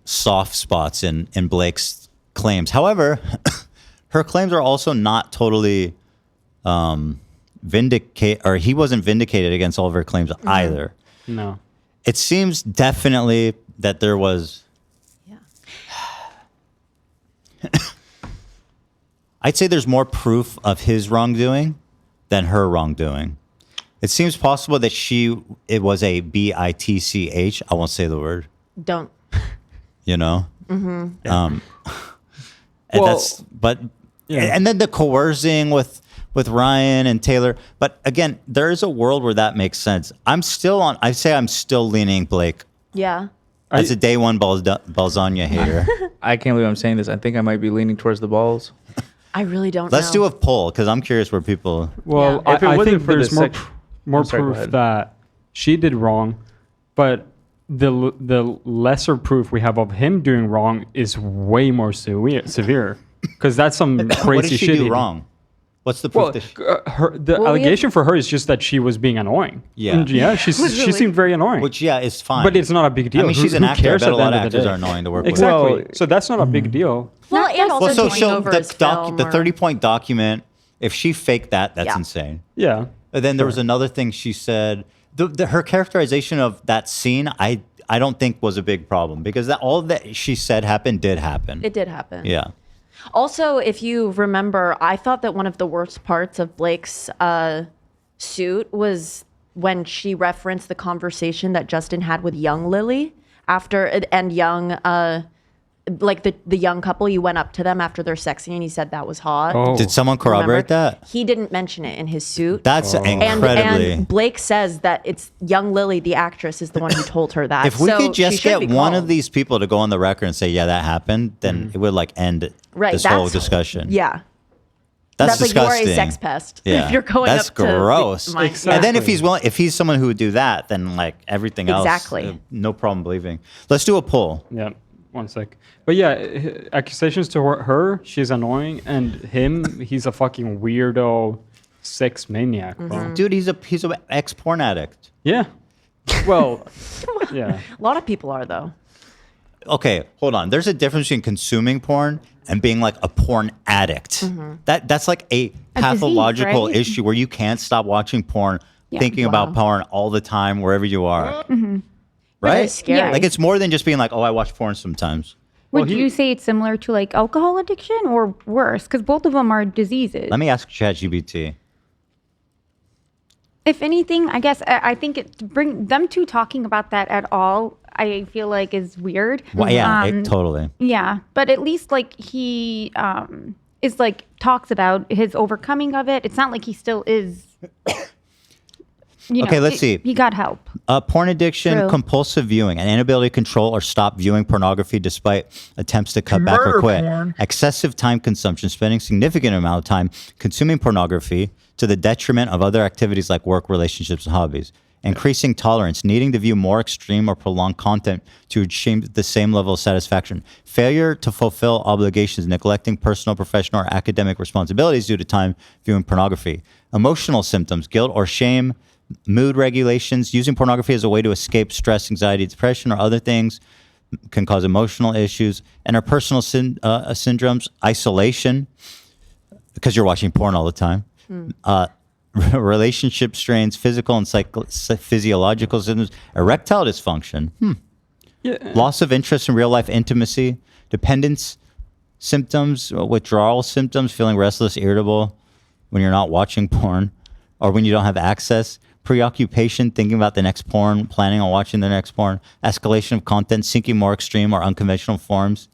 soft spots in Blake's claims. However, her claims are also not totally he wasn't vindicated against all of her claims either. No. It seems definitely that there was. I'd say there's more proof of his wrongdoing than her wrongdoing. It seems possible that it was a bitch. I won't say the word. Don't. You know. Mm-hmm. And Well, and then the coercing with Ryan and Taylor. But again, there is a world where that makes sense. I'm still leaning Blake Yeah. as a day one Balzania hater. I can't believe I'm saying this. I think I might be leaning towards the balls. I really don't Let's know. do a poll because I'm curious where people. Well, If it I wasn't think for the there's more sex- more I'm sorry, go proof ahead. that she did wrong, but the lesser proof we have of him doing wrong is way more severe because that's some crazy What did she shit. do wrong? What's the proof? Well, that she- the Well, we allegation for her is just that she was being annoying. Yeah. And yeah, she Literally. seemed very annoying. Which is fine. But it's not a big deal. I mean, she's Who an actor. I cares bet at a the lot end of of the actors day? are annoying to work with. Exactly. Well, So that's not a big deal. Well, and also Well, taking over his film the or- 30-point document. If she faked that, that's Yeah. insane. Yeah. And then there was another thing she said. Her characterization of that scene, I don't think was a big problem because all that she said did happen. It did happen. Yeah. Also, if you remember, I thought that one of the worst parts of Blake's suit was when she referenced the conversation that Justin had with young Lily and young, like the young couple. You went up to them after their sex scene and he said that was hot. Oh. Did someone corroborate that? He didn't mention it in his suit. That's incredibly. And Blake says that it's young Lily, the actress, is the one who told her that. If we So could she just should get be one called. of these people to go on the record and say, yeah, that happened, then it would end Right, this whole that's- discussion. Yeah. That's disgusting. Like you're a sex pest. Yeah. If you're going That's up to gross. my- And then if he's someone who would do that, then like everything else, Exactly. No problem believing. Let's do a poll. Yeah. One sec. But yeah, accusations to her, she's annoying, and him, he's a fucking weirdo sex maniac, bro. Dude, he's an ex-porn addict. Yeah. Well, yeah. A lot of people are though. Okay, hold on. There's a difference between consuming porn and being like a porn addict. That's like a pathological right? issue where you can't stop watching porn, Yeah. thinking about porn all the time, wherever you are. Right? It's scary. Like it's more than just being like, oh, I watch porn sometimes. Would you say it's similar to like alcohol addiction or worse? Because both of them are diseases. Let me ask ChatGPT. If anything, I guess I think bring them two talking about that at all, I feel like is weird. Well, yeah, totally. Yeah, but at least like he is like talks about his overcoming of it. It's not like he still is. Okay, let's see. He got help. Porn addiction, True. compulsive viewing, an inability to control or stop viewing pornography despite attempts to cut back or Murder quit. porn. Excessive time consumption, spending significant amount of time consuming pornography to the detriment of other activities like work, relationships, and hobbies. Increasing tolerance, needing to view more extreme or prolonged content to achieve the same level of satisfaction. Failure to fulfill obligations, neglecting personal, professional, or academic responsibilities due to time viewing pornography. Emotional symptoms, guilt or shame, mood regulations, using pornography as a way to escape stress, anxiety, depression, or other things can cause emotional issues. Interpersonal syndromes, isolation, because you're watching porn all the time. Relationship strains, physical and physiological symptoms, erectile dysfunction, loss of interest in real life intimacy, dependence symptoms, withdrawal symptoms, feeling restless, irritable when you're not watching porn or when you don't have access, preoccupation, thinking about the next porn, planning on watching the next porn, escalation of content, seeking more extreme or unconventional forms.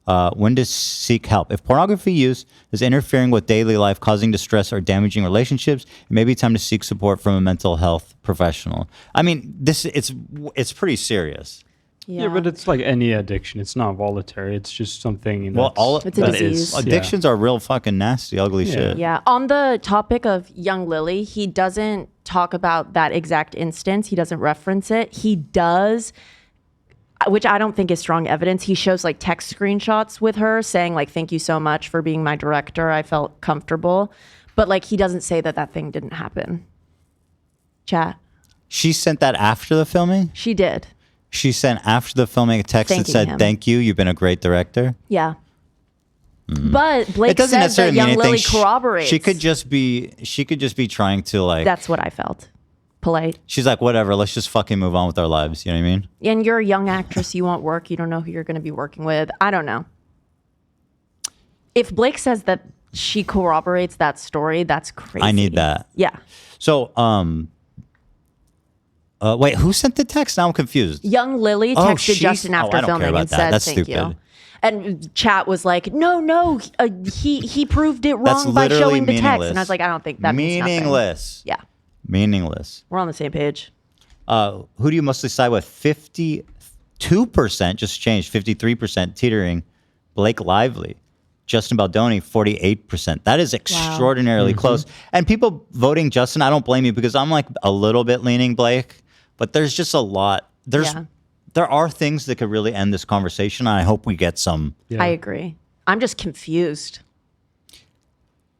When to seek help. If pornography use is interfering with daily life, causing distress or damaging relationships, it may be time to seek support from a mental health professional. I mean, it's pretty serious. Yeah, but it's like any addiction. It's not voluntary. It's just something. Well, It's a disease. Addictions are real fucking nasty, ugly shit. Yeah. On the topic of young Lily, he doesn't talk about that exact instance. He doesn't reference it. He does. which I don't think is strong evidence. He shows like text screenshots with her saying like, thank you so much for being my director. I felt comfortable. But like, he doesn't say that thing didn't happen. Chat. She sent that after the filming? She did. She sent after the filming a text that said, thank you. You've been a great director. Yeah. But Blake says that young Lily corroborates. She could just be trying to like. That's what I felt. Polite. She's like, whatever, let's just fucking move on with our lives. You know what I mean? And you're a young actress. You want work. You don't know who you're going to be working with. I don't know. If Blake says that she corroborates that story, that's crazy. I need that. Yeah. So, wait, who sent the text? Now I'm confused. Young Lily texted Justin after filming and said, "Thank you." And chat was like, "No, he proved it wrong by showing the text." And I was like, "I don't think that means nothing." Meaningless. Yeah. Meaningless. We're on the same page. Who do you mostly side with? 52% just changed. 53% teetering. Blake Lively. Justin Baldoni, 48%. That is extraordinarily close. And people voting Justin, I don't blame you because I'm like a little bit leaning Blake, but there's just a lot. There are things that could really end this conversation. And I hope we get some. Yeah. I agree. I'm just confused.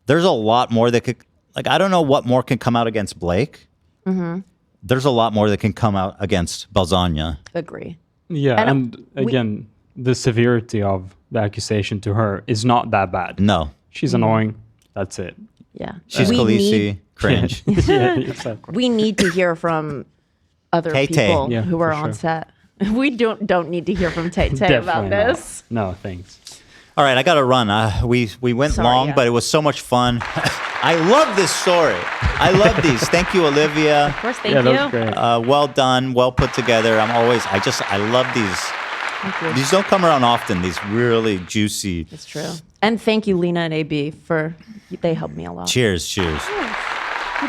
There's a lot more that could, like, I don't know what more can come out against Blake. Mm-hmm. There's a lot more that can come out against Balzania. Agree. Yeah, and again, the severity of the accusation to her is not that bad. No. She's annoying. That's it. Yeah. She's Khaleesi. Cringe. Yeah, exactly. We need to hear from other people who are on set. We don't need to hear from Tay about this. No, thanks. All right, I got to run. We went long, but it was so much fun. I love this story. I love these. Thank you, Olivia. Of course, thank you. That was great. Well done. Well put together. I love these. Thank you. These don't come around often. These really juicy. It's true. And thank you, Lena and AB, they helped me a lot. Cheers. You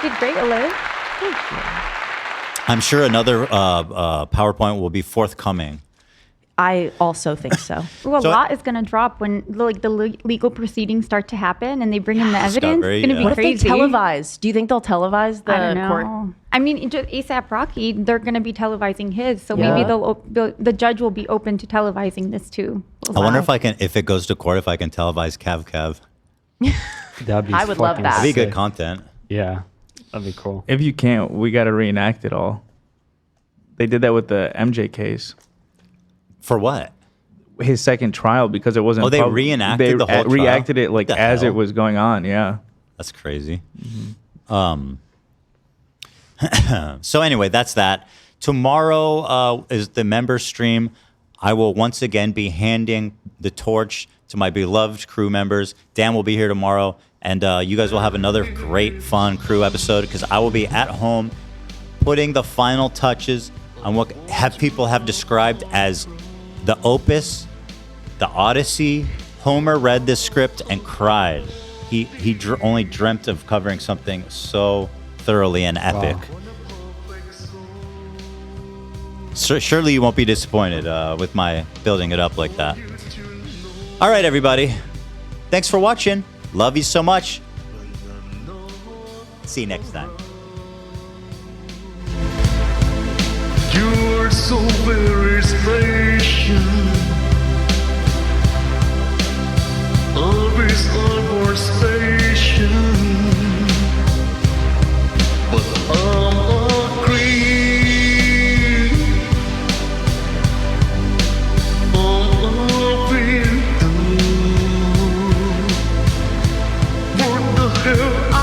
did great, Olive. Thank you. I'm sure another PowerPoint will be forthcoming. I also think so. Ooh, a lot is going to drop when the legal proceedings start to happen and they bring in the evidence. It's going to be what crazy. if they televise? Do you think they'll televise the I don't know. court? I mean, just ASAP Rocky, they're going to be televising his, so maybe the judge will be open to televising this too. I wonder if it goes to court, if I can televise Cav. That'd be I would love that. That'd be good content. Yeah, that'd be cool. If you can't, we got to reenact it all. They did that with the MJ case. For what? His second trial, because it wasn't. Oh, they reenacted the whole trial? Reacted it like as it was going on. Yeah, that's crazy. So anyway, that's that. Tomorrow is the member stream. I will once again be handing the torch to my beloved crew members. Dan will be here tomorrow, and you guys will have another great, fun crew episode because I will be at home putting the final touches on what people have described as the opus, the Odyssey. Homer read this script and cried. He only dreamt of covering something so thoroughly and epic. Wow. So surely you won't be disappointed with my building it up like that. All right, everybody. Thanks for watching. Love you so much. See you next time. You're so very special. Always more special. But I'm a creep. I'm loving you. What the hell?